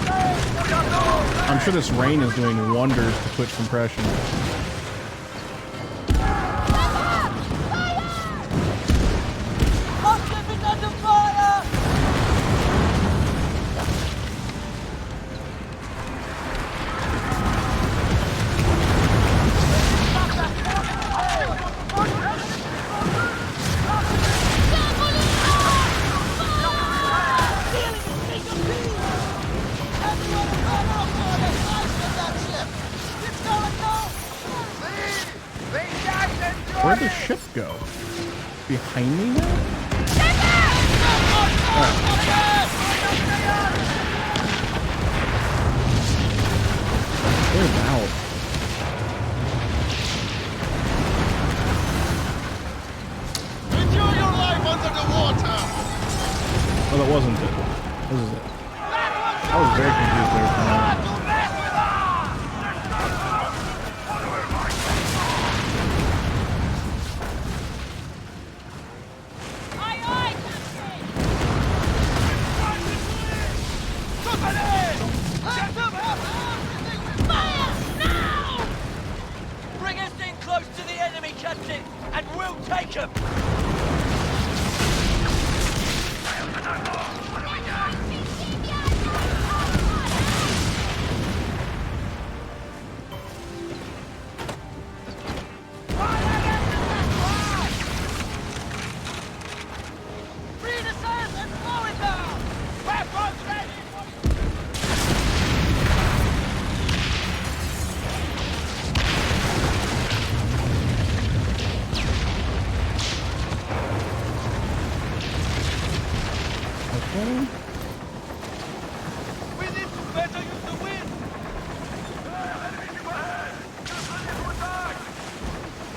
[SPEAKER 2] I'm sure this rain is doing wonders to Twitch compression.
[SPEAKER 11] Our ship is under fire!
[SPEAKER 2] Where'd the ship go? Behind me now? Where's out?
[SPEAKER 4] Enjoy your life under the water!
[SPEAKER 2] Oh, that wasn't it. This is it. I was very confused there for a moment.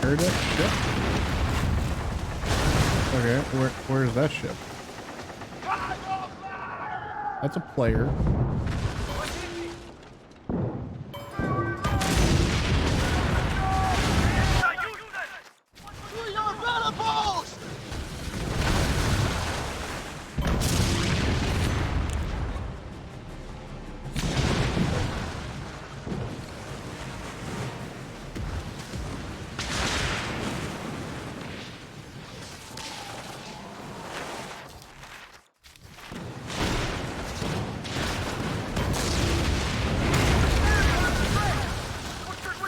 [SPEAKER 2] heard it. Ship. Okay, where's that ship? That's a player.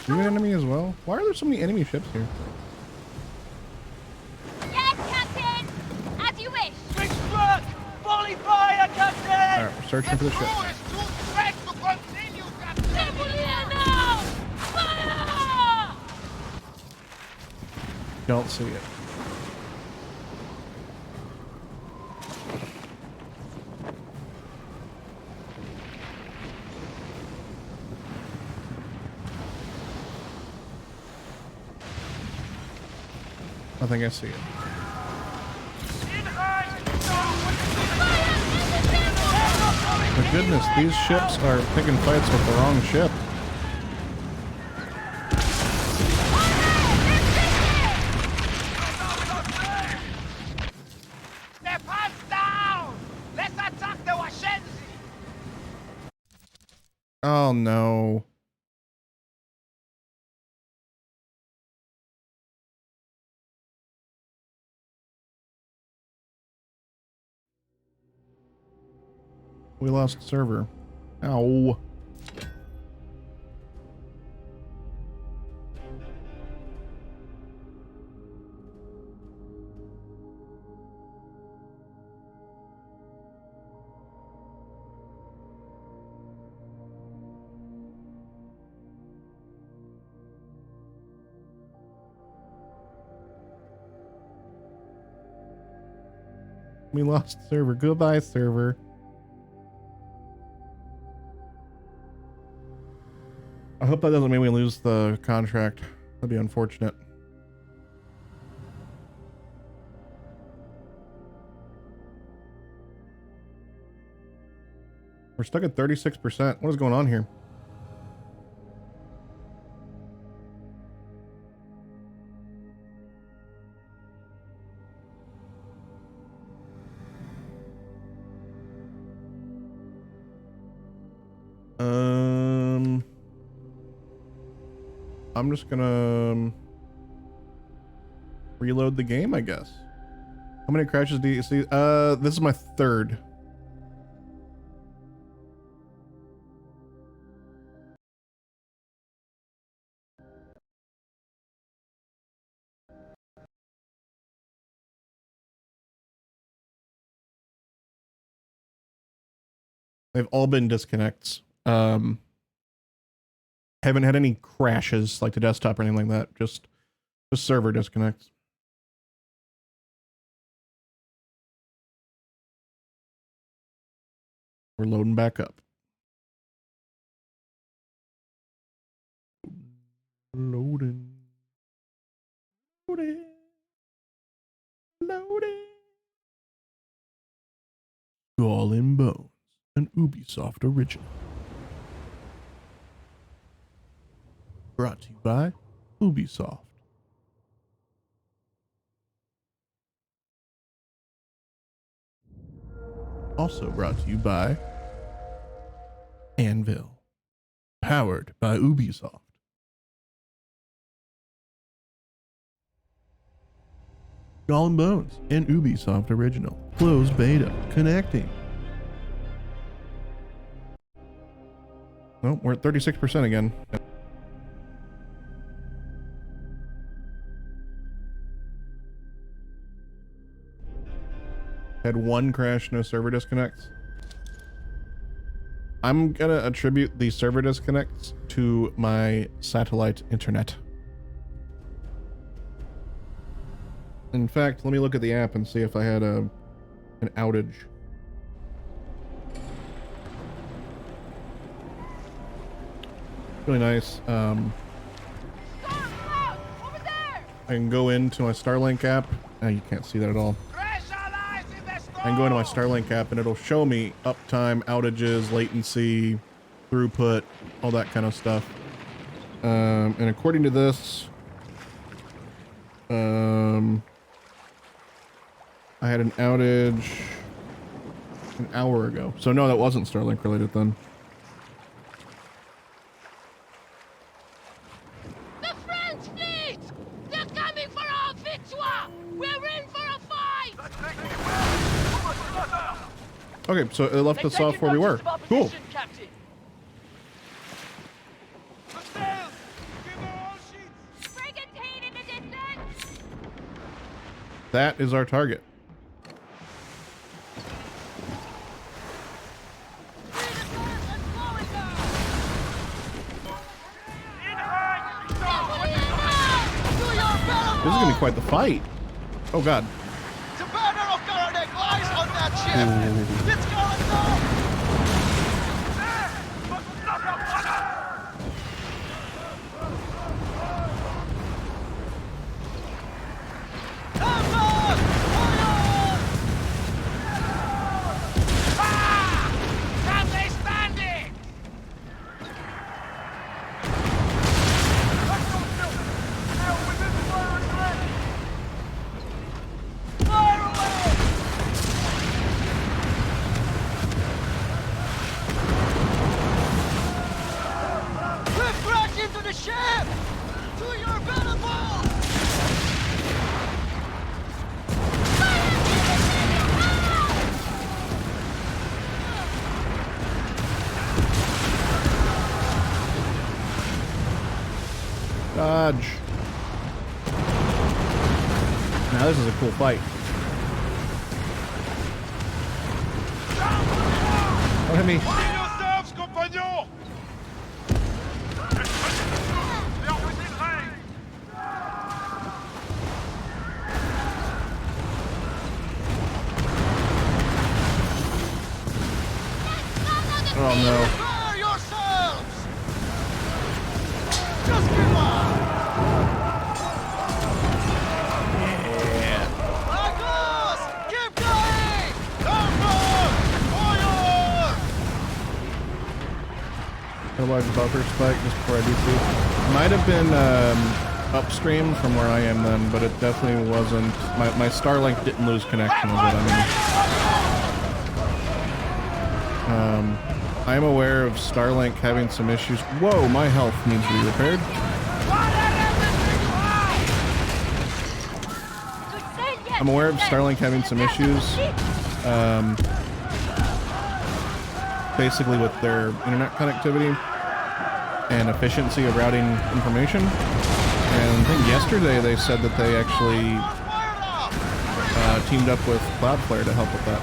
[SPEAKER 2] You an enemy as well? Why are there so many enemy ships here?
[SPEAKER 3] Yes, Captain! As you wish!
[SPEAKER 11] Big struck! Volley fire, Captain!
[SPEAKER 2] Alright, we're searching for the ship.
[SPEAKER 3] Now! Fire!
[SPEAKER 2] Don't see it. I think I see it. My goodness, these ships are picking fights with the wrong ship.
[SPEAKER 4] Their pants down! Let's attack the Washenzi!
[SPEAKER 2] Oh no. We lost server. Ow. We lost server. Goodbye, server. I hope that doesn't mean we lose the contract. That'd be unfortunate. We're stuck at 36%. What is going on here? I'm just gonna reload the game, I guess. How many crashes do you see? This is my third. They've all been disconnects. Haven't had any crashes like the desktop or anything like that. Just server disconnects. We're loading back up. Loading. Loading. Loading. Skull and Bones, an Ubisoft original. Brought to you by Ubisoft. Also brought to you by Anvil. Powered by Ubisoft. Skull and Bones, an Ubisoft original. Closed beta. Connecting. Oh, we're at 36% again. Had one crash, no server disconnects. I'm gonna attribute the server disconnects to my satellite internet. In fact, let me look at the app and see if I had an outage. Really nice. I can go into my Starlink app. Oh, you can't see that at all. I can go into my Starlink app and it'll show me uptime, outages, latency, throughput, all that kind of stuff. And according to this, I had an outage an hour ago. So no, that wasn't Starlink related then.
[SPEAKER 4] The French fleet! They're coming for our victoire! We're in for a fight!
[SPEAKER 2] Okay, so it left us off where we were. Cool.
[SPEAKER 11] Captain.
[SPEAKER 3] Brigantine in the distance!
[SPEAKER 2] That is our target. This is gonna be quite the fight. Oh god.
[SPEAKER 4] The banner of Karanek lies on that ship! Let's go, let's go! Can they stand it? Into the ship! To your battle ball!
[SPEAKER 2] Dodge. Now this is a cool fight. Don't hit me.
[SPEAKER 4] Yourselves, compagnon!
[SPEAKER 2] Oh no.
[SPEAKER 4] Prepare yourselves! Just give up!
[SPEAKER 2] Yeah.
[SPEAKER 4] Marcos! Keep going! Comfort! Fire!
[SPEAKER 2] A large buffer spike just before I do see. Might have been upstream from where I am then, but it definitely wasn't. My Starlink didn't lose connection is what I mean. I am aware of Starlink having some issues. Whoa, my health needs to be repaired. I'm aware of Starlink having some issues. Basically with their internet connectivity and efficiency of routing information. And I think yesterday they said that they actually teamed up with Cloudflare to help with that.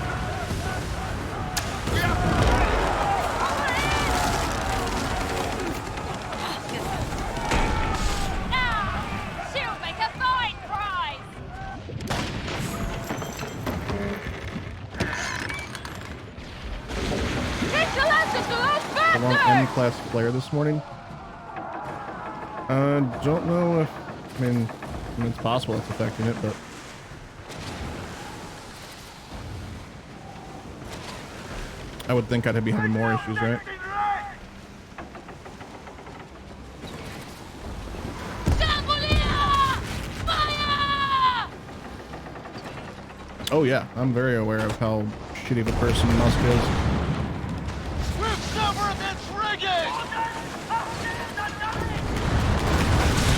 [SPEAKER 2] The wrong M-class flare this morning. Don't know if, I mean it's possible it's affecting it, but I would think I'd be having more issues, right? Oh yeah, I'm very aware of how shitty of a person Musk is.
[SPEAKER 4] We've severed its rigging!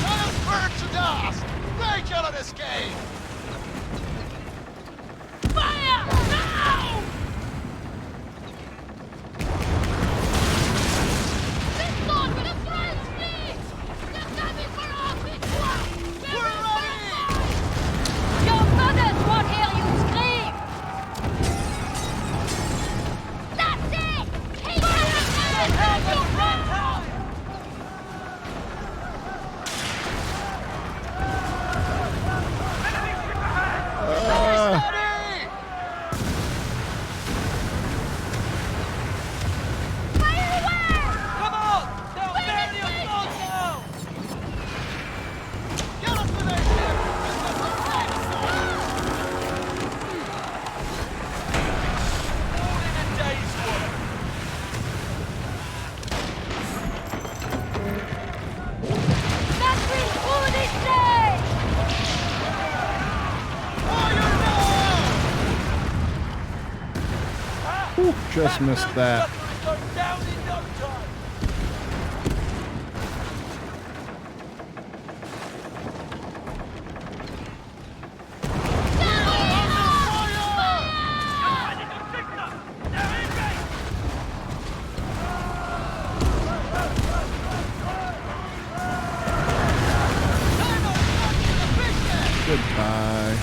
[SPEAKER 4] Let us burn to dust! They cannot escape! Fire! Now! This one with a French fleet! They're coming for our victoire! We're ready!
[SPEAKER 3] Your brothers won't hear you scream! That's it! Keep
[SPEAKER 2] Just missed that.
[SPEAKER 11] Down in no time.
[SPEAKER 2] Goodbye.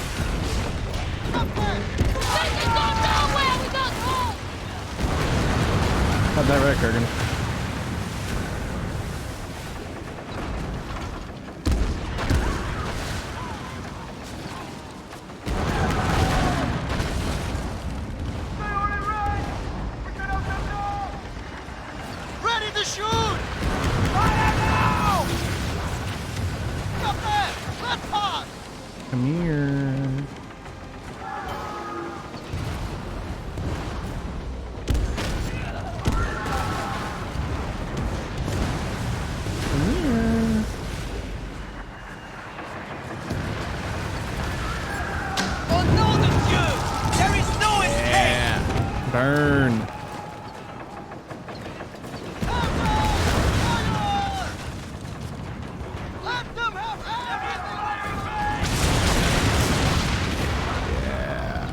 [SPEAKER 2] Got that right, Kurgan.
[SPEAKER 4] Ready to shoot! Fire now! Captain, let's pass!
[SPEAKER 2] Come here. Burn.
[SPEAKER 4] Let them have
[SPEAKER 2] Yeah.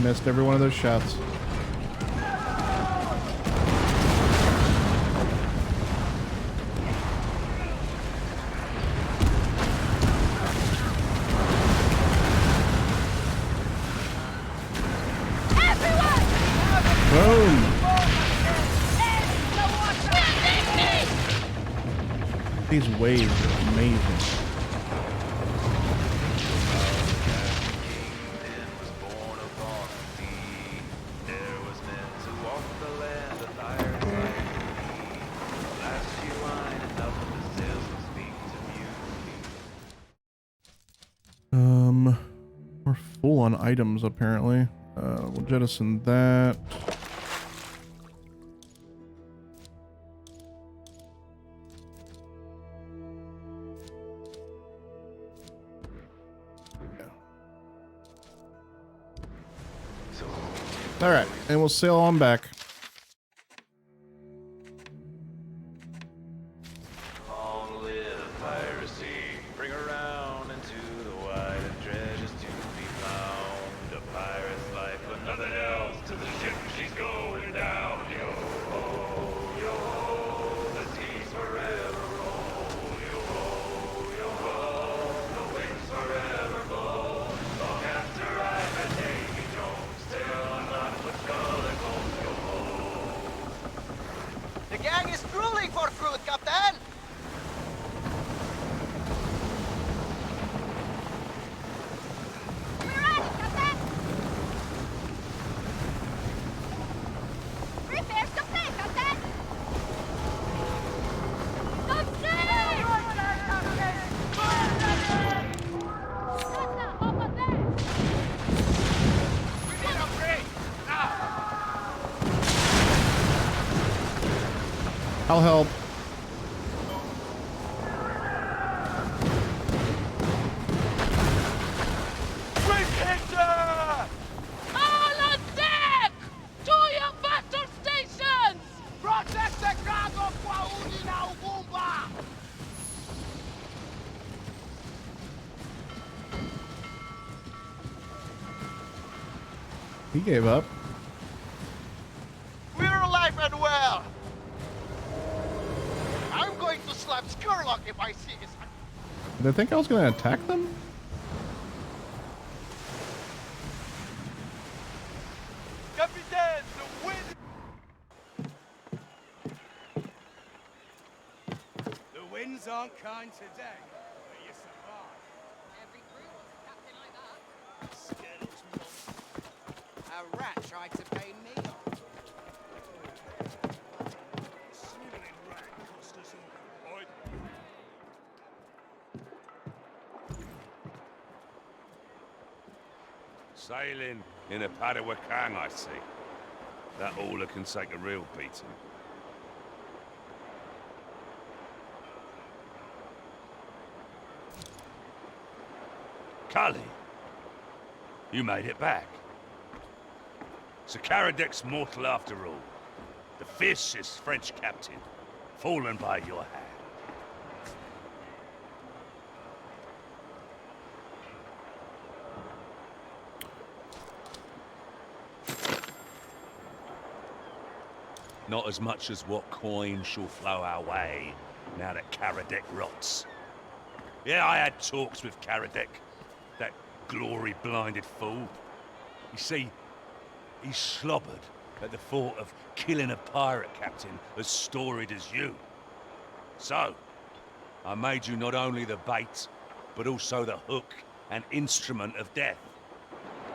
[SPEAKER 2] Missed every one of those shots. Boom! These waves are amazing. We're full on items apparently. We'll jettison that. All right, and we'll sail on back.
[SPEAKER 13] Long live piracy. Bring around into the wide and treasures to be found. A pirate's life, but nothing else. To the ship she's going down. Yo ho, yo ho, the seas forever roll. Yo ho, the winds forever blow. Long after I've been taking Jones, still I'm not much color gold. Yo ho.
[SPEAKER 4] The gang is drooling for fruit, Captain!
[SPEAKER 3] We're ready, Captain! Repairs complete, Captain!
[SPEAKER 4] We need a break! Now!
[SPEAKER 2] I'll help.
[SPEAKER 11] All on deck! To your battle stations!
[SPEAKER 4] Protect the cargo kwa udi na ubumba!
[SPEAKER 2] He gave up.
[SPEAKER 4] We're alive and well! I'm going to slap Skurlock if I see his...
[SPEAKER 2] Did I think I was going to attack them?
[SPEAKER 4] Captain, the wind...
[SPEAKER 6] The winds aren't kind today, but you survive.
[SPEAKER 3] Every crew wants a captain like that.
[SPEAKER 6] Skeletons, monsters.
[SPEAKER 5] A rat tried to pay me off.
[SPEAKER 6] Sniveling rat cost us all. Oi.
[SPEAKER 12] Sailing in a Padawakang, I see. That hauler can take a real beating. Cully, you made it back. Sir Caradec's mortal after all. The fiercest French captain, fallen by your hand. Not as much as what coin shall flow our way now that Caradec rots. Yeah, I had talks with Caradec, that glory-blinded fool. You see, he slobbered at the thought of killing a pirate captain as storied as you. So, I made you not only the bait, but also the hook and instrument of death.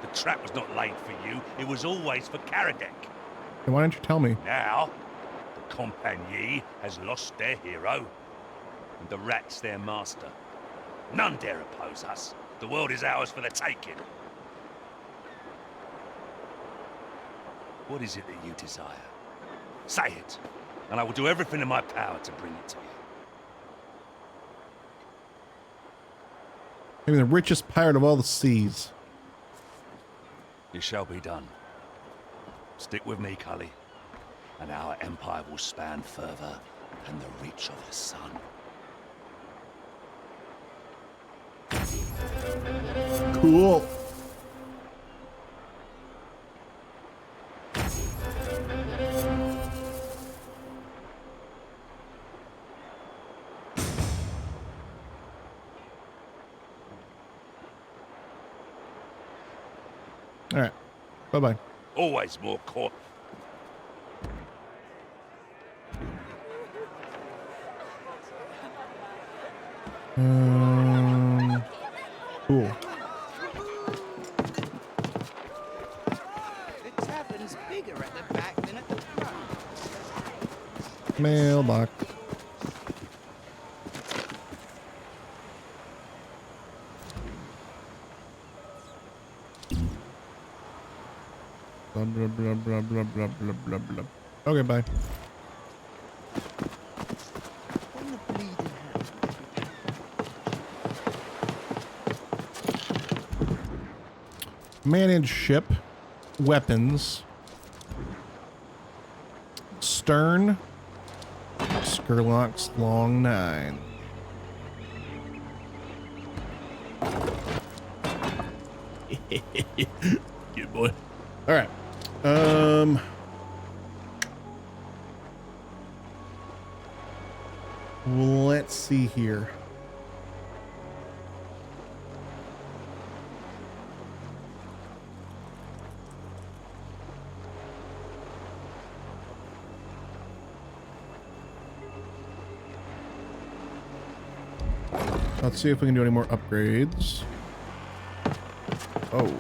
[SPEAKER 12] The trap was not laid for you, it was always for Caradec.
[SPEAKER 2] Then why don't you tell me?
[SPEAKER 12] Now, the Compagnie has lost their hero, and the rat's their master. None dare oppose us. The world is ours for the taking. What is it that you desire? Say it, and I will do everything in my power to bring it to you.
[SPEAKER 2] Maybe the richest pirate of all the seas.
[SPEAKER 12] It shall be done. Stick with me, Cully, and our empire will span further than the reach of the sun.
[SPEAKER 2] Cool. All right. Bye-bye.
[SPEAKER 12] Always more court.
[SPEAKER 2] Cool.
[SPEAKER 5] The tavern's bigger at the back than at the front.
[SPEAKER 2] Mailbox. Blah, blah, blah, blah, blah, blah, blah, blah, blah. Okay, bye. Manage ship. Weapons. Stern. Skurlock's Long 9. Good boy. All right. Let's see here. Let's see if we can do any more upgrades. Oh.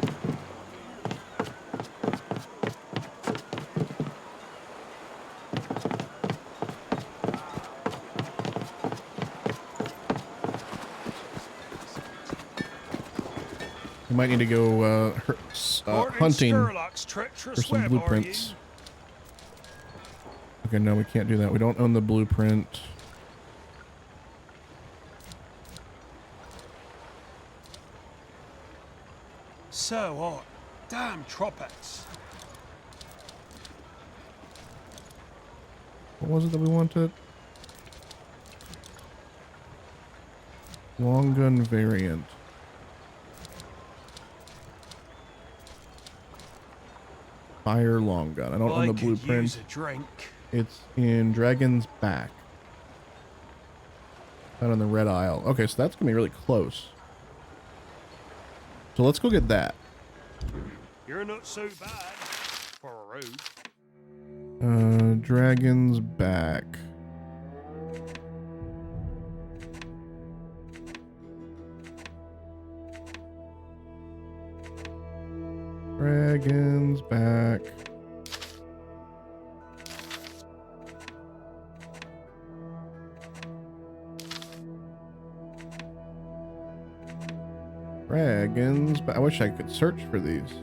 [SPEAKER 2] We might need to go hunting for some blueprints. Okay, no, we can't do that. We don't own the blueprint.
[SPEAKER 6] So hot. Damn tropics.
[SPEAKER 2] What was it that we wanted? Long gun variant. Fire long gun. I don't own the blueprint.
[SPEAKER 6] Use a drink.
[SPEAKER 2] It's in Dragon's Back. Out on the Red Isle. Okay, so that's gonna be really close. So let's go get that.
[SPEAKER 6] You're not so bad for a road.
[SPEAKER 2] Dragon's Back. Dragon's Back. Dragons, but I wish I could search for these.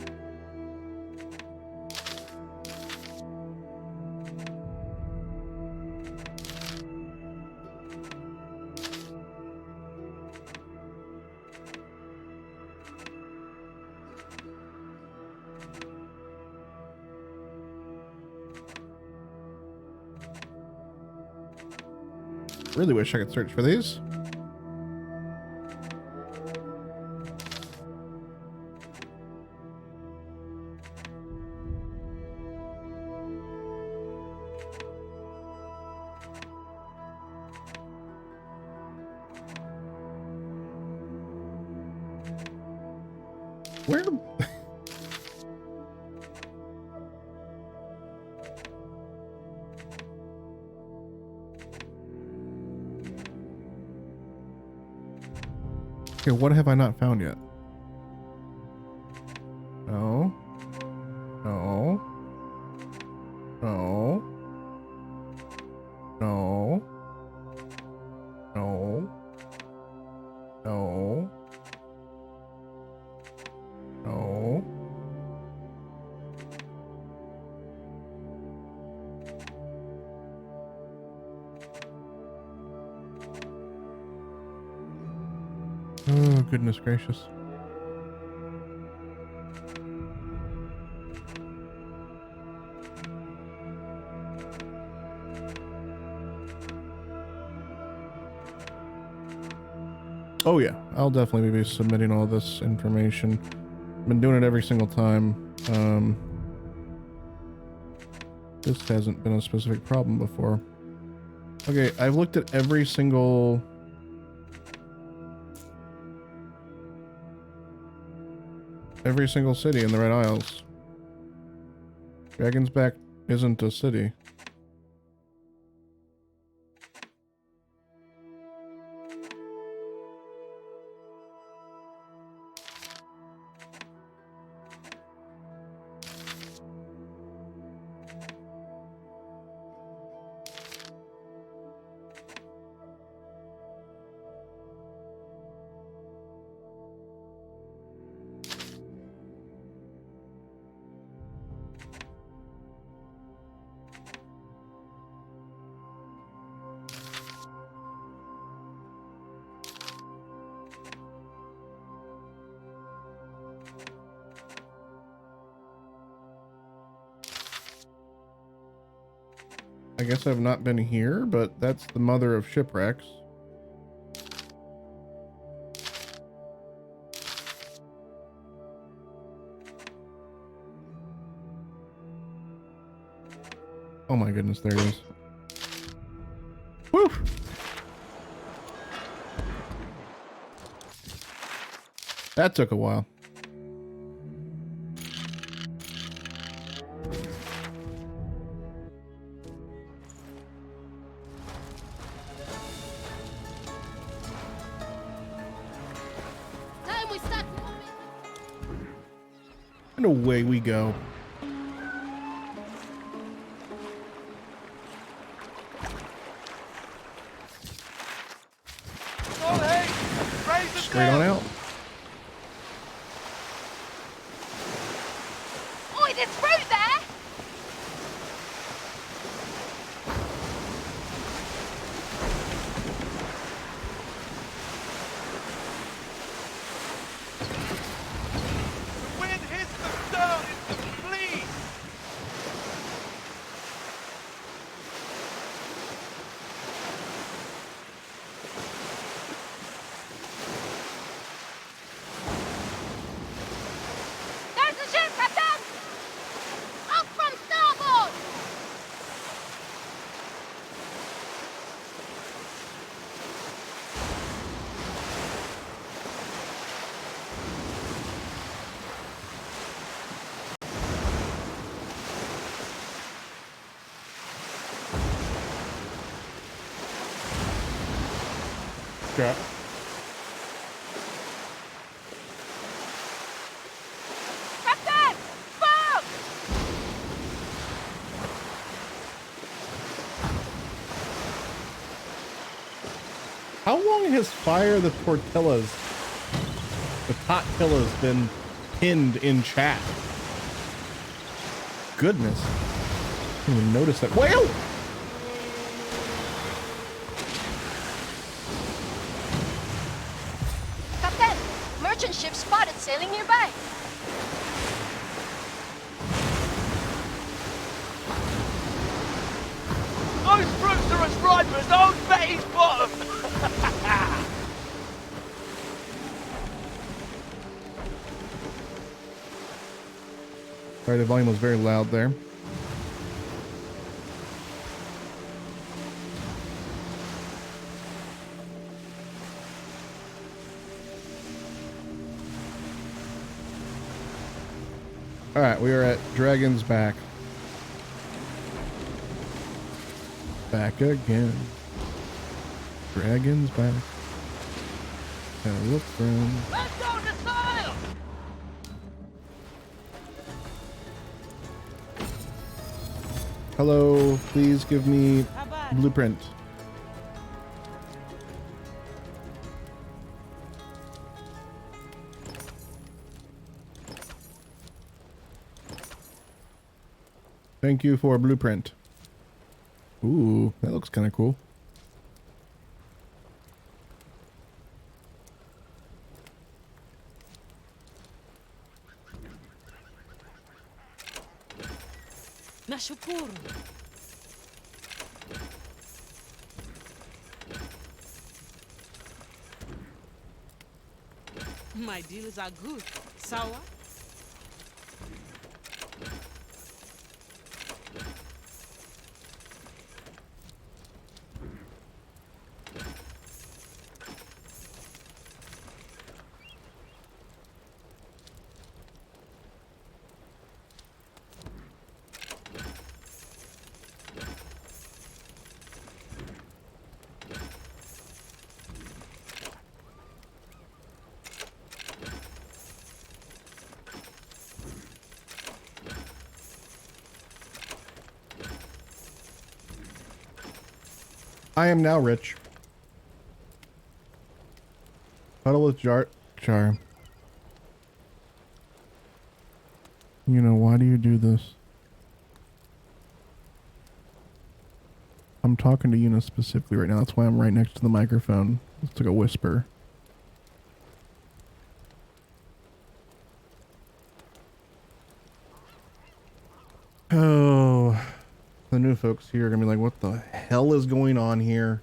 [SPEAKER 2] Really wish I could search for these. Where? Okay, what have I not found yet? No. No. No. No. No. No. No. Oh, goodness gracious. Oh yeah, I'll definitely be submitting all this information. I've been doing it every single time. This hasn't been a specific problem before. Okay, I've looked at every single city in the Red Isles. Dragon's Back isn't a city. I guess I've not been here, but that's the mother of shipwrecks. Oh my goodness, there it is. Woo! That took a while. And away we go. Straight on out.
[SPEAKER 3] Oi, there's fruit there!
[SPEAKER 4] The wind hits the stone and flees!
[SPEAKER 3] There's the ship, Captain! Up from starboard!
[SPEAKER 2] Yeah.
[SPEAKER 3] Captain! Boat!
[SPEAKER 2] How long has Fire the Tortillas, the Tortillas, been pinned in chat? Goodness. I didn't even notice that. Whale!
[SPEAKER 3] Captain, merchant ship spotted sailing nearby.
[SPEAKER 11] Those fruits are as
[SPEAKER 4] right for his own Betty's bottom!
[SPEAKER 2] Sorry, the volume was very loud there. All right, we are at Dragon's Back. Back again. Dragon's Back. Gotta look around.
[SPEAKER 4] Let's go to sail!
[SPEAKER 2] Hello, please give me blueprint. Thank you for a blueprint. Ooh, that looks kind of cool.
[SPEAKER 9] Nashukuru. My deals are good. Sour?
[SPEAKER 2] I am now rich. Huddle with Char. You know, why do you do this? I'm talking to Una specifically right now. That's why I'm right next to the microphone. It's like a whisper. Oh, the new folks here are gonna be like, what the hell is going on here?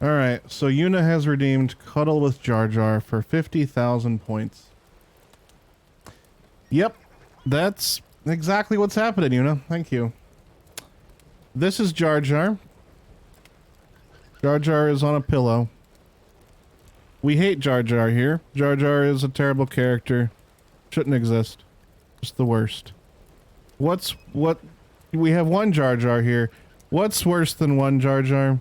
[SPEAKER 2] All right, so Una has redeemed Cuddle with Jar Jar for 50,000 points. Yep, that's exactly what's happening, Una. Thank you. This is Jar Jar. Jar Jar is on a pillow. We hate Jar Jar here. Jar Jar is a terrible character. Shouldn't exist. Just the worst. We have one Jar Jar here. What's worse than one Jar Jar?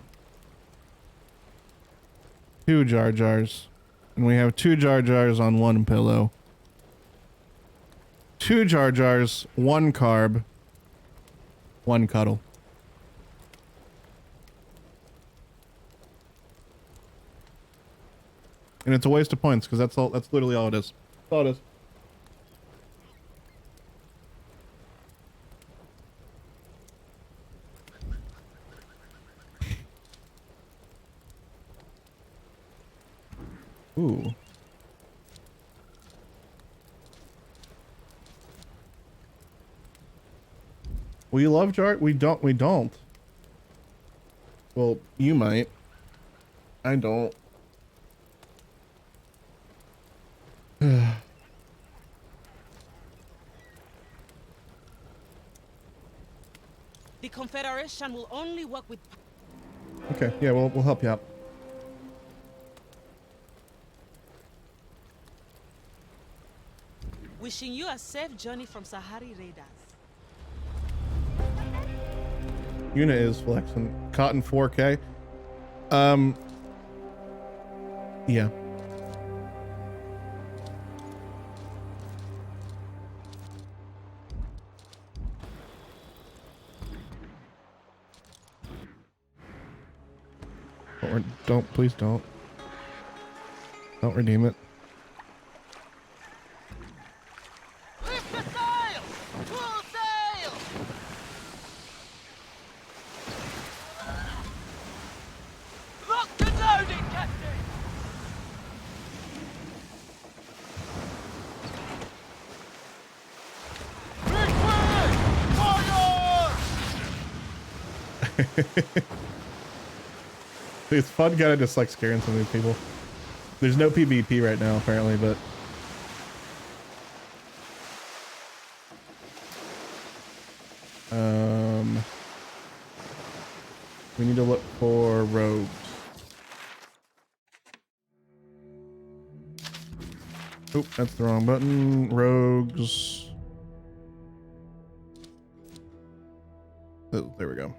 [SPEAKER 2] Two Jar Jars. And we have two Jar Jars on one pillow. Two Jar Jars, one carb, one cuddle. And it's a waste of points because that's literally all it is. That's all it is. Ooh. We love Jar. We don't. Well, you might. I don't.
[SPEAKER 9] The Confederation will only work with...
[SPEAKER 2] Okay, yeah, we'll help you out.
[SPEAKER 9] Wishing you a safe journey from Sahari Raiders.
[SPEAKER 2] Una is flexing. Cotton 4K. Yeah. Don't, please don't. Don't redeem it.
[SPEAKER 4] Lift the sail! Full sail! Locked and loaded, Captain! Big win! Fire!
[SPEAKER 2] It's fun kind of just like scaring some of these people. There's no PvP right now apparently, but we need to look for rogues. Oop, that's the wrong button. Rogues. Oh, there we go.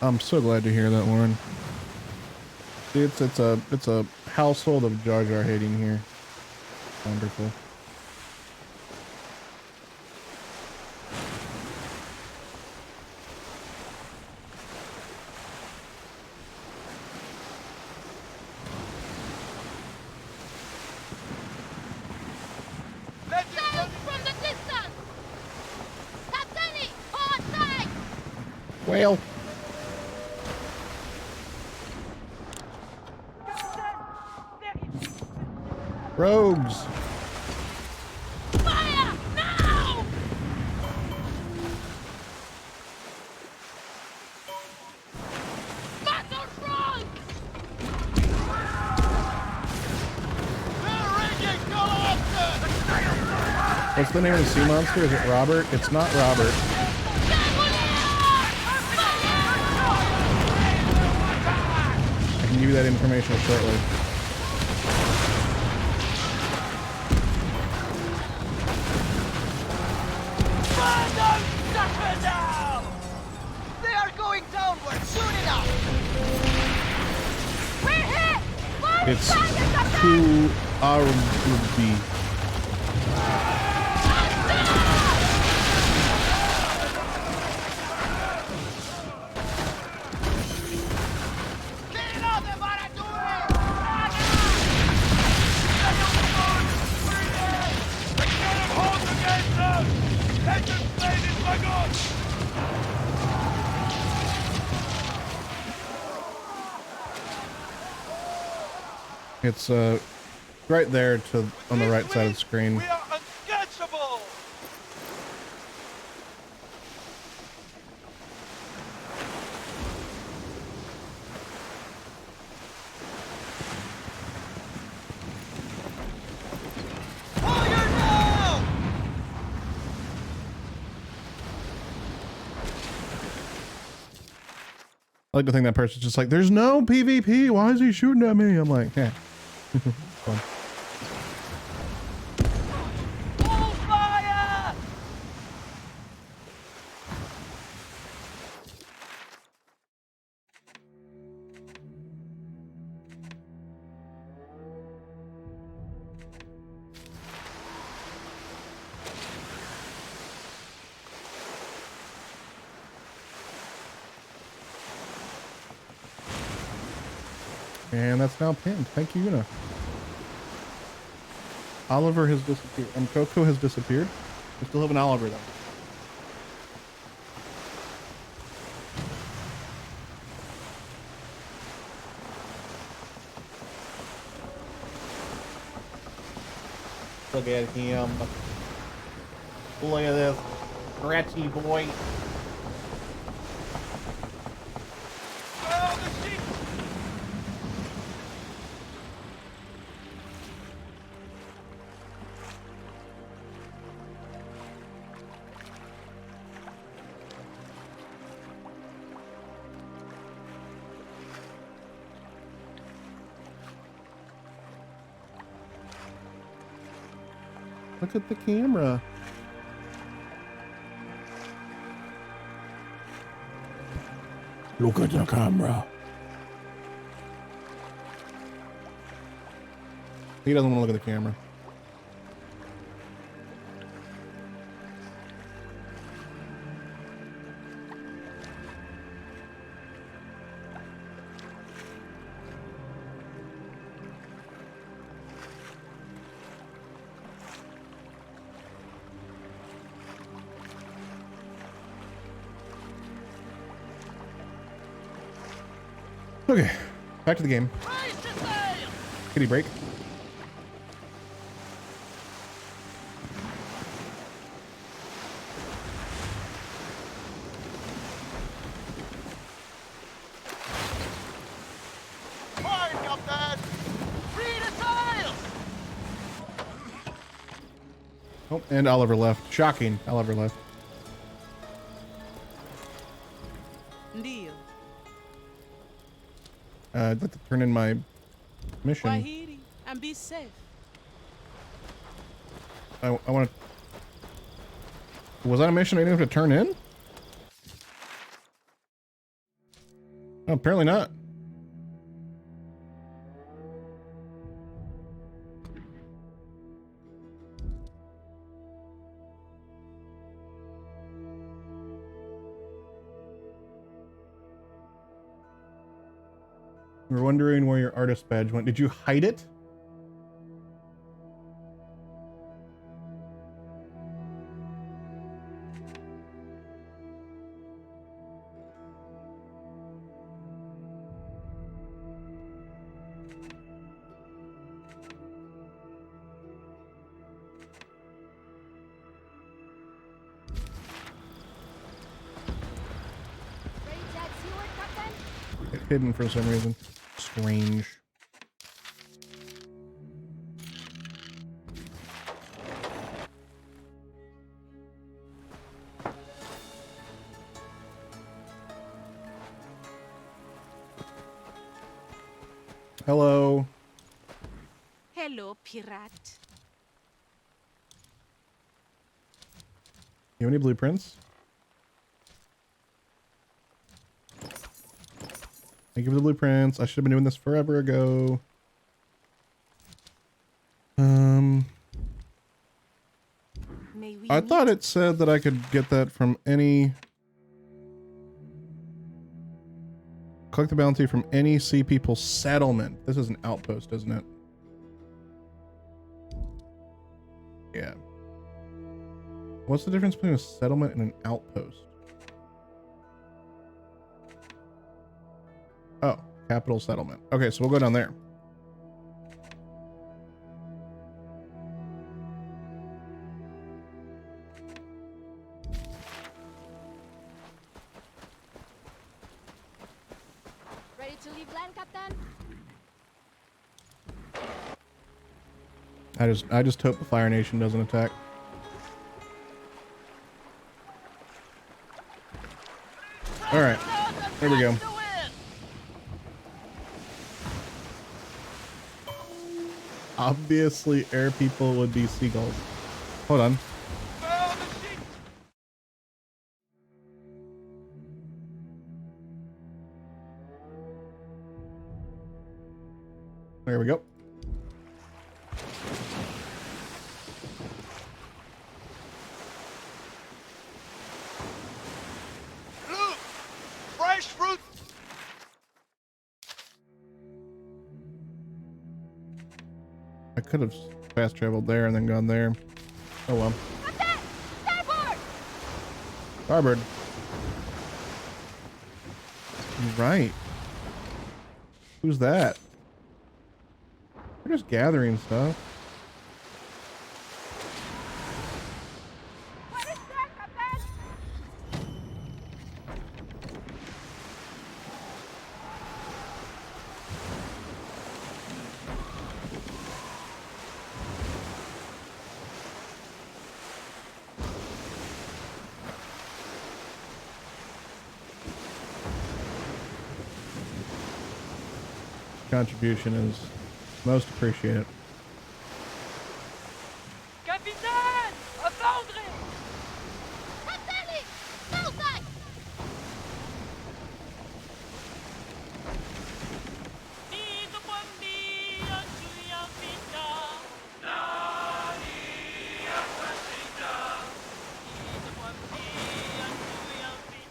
[SPEAKER 2] I'm so glad to hear that, Lauren. It's a household of Jar Jar hating here. Wonderful. Well. Rogues.
[SPEAKER 3] Fire! Now! Battle front!
[SPEAKER 2] What's the name of the sea monster? Is it Robert? It's not Robert. I can give you that information shortly.
[SPEAKER 11] They are going downward. Shoot it up.
[SPEAKER 3] We're hit!
[SPEAKER 2] It's who would be. It's right there to on the right side of the screen.
[SPEAKER 4] We are uncatchable.
[SPEAKER 11] Fire now!
[SPEAKER 2] I like to think that person's just like, there's no PvP. Why is he shooting at me? I'm like, yeah. Fun.
[SPEAKER 11] Full fire!
[SPEAKER 2] And that's now pinned. Thank you, Una. Oliver has disappeared. Coco has disappeared. We still have an Oliver though.
[SPEAKER 14] Look at him. Look at this scratchy boy.
[SPEAKER 2] Look at the camera.
[SPEAKER 8] Look at the camera.
[SPEAKER 2] He doesn't want to look at the camera. Okay, back to the game. Kitty break. Oh, and Oliver left. Shocking. Oliver left.
[SPEAKER 9] Deal.
[SPEAKER 2] I'd like to turn in my mission.
[SPEAKER 9] Wahidi, and be safe.
[SPEAKER 2] I want to... Was that a mission I didn't have to turn in? Oh, apparently not. We're wondering where your artist badge went. Did you hide it? Hidden for some reason. Strange. Hello.
[SPEAKER 9] Hello, pirate.
[SPEAKER 2] You have any blueprints? Thank you for the blueprints. I should have been doing this forever ago. I thought it said that I could get that from any... Collect the bounty from any Sea People settlement. This is an outpost, isn't it? Yeah. What's the difference between a settlement and an outpost? Oh, capital settlement. Okay, so we'll go down there.
[SPEAKER 3] Ready to leave land, Captain?
[SPEAKER 2] I just hope the Fire Nation doesn't attack. All right, there we go. Obviously, air people would be seagulls. Hold on. There we go.
[SPEAKER 4] Look! Fresh fruit!
[SPEAKER 2] I could have fast traveled there and then gone there. Oh well.
[SPEAKER 3] Starboard!
[SPEAKER 2] Starboard. You're right. Who's that? We're just gathering stuff.
[SPEAKER 3] What is that, Captain?
[SPEAKER 2] Contribution is most appreciated.
[SPEAKER 11] Capitaine! À fondre!
[SPEAKER 3] Captain! Bullseye!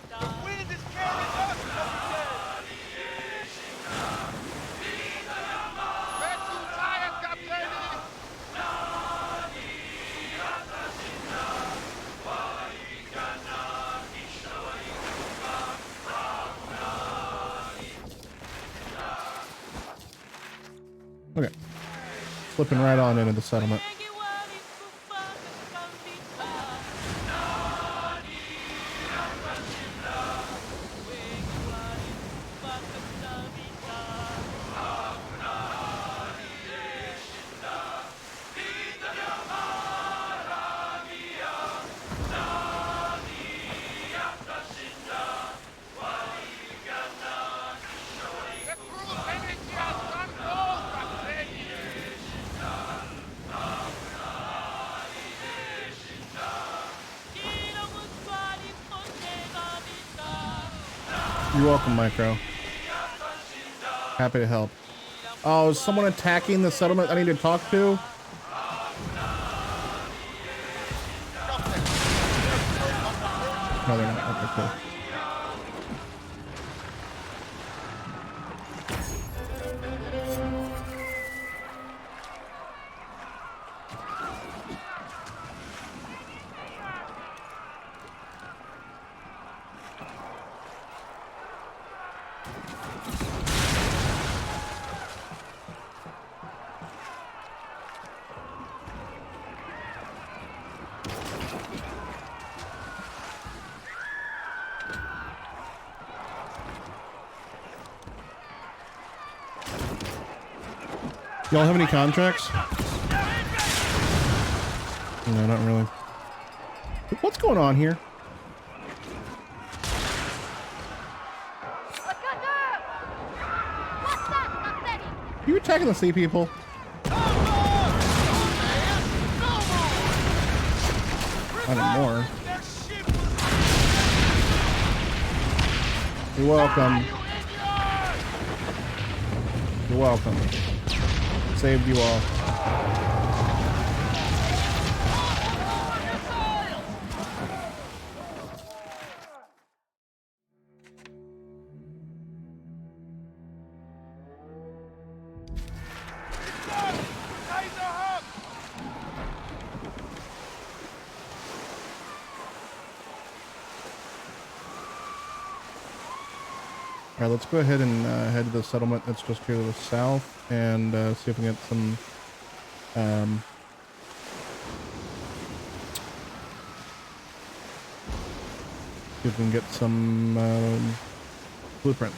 [SPEAKER 4] The wind is carrying us, Captain! We're too tired, Captain!
[SPEAKER 2] Okay. Flipping right on into the settlement. You're welcome, Micro. Happy to help. Oh, is someone attacking the settlement I need to talk to? No, they're not. Okay, cool. Y'all have any contracts? No, not really. What's going on here? Are you attacking the sea people? Not anymore. You're welcome. You're welcome. Saved you all. Alright, let's go ahead and head to the settlement that's just here to the south and see if we can get some blueprints.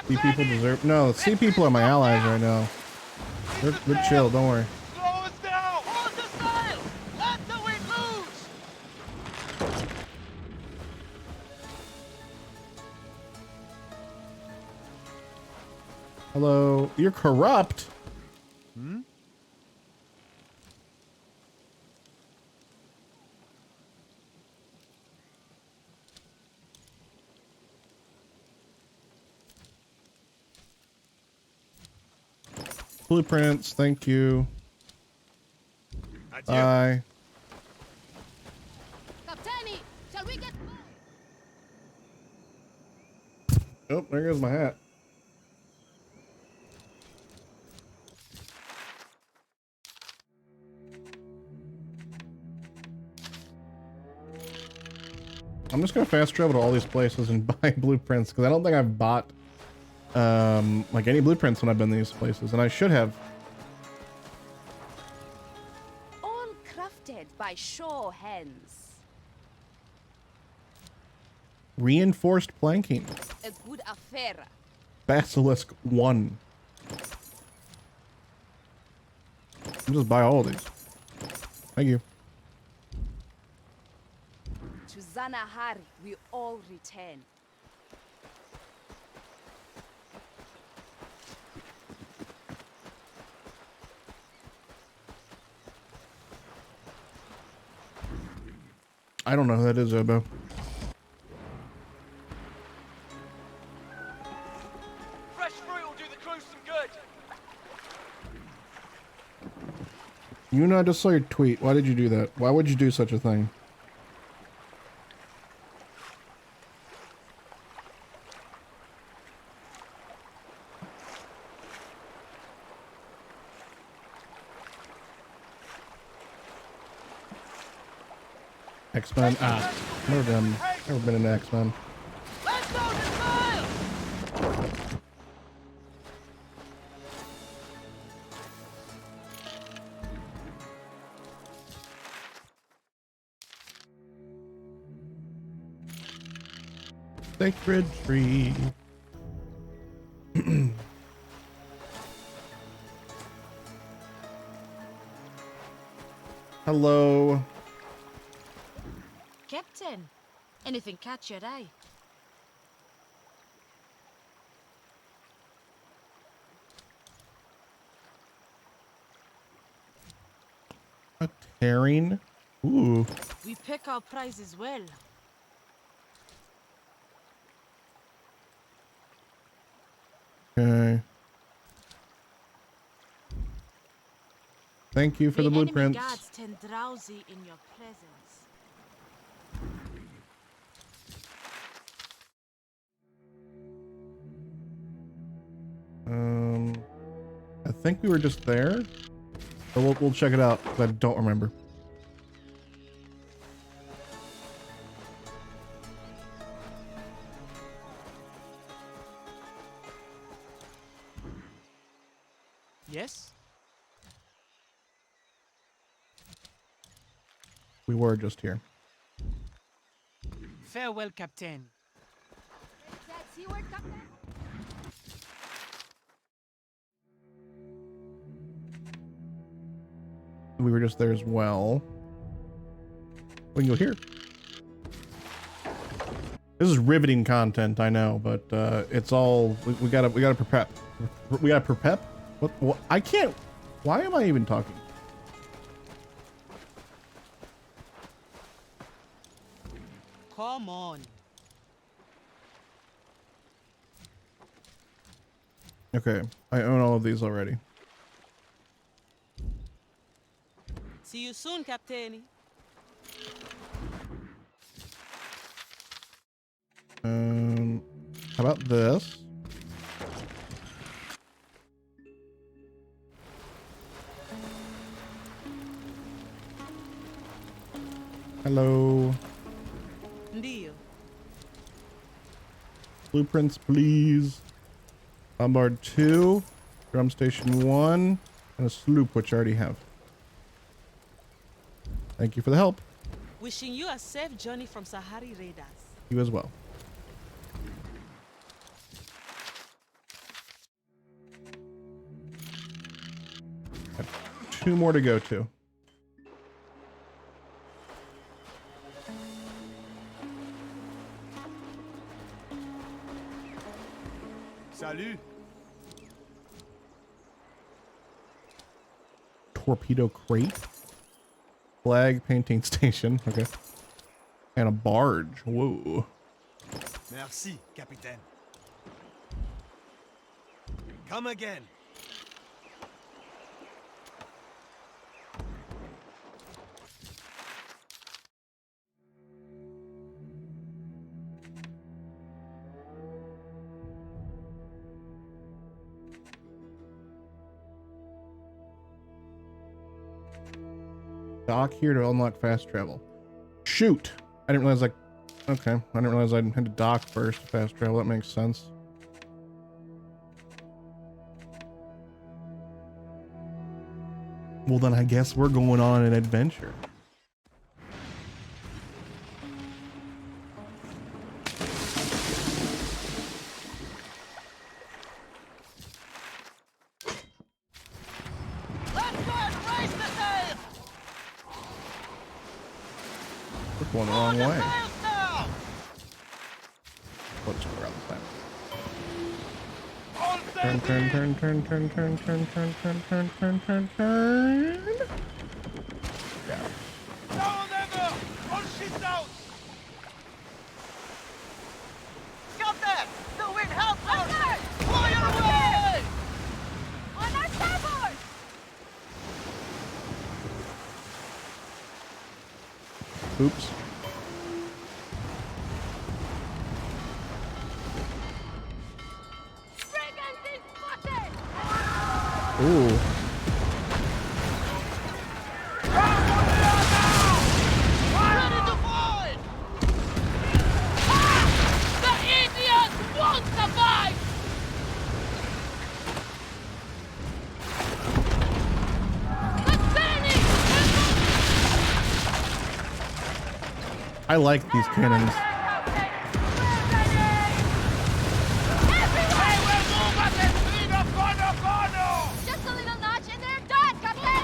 [SPEAKER 2] Sea people deserve. No, sea people are my allies right now. They're chill. Don't worry.
[SPEAKER 4] Slow us down! Hold the sail! Let the wind loose!
[SPEAKER 2] Hello. You're corrupt.
[SPEAKER 8] Hmm?
[SPEAKER 2] Blueprints. Thank you. Bye.
[SPEAKER 3] Captaini, shall we get...
[SPEAKER 2] Oh, there goes my hat. I'm just gonna fast travel to all these places and buy blueprints because I don't think I've bought like any blueprints when I've been to these places, and I should have.
[SPEAKER 3] All crafted by shore hands.
[SPEAKER 2] Reinforced planking.
[SPEAKER 3] A good affair.
[SPEAKER 2] Basilisk 1. I'll just buy all of these. Thank you.
[SPEAKER 3] To Zanahari we all return.
[SPEAKER 2] I don't know who that is, Obo.
[SPEAKER 11] Fresh fruit will do the crew some good.
[SPEAKER 2] You and I just saw your tweet. Why did you do that? Why would you do such a thing? X-Men. Ah, never been an X-Men.
[SPEAKER 11] Let's go to sail!
[SPEAKER 2] Sacred tree. Hello.
[SPEAKER 9] Captain, anything catch your eye?
[SPEAKER 2] A tearing. Ooh.
[SPEAKER 9] We pick our prizes well.
[SPEAKER 2] Okay. Thank you for the blueprints.
[SPEAKER 9] Enemy guards turn drowsy in your presence.
[SPEAKER 2] I think we were just there. But we'll check it out because I don't remember.
[SPEAKER 11] Yes?
[SPEAKER 2] We were just here.
[SPEAKER 11] Farewell, Captain.
[SPEAKER 2] We were just there as well. We can go here. This is riveting content, I know, but it's all we gotta prep. We gotta prep. What? I can't. Why am I even talking?
[SPEAKER 9] Come on.
[SPEAKER 2] Okay, I own all of these already.
[SPEAKER 9] See you soon, Captain.
[SPEAKER 2] How about this? Hello.
[SPEAKER 9] Deal.
[SPEAKER 2] Blueprints, please. Bombard 2, drum station 1, and a sloop, which I already have. Thank you for the help.
[SPEAKER 9] Wishing you a safe journey from Sahari Raiders.
[SPEAKER 2] You as well. Have 2 more to go to.
[SPEAKER 5] Salut.
[SPEAKER 2] Torpedo crate. Flag painting station. Okay. And a barge. Whoa.
[SPEAKER 5] Merci, Capitaine. Come again.
[SPEAKER 2] Dock here to unlock fast travel. Shoot! I didn't realize okay. I didn't realize I had to dock first to fast travel. That makes sense. Well, then I guess we're going on an adventure. We're going the wrong way. Let's go around this time. Turn. Yeah.
[SPEAKER 4] Down ever! All shit out! Got that! The wind helps us! Fire away!
[SPEAKER 3] On our starboard!
[SPEAKER 2] Oops.
[SPEAKER 3] Brigandine spotted!
[SPEAKER 2] Ooh.
[SPEAKER 4] Ready to fight!
[SPEAKER 3] The idiots won't survive!
[SPEAKER 2] I like these cannons.
[SPEAKER 3] Just a little notch and they're done, Captain!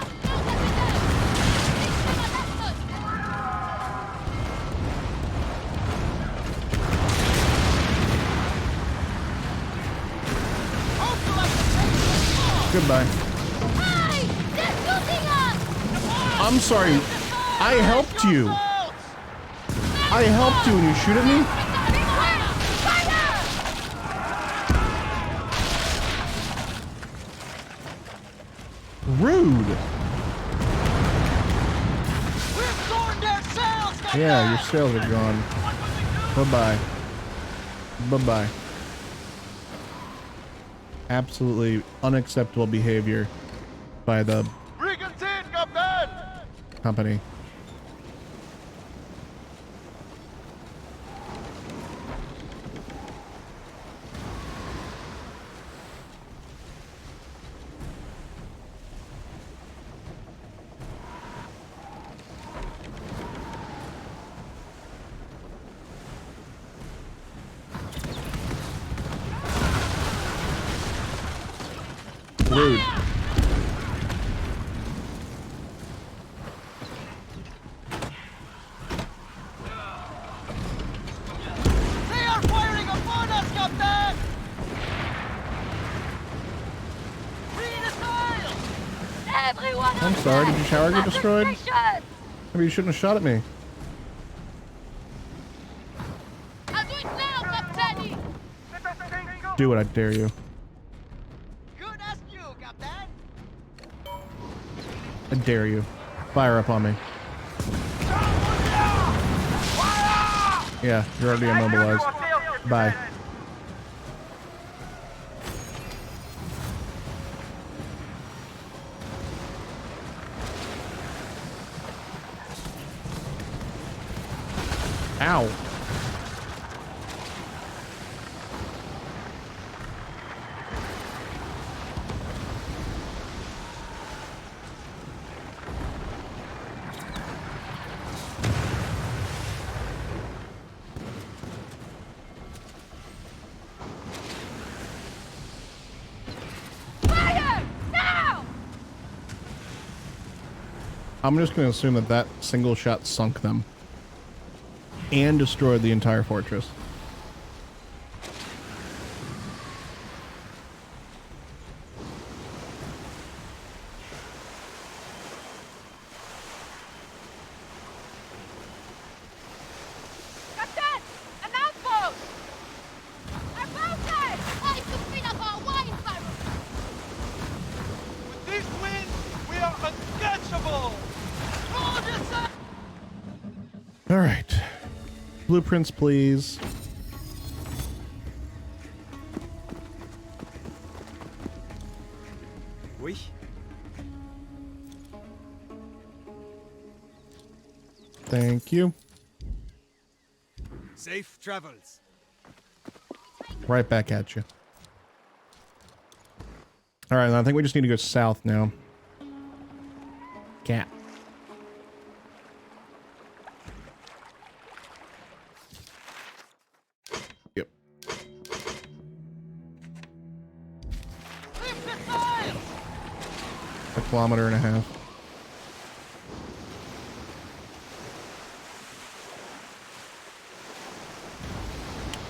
[SPEAKER 2] Goodbye.
[SPEAKER 3] Hey! They're shooting us!
[SPEAKER 2] I'm sorry. I helped you. I helped you and you shoot at me? Rude. Yeah, your sails are gone. Bye-bye. Bye-bye. Absolutely unacceptable behavior by the company. Rude.
[SPEAKER 4] They are firing upon us, Captain! Free the sails!
[SPEAKER 3] Everyone
[SPEAKER 2] I'm sorry, did your tower get destroyed? Maybe you shouldn't have shot at me.
[SPEAKER 3] I'll do it now, Captain!
[SPEAKER 2] Do it, I dare you.
[SPEAKER 4] Good as you, Captain!
[SPEAKER 2] I dare you. Fire up on me. Yeah, you're already immobilized. Bye. Ow.
[SPEAKER 3] Fire! Now!
[SPEAKER 2] I'm just going to assume that that single shot sunk them and destroyed the entire fortress.
[SPEAKER 3] Captain! An outpost! Our boaters! I can fill up our wine barrels!
[SPEAKER 4] With this wind, we are uncatchable! Hold yourself!
[SPEAKER 2] All right. Blueprints, please.
[SPEAKER 5] Oui.
[SPEAKER 2] Thank you.
[SPEAKER 5] Safe travels.
[SPEAKER 2] Right back at you. All right, I think we just need to go south now. Cat. Yep. A kilometer and a half.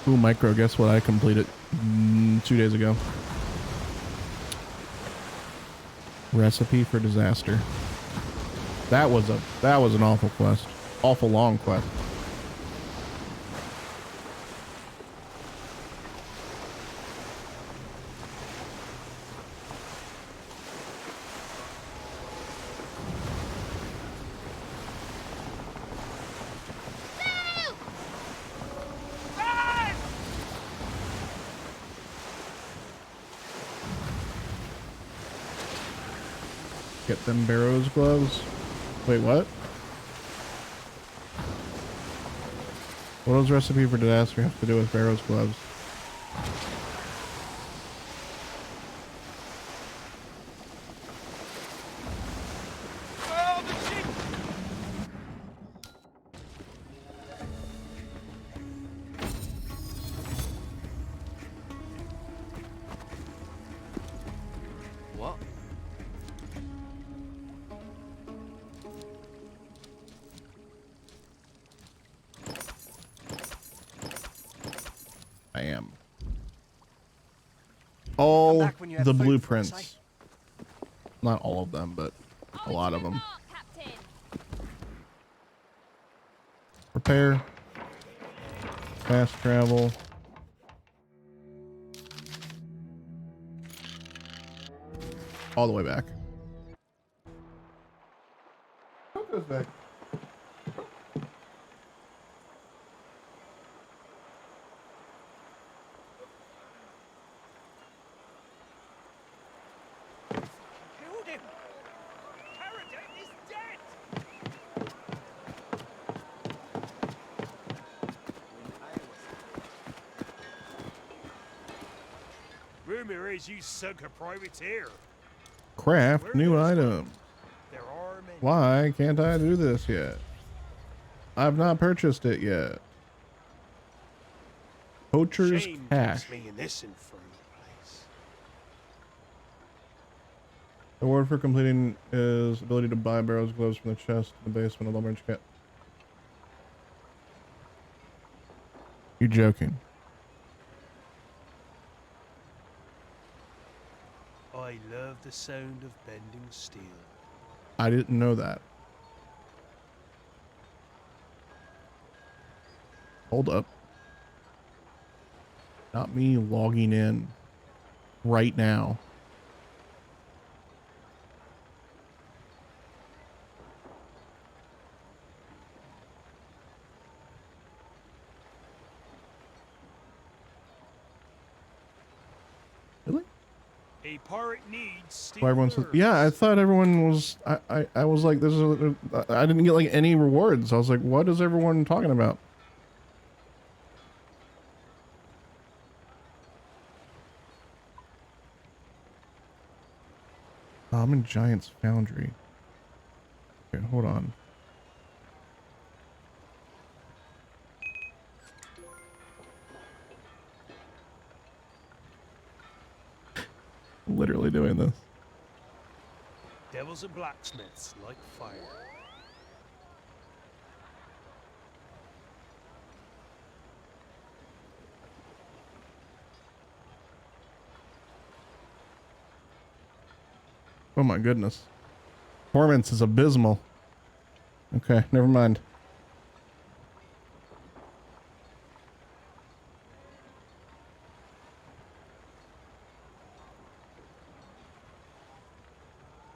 [SPEAKER 2] Ooh, micro, guess what I completed 2 days ago? Recipe for disaster. That was an awful quest. Awful long quest. Get them Barrows gloves. Wait, what? What does recipe for disaster have to do with Barrows gloves?
[SPEAKER 5] What?
[SPEAKER 2] I am. All the blueprints. Not all of them, but a lot of them. repair. Fast travel. All the way back. What goes back?
[SPEAKER 6] Killed him! Harrogate is dead! Rumor is you sunk a privateer.
[SPEAKER 2] Craft new item.
[SPEAKER 6] There are many.
[SPEAKER 2] Why can't I do this yet? I've not purchased it yet. Poacher's
[SPEAKER 6] Shame
[SPEAKER 2] cash.
[SPEAKER 6] puts me in this infernal place.
[SPEAKER 2] The reward for completing is ability to buy Barrow's gloves from the chest in the basement of Lumber's Cat. You're joking.
[SPEAKER 6] I love the sound of bending steel.
[SPEAKER 2] I didn't know that. Hold up. Not me logging in right now. Really?
[SPEAKER 6] A pirate needs steel.
[SPEAKER 2] Well, everyone says,
[SPEAKER 6] nerves.
[SPEAKER 2] yeah, I thought everyone was, I was like, this is, I didn't get like any rewards. I was like, what is everyone talking about? Oh, I'm in Giant's Foundry. Okay, hold on. I'm literally doing this.
[SPEAKER 6] Devils and blacksmiths like fire.
[SPEAKER 2] Oh my goodness. Performance is abysmal. Okay, never mind.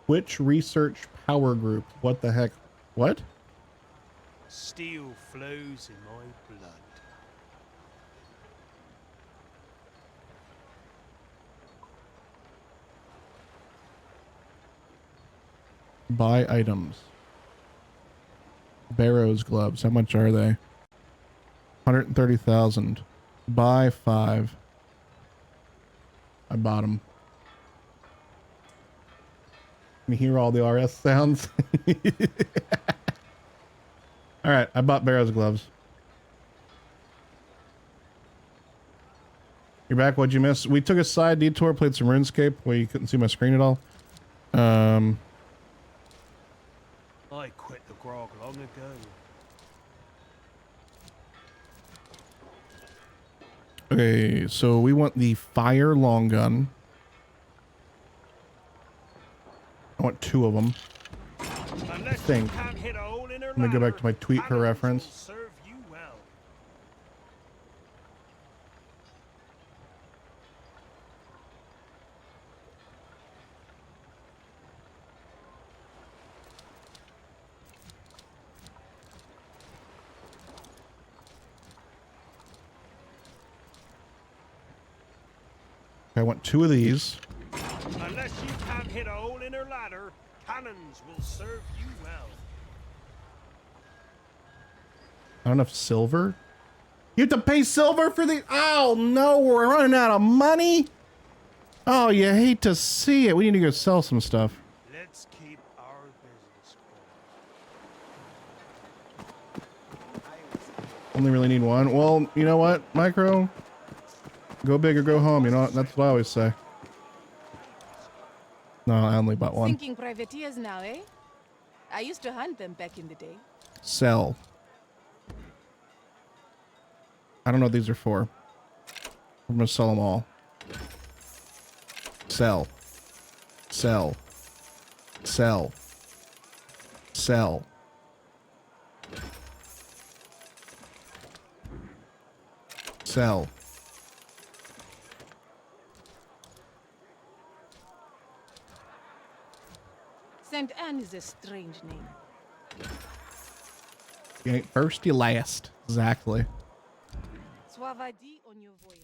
[SPEAKER 2] Which research power group? What the heck? What?
[SPEAKER 6] Steel flows in my blood.
[SPEAKER 2] Buy items. Barrow's gloves. How much are they? 130,000. Buy 5. I bought them. Can you hear all the RS sounds? All right, I bought Barrow's gloves. You're back. What'd you miss? We took a side detour, played some RuneScape where you couldn't see my screen at all.
[SPEAKER 6] I quit the grog long ago.
[SPEAKER 2] Okay, so we want the fire long gun. I want 2 of them. I think. Let me go back to my tweet for reference.
[SPEAKER 6] Serve you well.
[SPEAKER 2] I want 2 of these.
[SPEAKER 6] Unless you can't hit a hole in her ladder, cannons will serve you well.
[SPEAKER 2] Not enough silver? You have to pay silver for the... Oh, no, we're running out of money? Oh, you hate to see it. We need to go sell some stuff.
[SPEAKER 6] Let's keep our business going.
[SPEAKER 2] Only really need 1. Well, you know what, Micro? Go big or go home, you know what? That's what I always say. No, I only bought 1.
[SPEAKER 9] Thinking privateers now, eh? I used to hunt them back in the day.
[SPEAKER 2] Sell. I don't know what these are for. I'm gonna sell them all. Sell. Sell. Sell. Sell. sell.
[SPEAKER 9] St. Anne is a strange name.
[SPEAKER 2] You ain't first, you last. Exactly.
[SPEAKER 9] Suavadi on your voyage.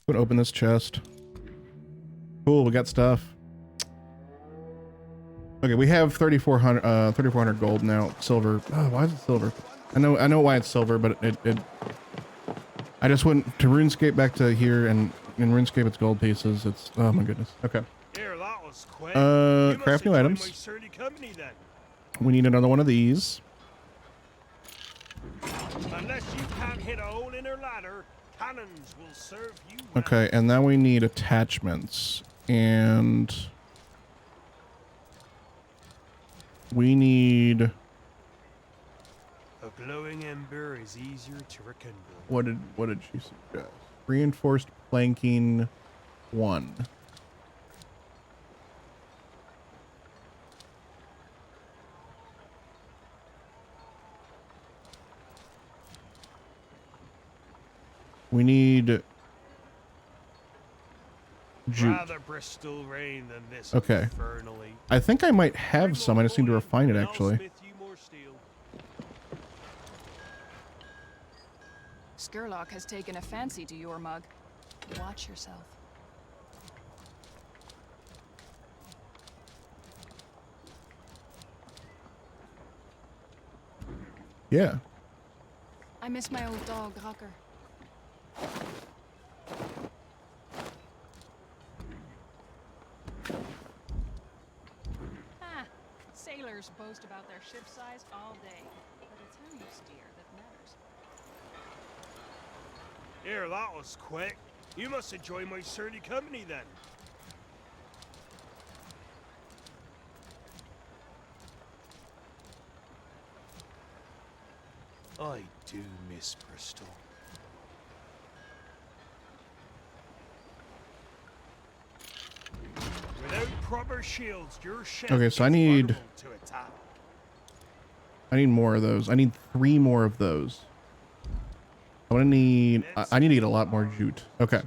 [SPEAKER 2] I'm gonna open this chest. Cool, we got stuff. Okay, we have 3,400 gold now. Silver. Oh, why is it silver? I know why it's silver, but I just went to RuneScape back to here, and in RuneScape it's gold pieces. It's, oh my goodness. Okay.
[SPEAKER 6] Here, that was quick.
[SPEAKER 2] Craft new items.
[SPEAKER 6] Company, then.
[SPEAKER 2] We need another one of these.
[SPEAKER 6] Unless you can't hit a hole in her ladder, cannons will serve you well.
[SPEAKER 2] Okay, and now we need attachments, and we need.
[SPEAKER 6] A glowing ember is easier to rekindle.
[SPEAKER 2] What did she suggest? Reinforced planking 1. We need jute.
[SPEAKER 6] Rather Bristol rain than this.
[SPEAKER 2] Okay.
[SPEAKER 6] Infernally.
[SPEAKER 2] I think I might have some. I just need to refine it, actually.
[SPEAKER 15] Skurlock has taken a fancy to your mug. Watch yourself.
[SPEAKER 2] Yeah.
[SPEAKER 15] I miss my old dog, Rucker. Ah, sailors boast about their ship size all day, but it's how you steer that matters.
[SPEAKER 6] Here, that was quick. You must enjoy my sturdy company then. I do miss Bristol. Without proper shields, your ship
[SPEAKER 2] Okay, so I
[SPEAKER 6] is
[SPEAKER 2] need
[SPEAKER 6] vulnerable to attack.
[SPEAKER 2] more of those. I need 3 more of those. I'm gonna need. I need to get a lot more jute. Okay,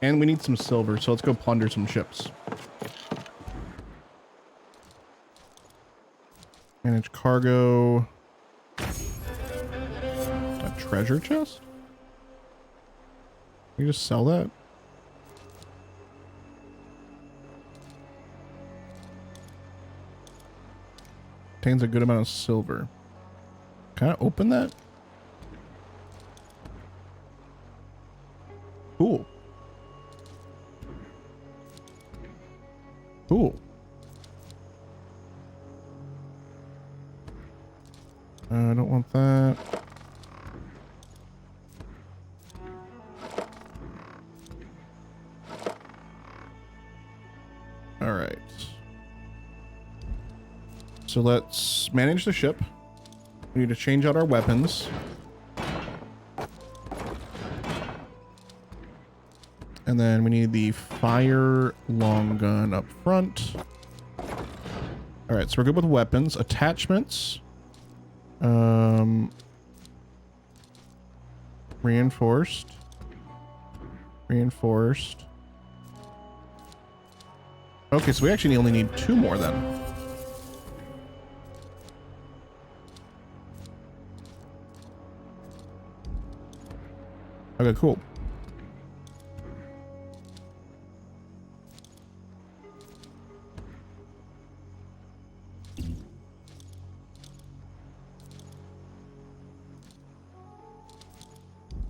[SPEAKER 2] and we need some silver. So let's go plunder some ships. Manage cargo. A treasure chest? Can you just sell that? Contains a good amount of silver. Can I open that? Cool. Cool. I don't want that. All right. So let's manage the ship. We need to change out our weapons. And then we need the fire long gun up front. All right, so we're good with weapons. Attachments. Reinforced. Reinforced. Okay, so we actually only need 2 more then. Okay, cool.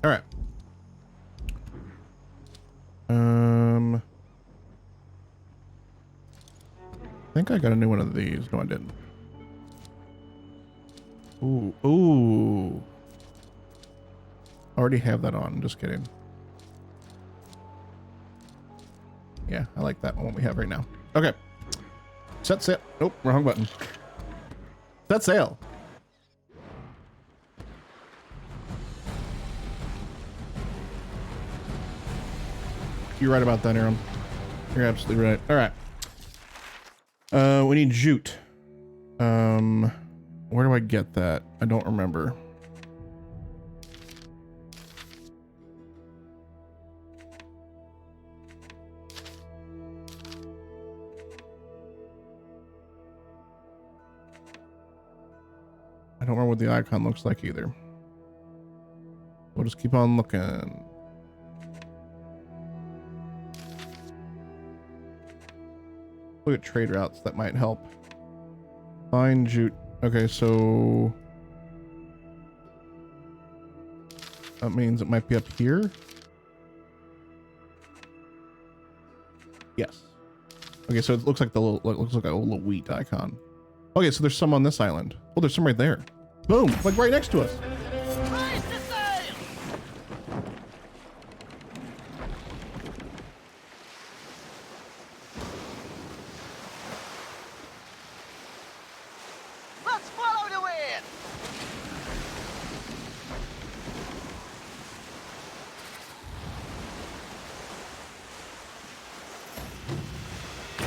[SPEAKER 2] All right. I think I got a new one of these. No, I didn't. Ooh, ooh. Already have that on. Just kidding. Yeah, I like that one we have right now. Okay. Set sail. Nope, wrong button. Set sail. You're right about that, Aaron. You're absolutely right. All right. We need jute. Where do I get that? I don't remember. don't remember what the icon looks like either. We'll just keep on looking. Look at trade routes, that might help. Find jute. Okay, so that means it might be up here. Yes. Okay, so it looks like the little, looks like a little wheat icon. Okay, so there's some on this island. Oh, there's some right there. Boom, like right next to us.
[SPEAKER 4] Raise the sail! Let's follow the wind!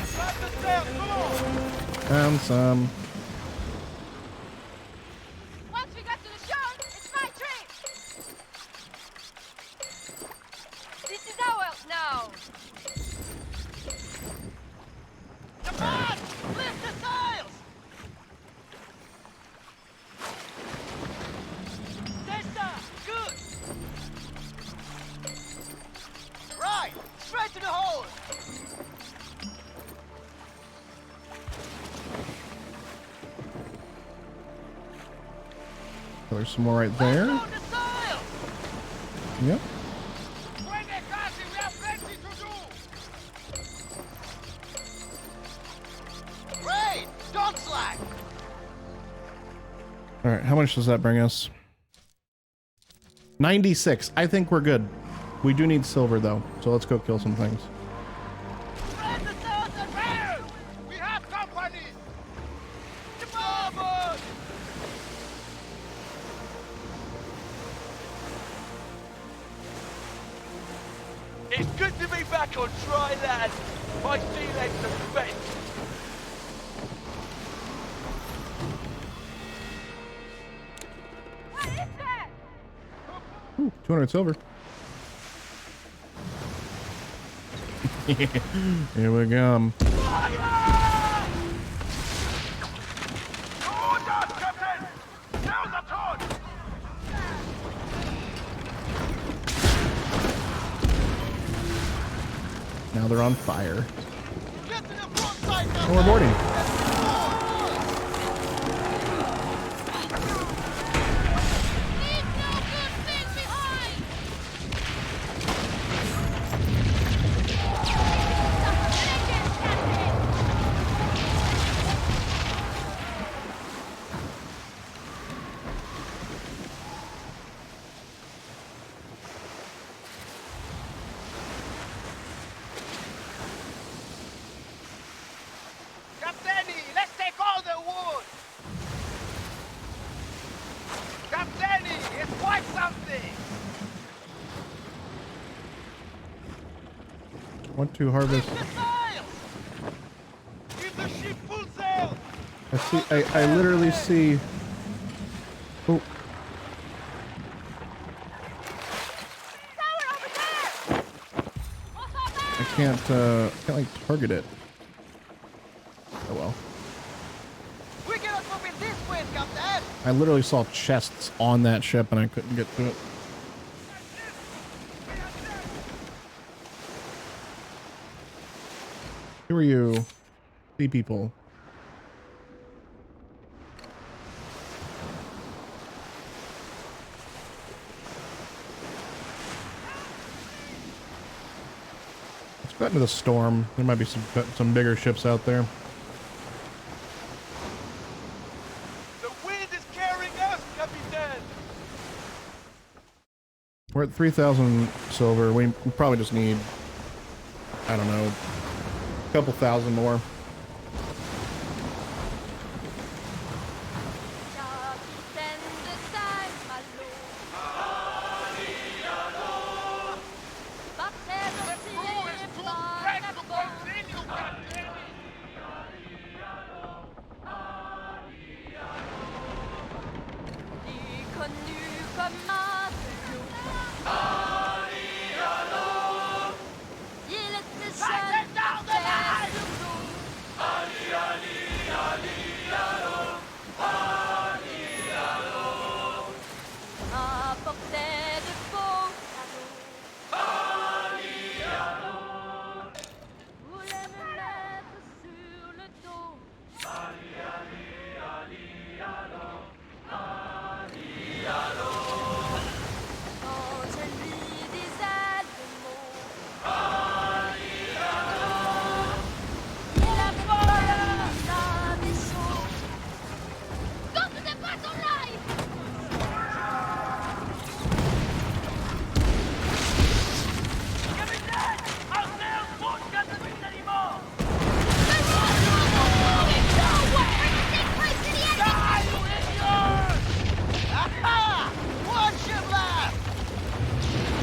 [SPEAKER 4] Slap the sail, come on!
[SPEAKER 2] Found some.
[SPEAKER 3] Once we got to the shore, it's my trip! This is ours now!
[SPEAKER 4] Come on! Lift the sails! Tessa! Good! Right! Straight to the hole!
[SPEAKER 2] There's some more right there.
[SPEAKER 4] Load the sail!
[SPEAKER 2] Yep.
[SPEAKER 4] When they catch it, we have plenty to do! Great! Don't slack!
[SPEAKER 2] All right, how much does that bring us? 96. I think we're good. We do need silver though, so let's go kill some things.
[SPEAKER 4] Spread the sails and sail! We have company! Starboard!
[SPEAKER 11] It's good to be back on dry land. My sea legs are bent.
[SPEAKER 3] What is that?
[SPEAKER 2] Ooh, 200 silver. Here we go. Now they're on fire. Oh, we're boarding.
[SPEAKER 4] Captaini, let's take all the wood! Captaini, it's quite something!
[SPEAKER 2] Want to harvest.
[SPEAKER 4] The sails! Give the ship full sail!
[SPEAKER 2] I literally see. Oh. I can't like target it. Oh well.
[SPEAKER 4] We cannot move in this way, Captain!
[SPEAKER 2] I literally saw chests on that ship and I couldn't get to it. Who are you? Sea people. Let's go into the storm. There might be some bigger ships out there.
[SPEAKER 11] The wind is carrying us, Capitan.
[SPEAKER 2] We're at 3,000 silver. We probably just need, I don't know, a couple thousand more.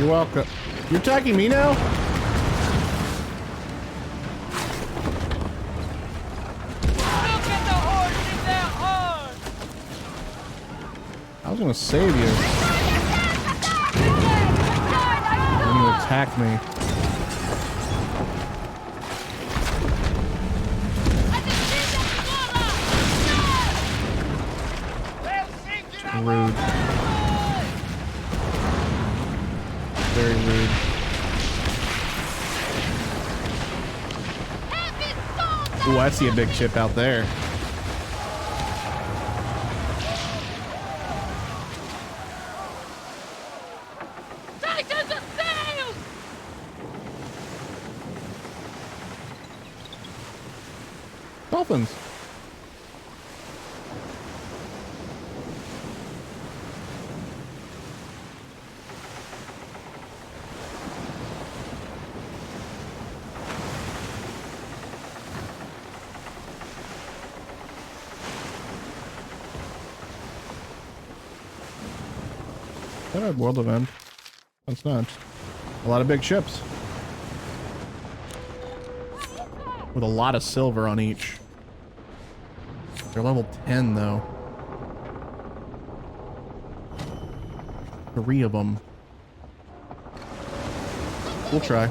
[SPEAKER 2] welcome. You're attacking me now? I was gonna save you. When you attacked me. Rude. Very rude. Ooh, I see a big ship out there. Dolphins. Is that a world event? That's not. A lot of big ships. With a lot of silver on each. They're level 10 though. 3 of them. We'll try.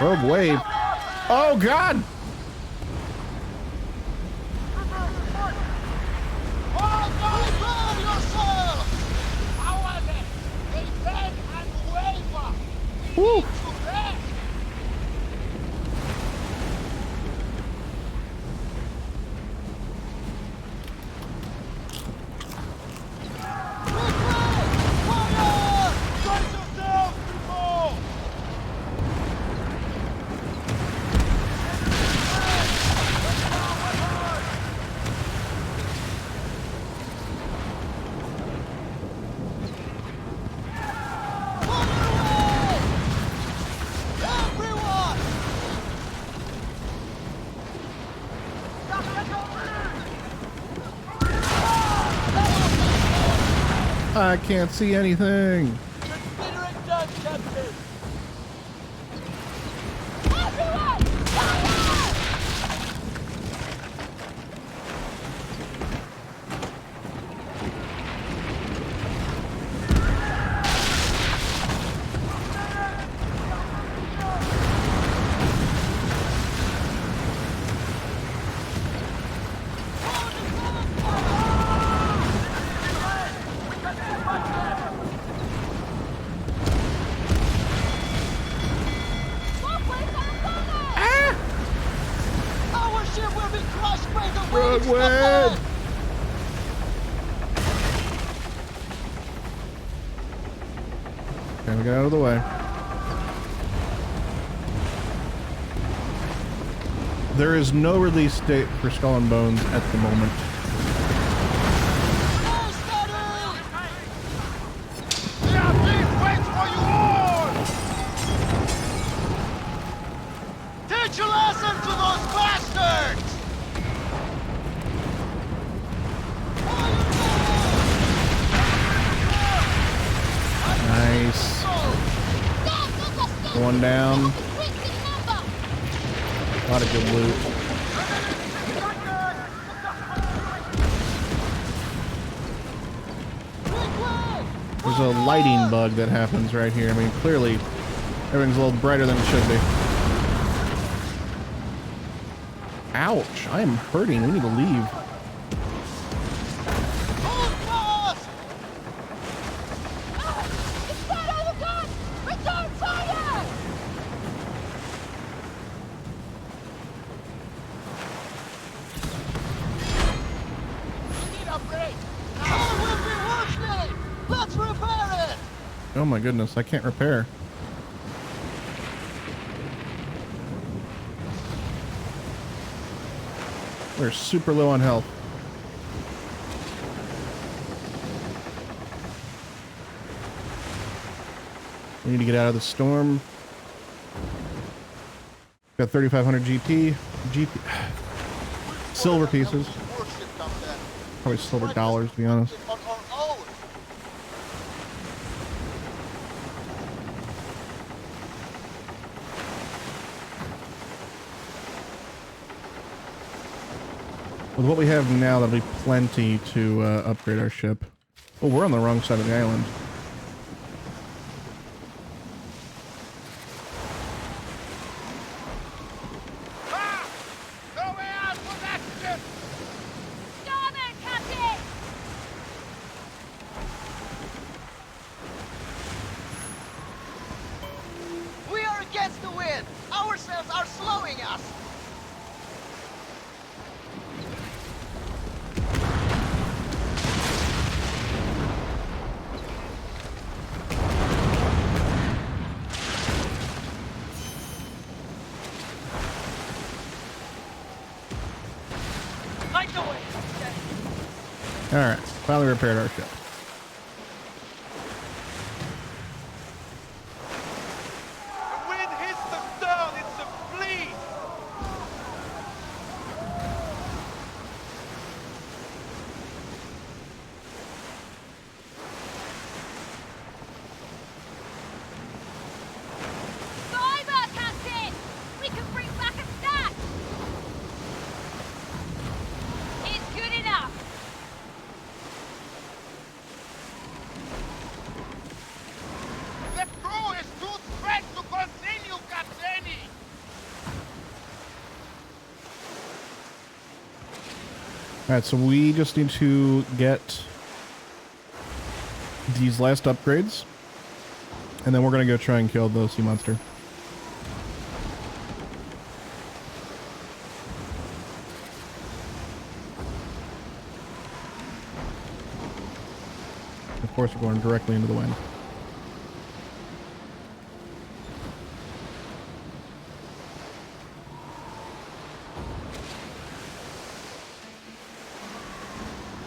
[SPEAKER 2] Rogue wave. Oh God! Woo! I can't see anything. Rogue wave! Okay, we get out of the way. There is no release date for Skull and Bones at the moment.
[SPEAKER 4] Teach a lesson to those bastards!
[SPEAKER 2] Nice. One down. A lot of good loot. There's a lighting bug that happens right here. I mean, clearly everything's a little brighter than it should be. Ouch, I am hurting. We need to leave. Oh my goodness, I can't repair. We're super low on health. We need to get out of the storm. Got 3,500 silver pieces. Probably silver dollars, to be honest. With what we have now, that'll be plenty to upgrade our ship. Oh, we're on the wrong side of the island.
[SPEAKER 11] We are against the wind! Our sails are slowing us! Light the way!
[SPEAKER 2] Alright, finally repaired our ship. Alright, so we just need to get these last upgrades, and then we're gonna go try and kill the sea monster. Of course, we're going directly into the wind.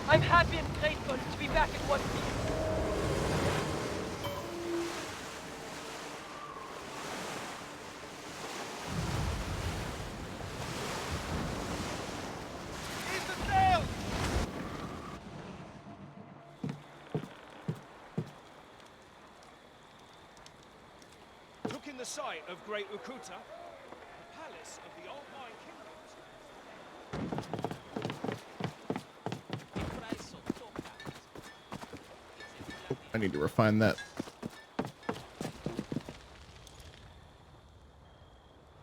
[SPEAKER 11] I'm happy and grateful to be back at one piece.
[SPEAKER 6] Took in the site of Great Ukuta, the palace of the old Mayan kingdoms.
[SPEAKER 2] I need to refine that.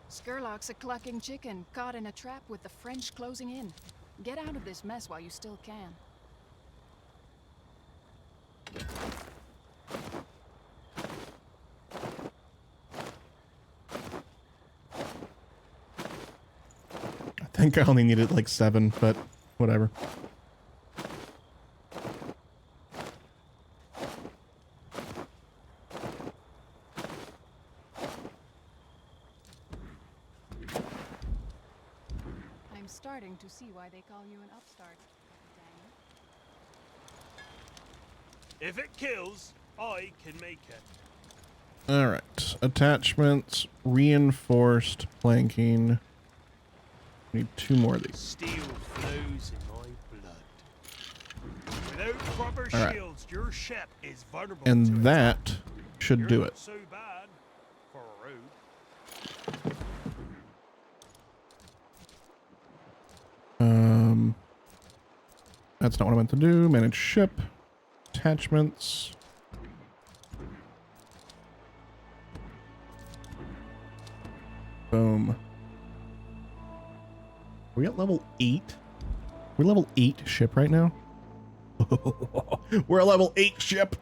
[SPEAKER 15] Skurlock's a clucking chicken, caught in a trap with the French closing in. Get out of this mess while you still can.
[SPEAKER 2] I think I only needed like 7, but whatever.
[SPEAKER 15] I'm starting to see why they call you an upstart, Daniel.
[SPEAKER 6] If it kills, I can make it.
[SPEAKER 2] Alright. Attachments, reinforced planking. Need 2 more of these.
[SPEAKER 6] Steel flows in my blood. Without proper shields, your ship is vulnerable
[SPEAKER 2] And
[SPEAKER 6] to
[SPEAKER 2] that should do it.
[SPEAKER 6] so bad for a road.
[SPEAKER 2] That's not what I meant to do. Manage ship. Attachments. Boom. Are we at level 8? We're level 8 ship right now? We're a level 8 ship!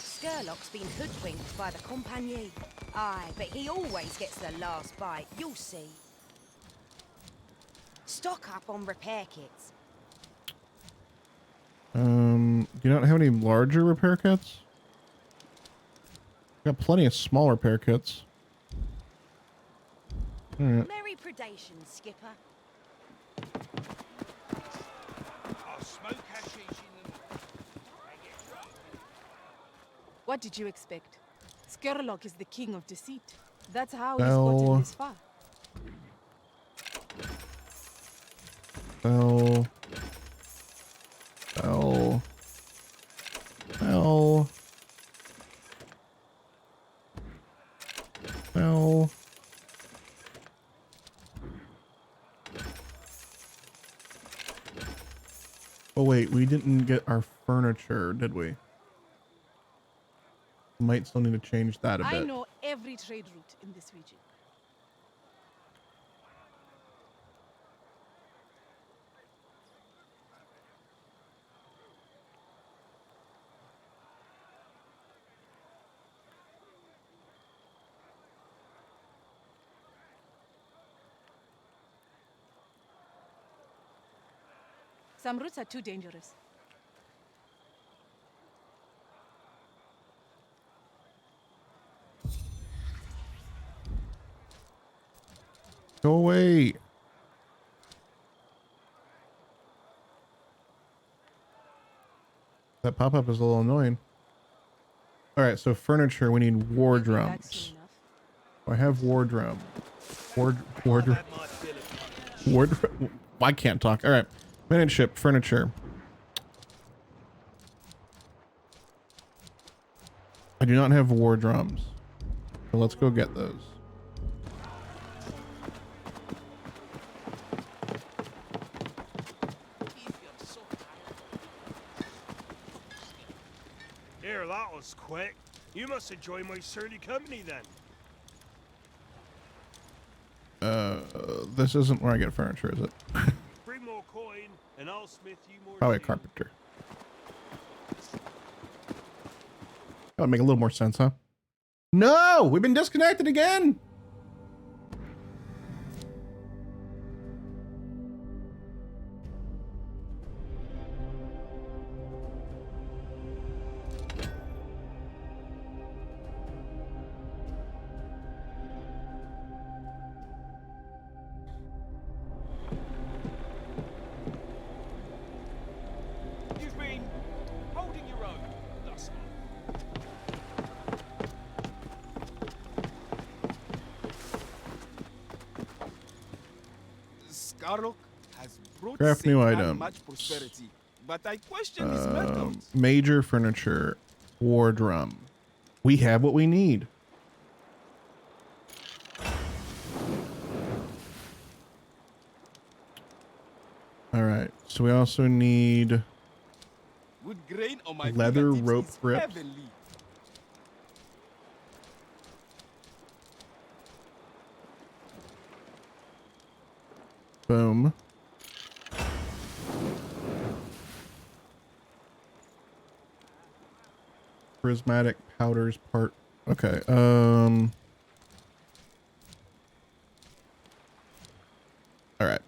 [SPEAKER 3] Skurlock's been hoodwinked by the compagnie. Aye, but he always gets the last bite, you'll see. Stock up on repair kits.
[SPEAKER 2] Do you not have any larger repair kits? Got plenty of small repair kits. All right.
[SPEAKER 9] Merry predations, Skipper.
[SPEAKER 4] I'll smoke hashish in the...
[SPEAKER 15] What did you expect? Skerlock is the king of deceit. That's how he's gotten this far.
[SPEAKER 2] Fell. Oh wait, we didn't get our furniture, did we? Might still need to change that a bit.
[SPEAKER 15] I know every trade route in this region. Some routes are too dangerous.
[SPEAKER 2] Go away. That pop-up is a little annoying. All right, so furniture, we need wardrobes. I have wardrobe. Wardrobe. I can't talk. All right, manage ship, furniture. I do not have wardrobes, so let's go get those.
[SPEAKER 6] Here, that was quick. You must enjoy my surly company then.
[SPEAKER 2] This isn't where I get furniture, is it?
[SPEAKER 6] Bring more coin, and I'll smith you more.
[SPEAKER 2] Probably a carpenter. That would make a little more sense, huh? No! We've been disconnected again!
[SPEAKER 4] You've been holding your own thus far.
[SPEAKER 5] Skarlock has brought
[SPEAKER 2] Craft new
[SPEAKER 5] Satan
[SPEAKER 2] item.
[SPEAKER 5] much prosperity, but I question his methods.
[SPEAKER 2] Major furniture. Wardrobe. We have what we need. All right, so we also need
[SPEAKER 5] Wood grain on my
[SPEAKER 2] leather
[SPEAKER 5] fingertips
[SPEAKER 2] rope
[SPEAKER 5] is
[SPEAKER 2] grips.
[SPEAKER 5] heavenly.
[SPEAKER 2] Boom. Prismatic powders part. Okay. All right.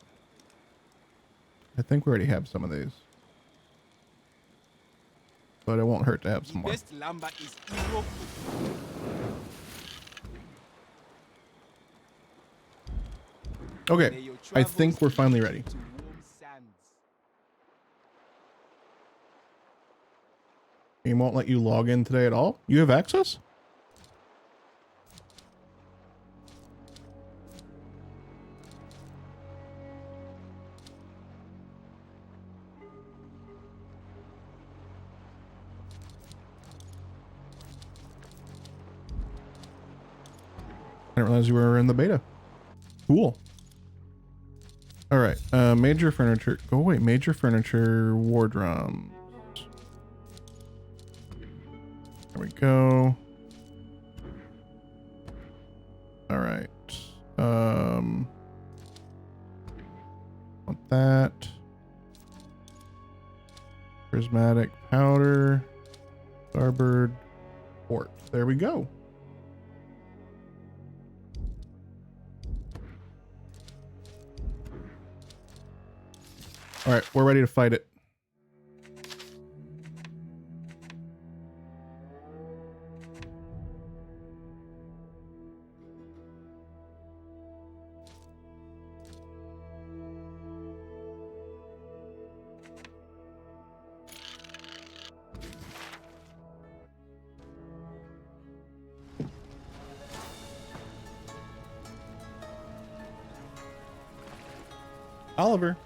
[SPEAKER 2] I think we already have some of these. But it won't hurt to have some more.
[SPEAKER 5] Best lumber is Europe.
[SPEAKER 2] Okay. I think we're finally ready. He won't let you log in today at all? You have access? I didn't realize you were in the beta. Cool. All right. Major furniture. Go away. Major furniture wardrobe. There we go. All right. Want that. Prismatic powder. Starboard port. There we go. All right, we're ready to fight it. Oliver.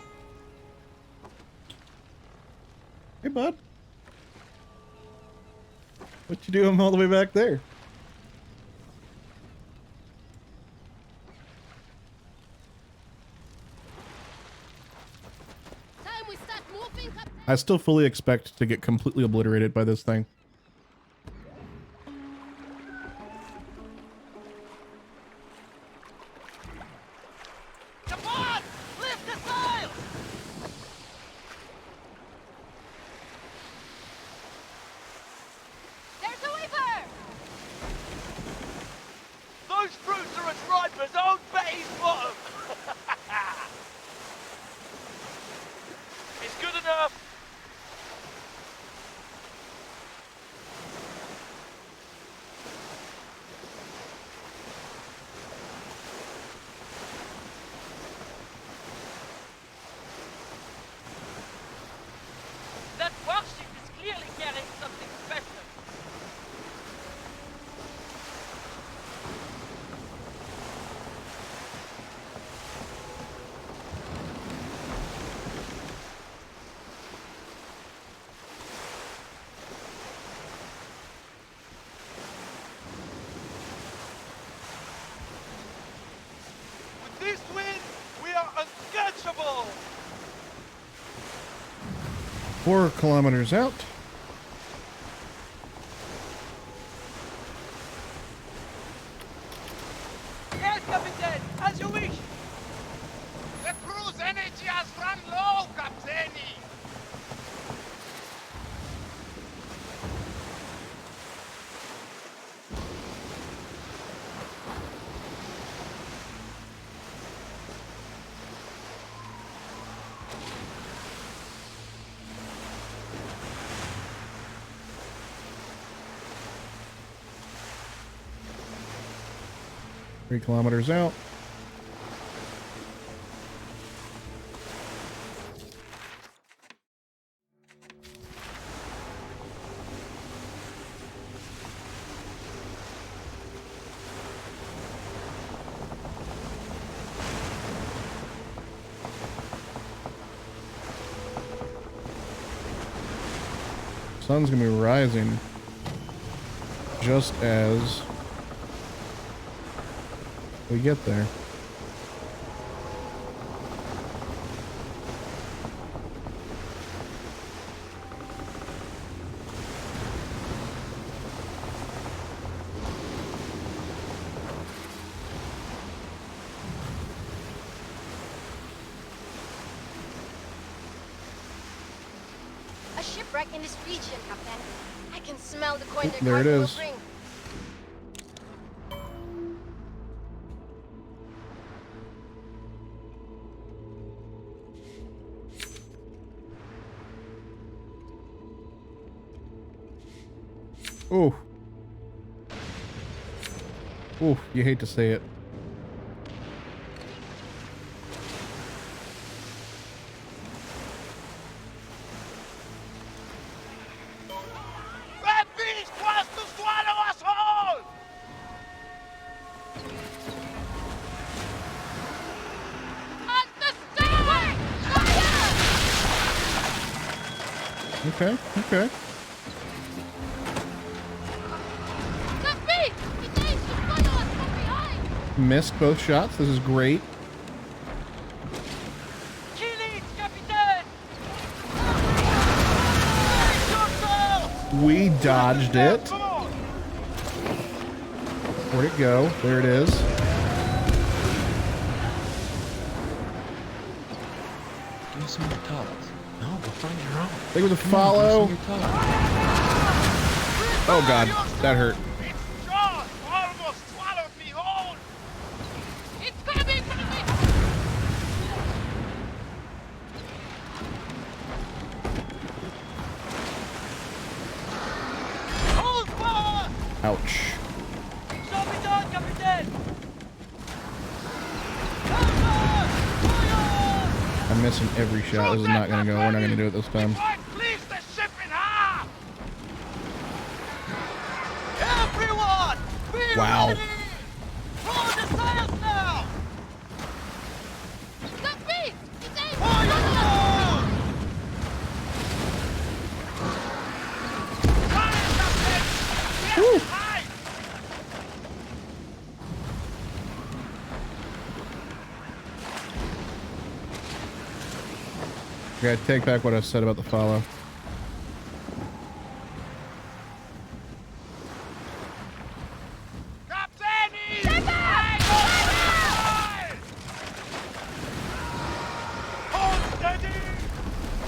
[SPEAKER 2] Hey, bud. What you doing all the way back there? I still fully expect to get completely obliterated by this thing.
[SPEAKER 11] Come on! Lift the sails!
[SPEAKER 3] There's a weaver!
[SPEAKER 11] Those fruits are as ripe as old Betty's bottom! It's good enough! That warship is clearly carrying something special. With this wind, we are uncatchable!
[SPEAKER 2] 4 kilometers out.
[SPEAKER 11] Yes, Captain! As you wish!
[SPEAKER 4] The crew's energy has run low, Captaini!
[SPEAKER 2] Three kilometers out. Sun's gonna be rising just as we get there.
[SPEAKER 3] A shipwreck in this region, Captain. I can smell the coin
[SPEAKER 2] There it is.
[SPEAKER 3] bring.
[SPEAKER 2] Oh. Oh, you hate to say it.
[SPEAKER 4] That beast wants to swallow us whole!
[SPEAKER 2] Okay, okay. Missed both shots. This is great.
[SPEAKER 11] Kill it, Captain!
[SPEAKER 2] We dodged it. Where'd it go? There it is.
[SPEAKER 1] Give me some more towels. No, go find your own.
[SPEAKER 2] They were the
[SPEAKER 1] Come on,
[SPEAKER 2] follow.
[SPEAKER 1] give me some more towels.
[SPEAKER 2] Oh god, that hurt.
[SPEAKER 4] John almost swallowed me whole!
[SPEAKER 3] It's coming for me!
[SPEAKER 11] Hold fire!
[SPEAKER 2] Ouch.
[SPEAKER 11] Stop it down, Captain!
[SPEAKER 2] I'm missing every shot. This is not gonna go. We're not gonna do it this time.
[SPEAKER 4] Please the ship in half!
[SPEAKER 11] Everyone! Be
[SPEAKER 2] Wow.
[SPEAKER 11] ready! Roll the sails now!
[SPEAKER 3] The beast! It's
[SPEAKER 2] Okay, I take back what I said about the follow.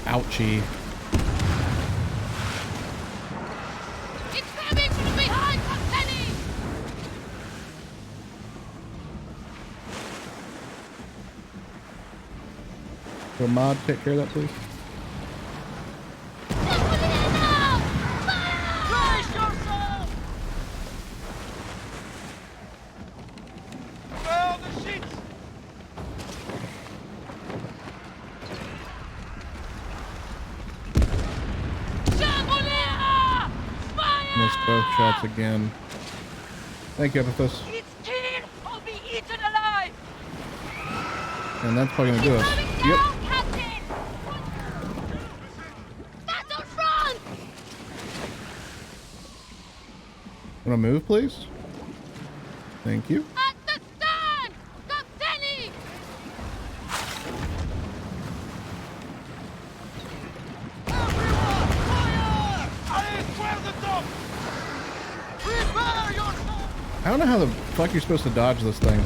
[SPEAKER 2] Ouchie.
[SPEAKER 3] It's coming from behind, Captain!
[SPEAKER 2] Will Mod take care of that, please?
[SPEAKER 3] Brace yourself!
[SPEAKER 4] Well, the sheets!
[SPEAKER 2] Missed both shots again. Thank you, Epithus.
[SPEAKER 3] It's killed or be eaten alive!
[SPEAKER 2] And that's probably gonna do us. Yep.
[SPEAKER 3] Captain! Battle front!
[SPEAKER 2] Wanna move, please? Thank you.
[SPEAKER 3] At the stand! Captain!
[SPEAKER 2] I don't know how the fuck you're supposed to dodge this thing.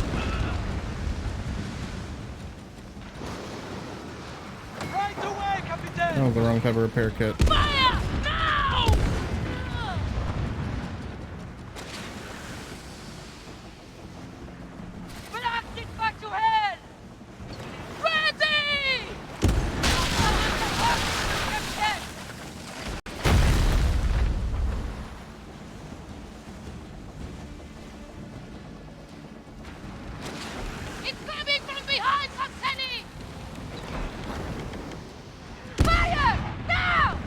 [SPEAKER 4] Right away, Captain!
[SPEAKER 2] Oh, the wrong type of repair kit.
[SPEAKER 3] Fire! Now! Blast it back to hell! Ready! Captain! It's coming from behind, Captain! Fire! Now!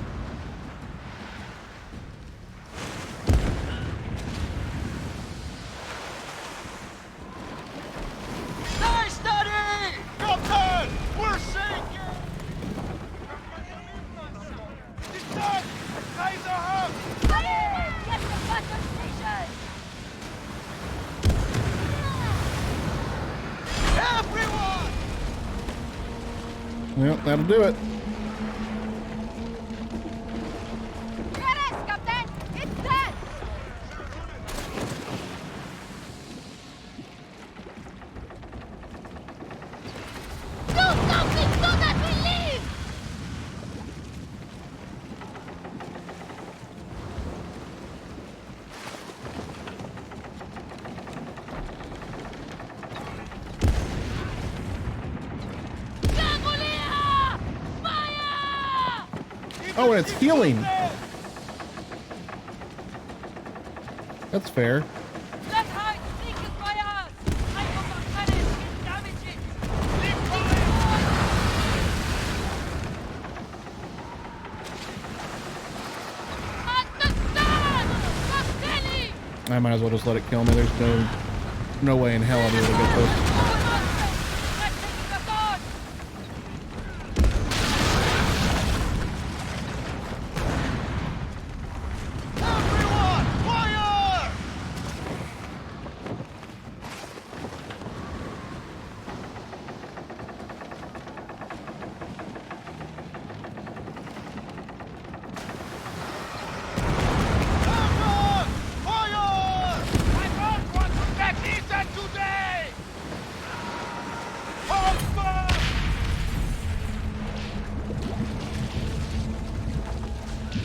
[SPEAKER 4] Nice, Daddy! Captain! We're sinking! It's done! Raise our hand!
[SPEAKER 3] Fire! Get the button station!
[SPEAKER 4] Everyone!
[SPEAKER 2] Well, that'll do it.
[SPEAKER 3] Yes, Captain! It's dead! Do something so that we leave! Gangolier! Fire!
[SPEAKER 2] Oh, and it's healing. That's fair.
[SPEAKER 3] Let hide! Sneak is by us! I hope our cannons can damage it! At the stand! Castelli!
[SPEAKER 2] I might as well just let it kill me. There's no way in hell I'll be able to get this.
[SPEAKER 4] Everyone! Fire! Everyone! Fire! I don't want to get eaten today! Hopper!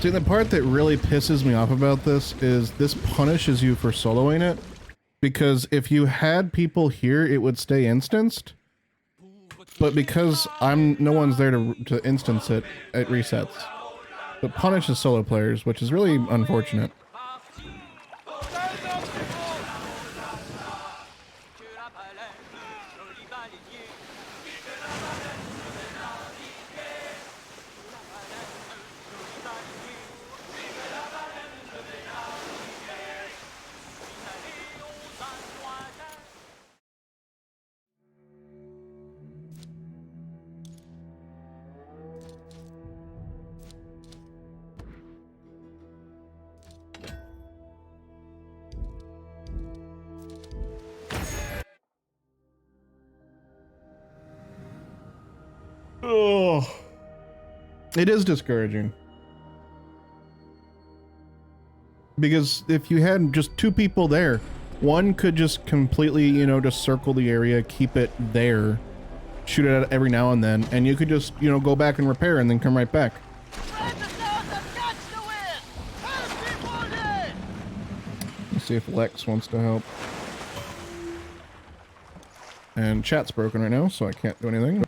[SPEAKER 2] See, the part that really pisses me off about this is this punishes you for soloing it. Because if you had people here, it would stay instanced. But because no one's there to instance it, it resets. It punishes solo players, which is really unfortunate. Oh. It is discouraging. Because if you had just 2 people there, one could just completely, you know, just circle the area, keep it there, shoot it at every now and then, and you could just, you know, go back and repair and then come right back. Let's see if Lex wants to help. And chat's broken right now, so I can't do anything.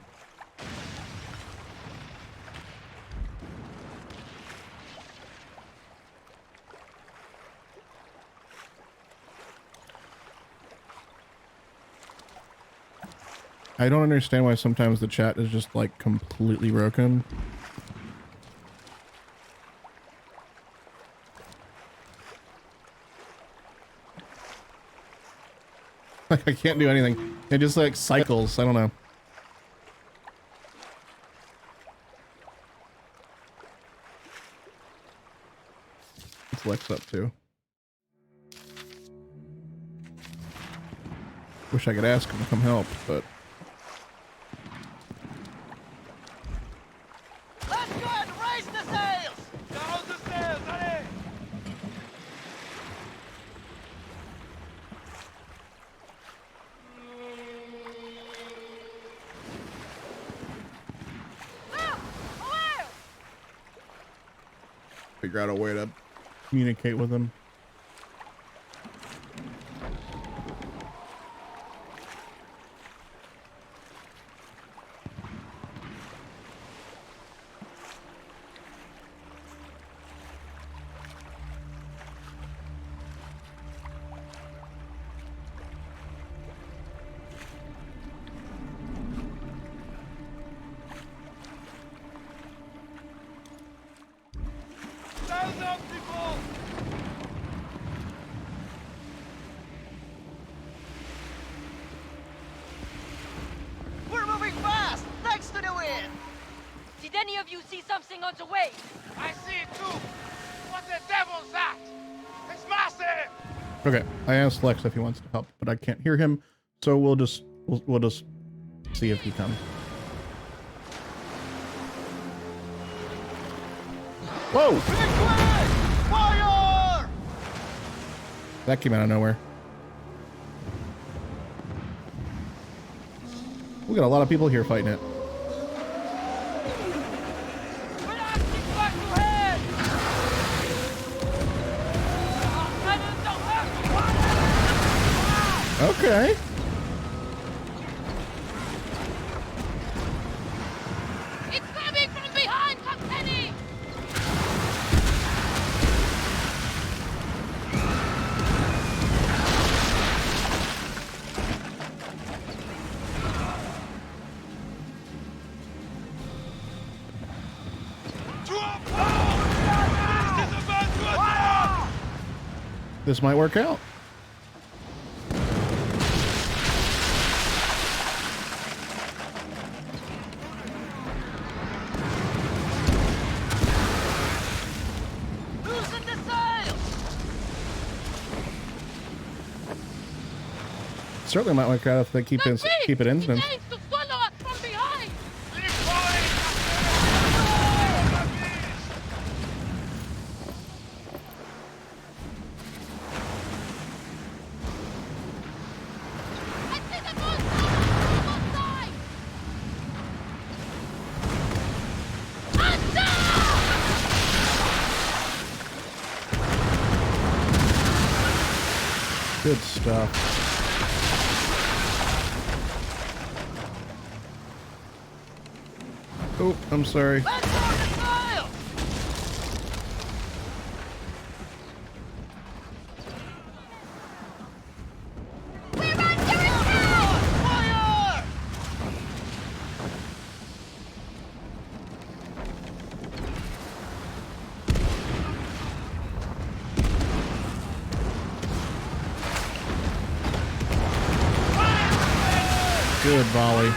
[SPEAKER 2] I don't understand why sometimes the chat is just like completely broken. Like I can't do anything. It just like cycles. I don't know. What's Lex up to? Wish I could ask him to come help, but
[SPEAKER 11] Let's go and raise the sails! Down the sails, allez!
[SPEAKER 2] figure out a way to communicate with him.
[SPEAKER 11] We're moving fast, thanks to the wind!
[SPEAKER 3] Did any of you see something on the way?
[SPEAKER 4] I see it too! What the devil's that? It's massive!
[SPEAKER 2] Okay, I asked Lex if he wants to help, but I can't hear him, so we'll just see if he comes. Whoa!
[SPEAKER 11] Fire!
[SPEAKER 2] That came out of nowhere. We got a lot of people here fighting it. Okay.
[SPEAKER 3] It's coming from behind, Captain!
[SPEAKER 2] This might work out.
[SPEAKER 11] Loosen the sails!
[SPEAKER 2] Certainly might work out if they keep it instant.
[SPEAKER 3] To swallow us from behind! I see the monster! On the side!
[SPEAKER 2] Good stuff. Oh, I'm sorry.
[SPEAKER 11] Let's go the sails! Fire!
[SPEAKER 2] Good volley.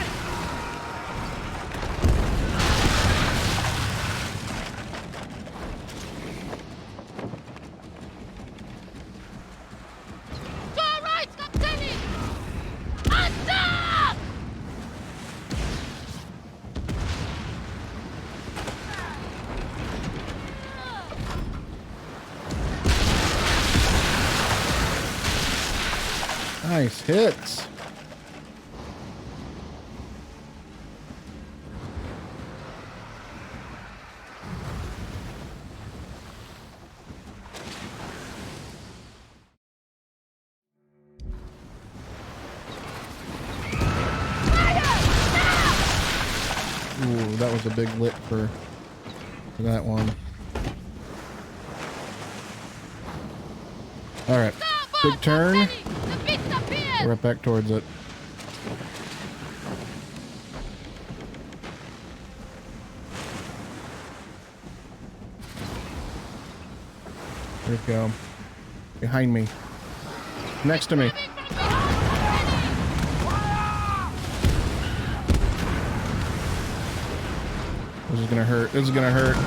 [SPEAKER 3] To our right, Captain! Attack!
[SPEAKER 2] Nice hits. Ooh, that was a big lit for that one. All right, big turn. Go right back towards it. There we go. Behind me. Next to me. This is gonna hurt. This is gonna hurt.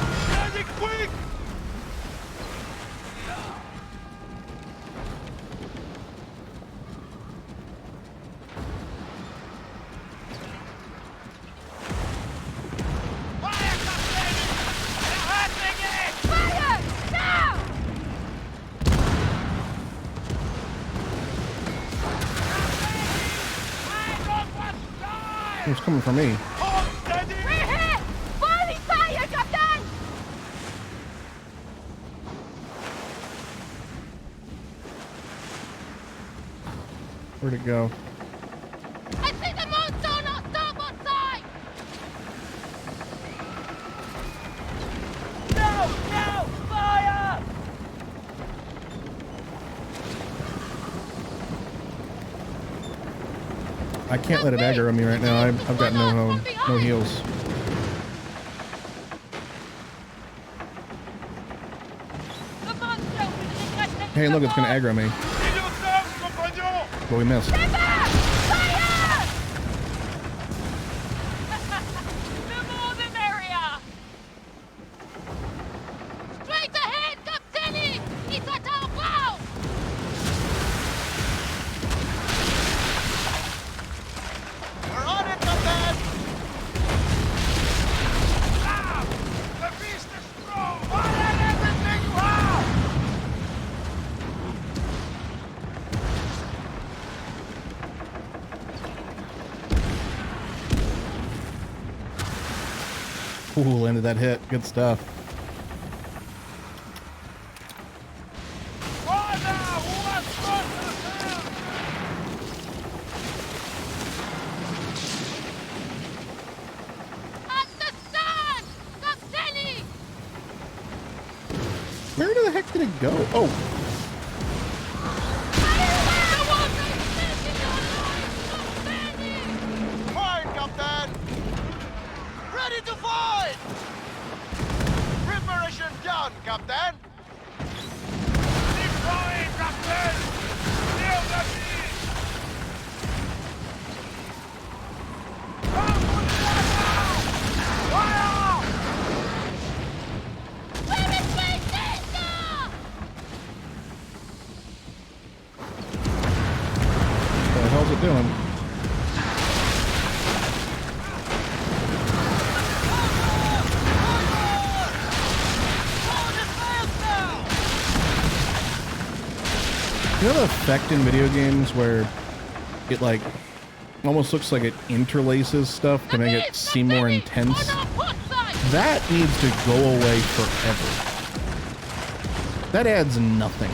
[SPEAKER 2] It's coming from me. Where'd it go?
[SPEAKER 3] I see the monster on our starboard side! No! No! Fire!
[SPEAKER 2] I can't let it aggro me right now. I've got no heals. Hey, look, it's gonna aggro me. But we missed.
[SPEAKER 3] The more the merrier! Straight ahead, Captain! It's at our bow!
[SPEAKER 4] We're on it, Captain! Now! The beast is strong! Fire everything you have!
[SPEAKER 2] Ooh, landed that hit. Good stuff. Where the heck did it go? Oh.
[SPEAKER 4] Fine, Captain! Ready to fight! Preparation done, Captain! Keep going, Captain! Near the beach! Come to the now! Fire!
[SPEAKER 3] Where is my sister?
[SPEAKER 2] What the hell's it doing? You know the effect in video games where it like almost looks like it interlaces stuff to make it seem more intense? That needs to go away forever. That adds nothing.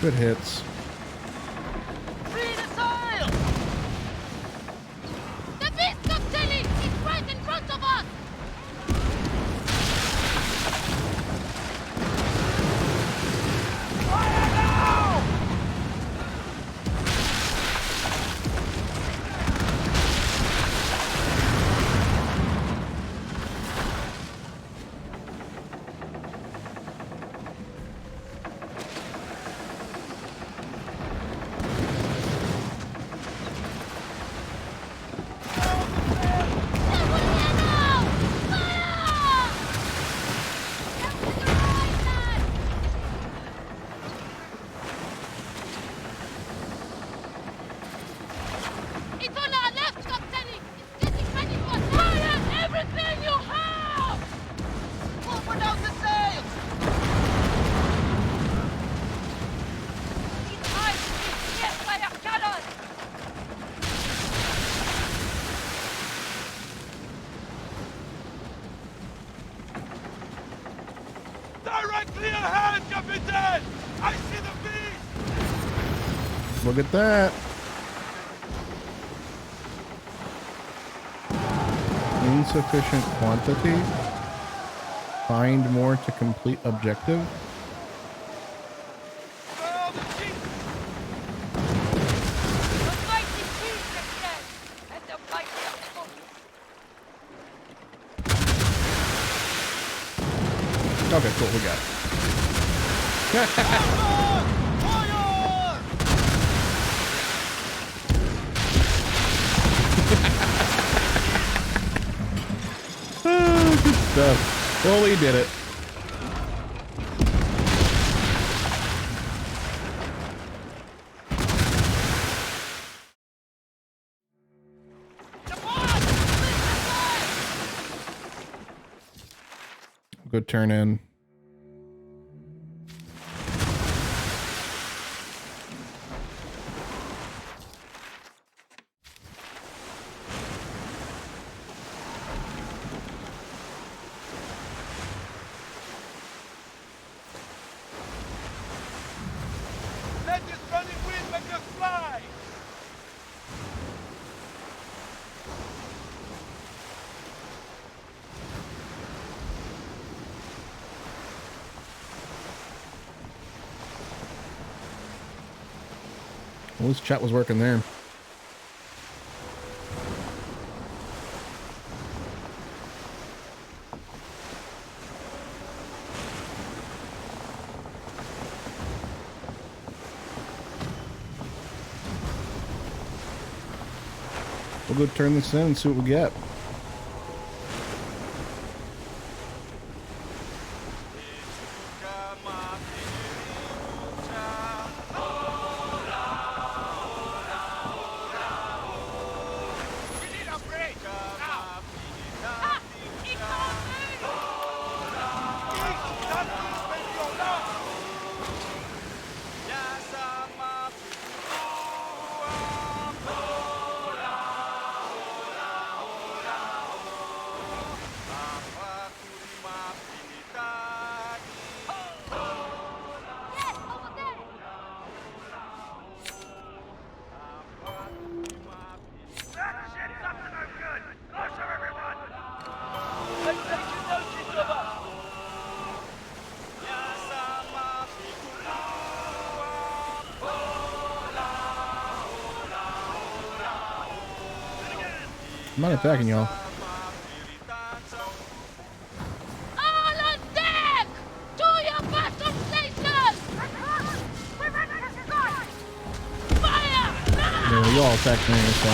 [SPEAKER 2] Good hits.
[SPEAKER 3] Free the sail! The beast, Captain! It's right in front of us!
[SPEAKER 4] Fire now! my clear hand, Captain! I see the beast!
[SPEAKER 2] Look at that. Insufficient quantity. Find more to complete objective. Okay, cool, we got it. Good stuff. Well, we did it. Good turn in.
[SPEAKER 4] Let this running wind make us fly!
[SPEAKER 2] Well, this chat was working there. We'll go turn this in and see what we get. I'm not attacking y'all.
[SPEAKER 3] All on deck! To your battle stations! Fire!
[SPEAKER 2] Yeah, you all attacked me, so.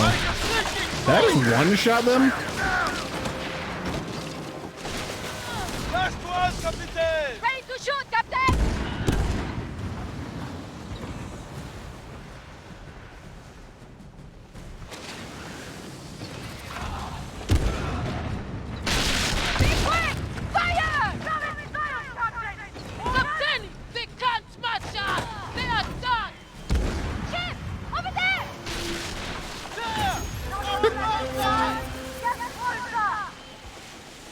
[SPEAKER 2] That didn't one-shot them?
[SPEAKER 4] Last one, Captain!
[SPEAKER 3] Ready to shoot, Captain! Be quick! Fire! Captain! They can't smash us! They are done! Ship! Over there!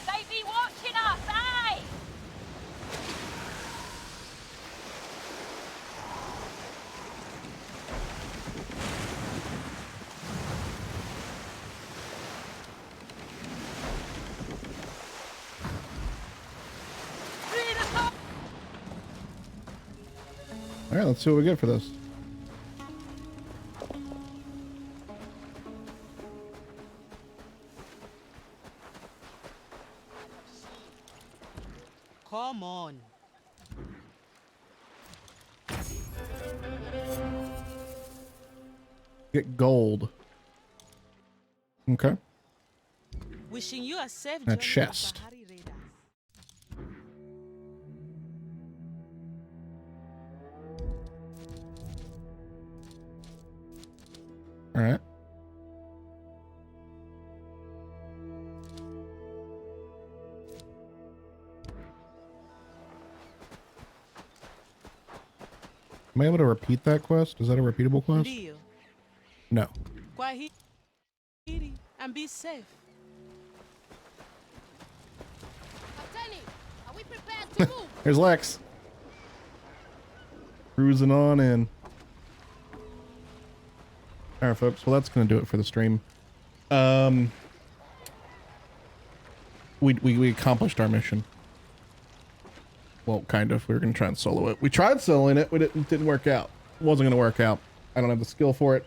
[SPEAKER 3] They be watching us, aye!
[SPEAKER 2] All right, let's see what we get for this.
[SPEAKER 9] Come on.
[SPEAKER 2] Get gold. Okay.
[SPEAKER 9] Wishing you a safe
[SPEAKER 2] A
[SPEAKER 9] journey,
[SPEAKER 2] chest.
[SPEAKER 9] Bahari Raiders.
[SPEAKER 2] All right. Am I able to repeat that quest? Is that a repeatable quest?
[SPEAKER 9] Deal.
[SPEAKER 2] No.
[SPEAKER 9] Quiet and be safe.
[SPEAKER 3] Captain, are we prepared to move?
[SPEAKER 2] Here's Lex. Cruising on in. All right, folks. Well, that's going to do it for the stream. We accomplished our mission. Well, kind of. We were going to try and solo it. We tried soloing it, but it didn't work out. It wasn't going to work out. I don't have the skill for it.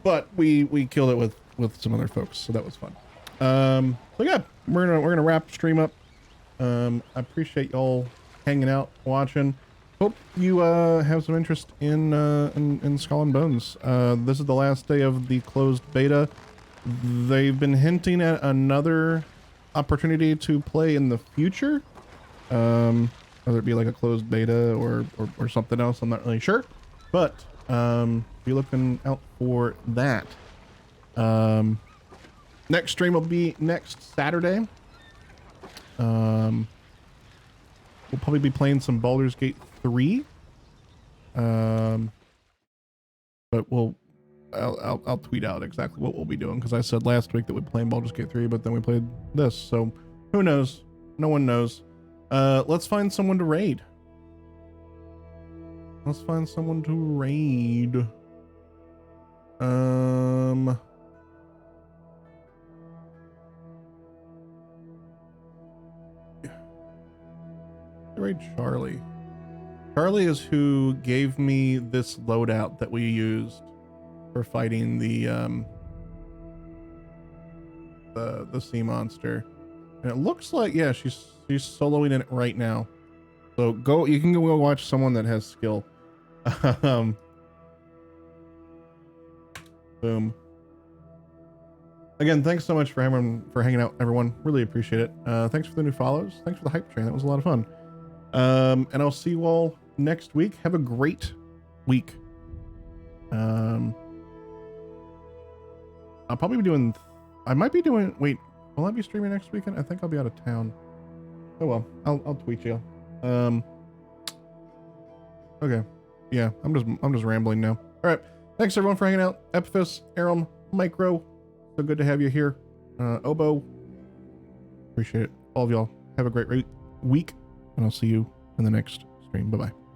[SPEAKER 2] But we killed it with some other folks, so that was fun. So yeah, we're gonna wrap the stream up. I appreciate y'all hanging out, watching. Hope you have some interest in Skull and Bones. This is the last day of the closed beta. They've been hinting at another opportunity to play in the future. Whether it be like a closed beta or something else, I'm not really sure. But be looking out for that. Next stream will be next Saturday. We'll probably be playing some Baldur's Gate 3. But I'll tweet out exactly what we'll be doing, because I said last week that we'd play Baldur's Gate 3, but then we played this, so who knows? No one knows. Let's find someone to raid. Let's find someone to raid. Raid Charlie. Charlie is who gave me this loadout that we used for fighting the sea monster. And it looks like, yeah, she's soloing in it right now. So you can go watch someone that has skill. Boom. Again, thanks so much for hanging out, everyone. Really appreciate it. Thanks for the new follows. Thanks for the hype train. That was a lot of fun. And I'll see you all next week. Have a great week. I'll probably be doing, wait, will I be streaming next weekend? I think I'll be out of town. Oh well, I'll tweet you. Okay. Yeah, I'm just rambling now. All right. Thanks everyone for hanging out. Epiphus, Aram, Micro. So good to have you here. Obo. Appreciate it. All of y'all. Have a great week. And I'll see you in the next stream. Bye-bye.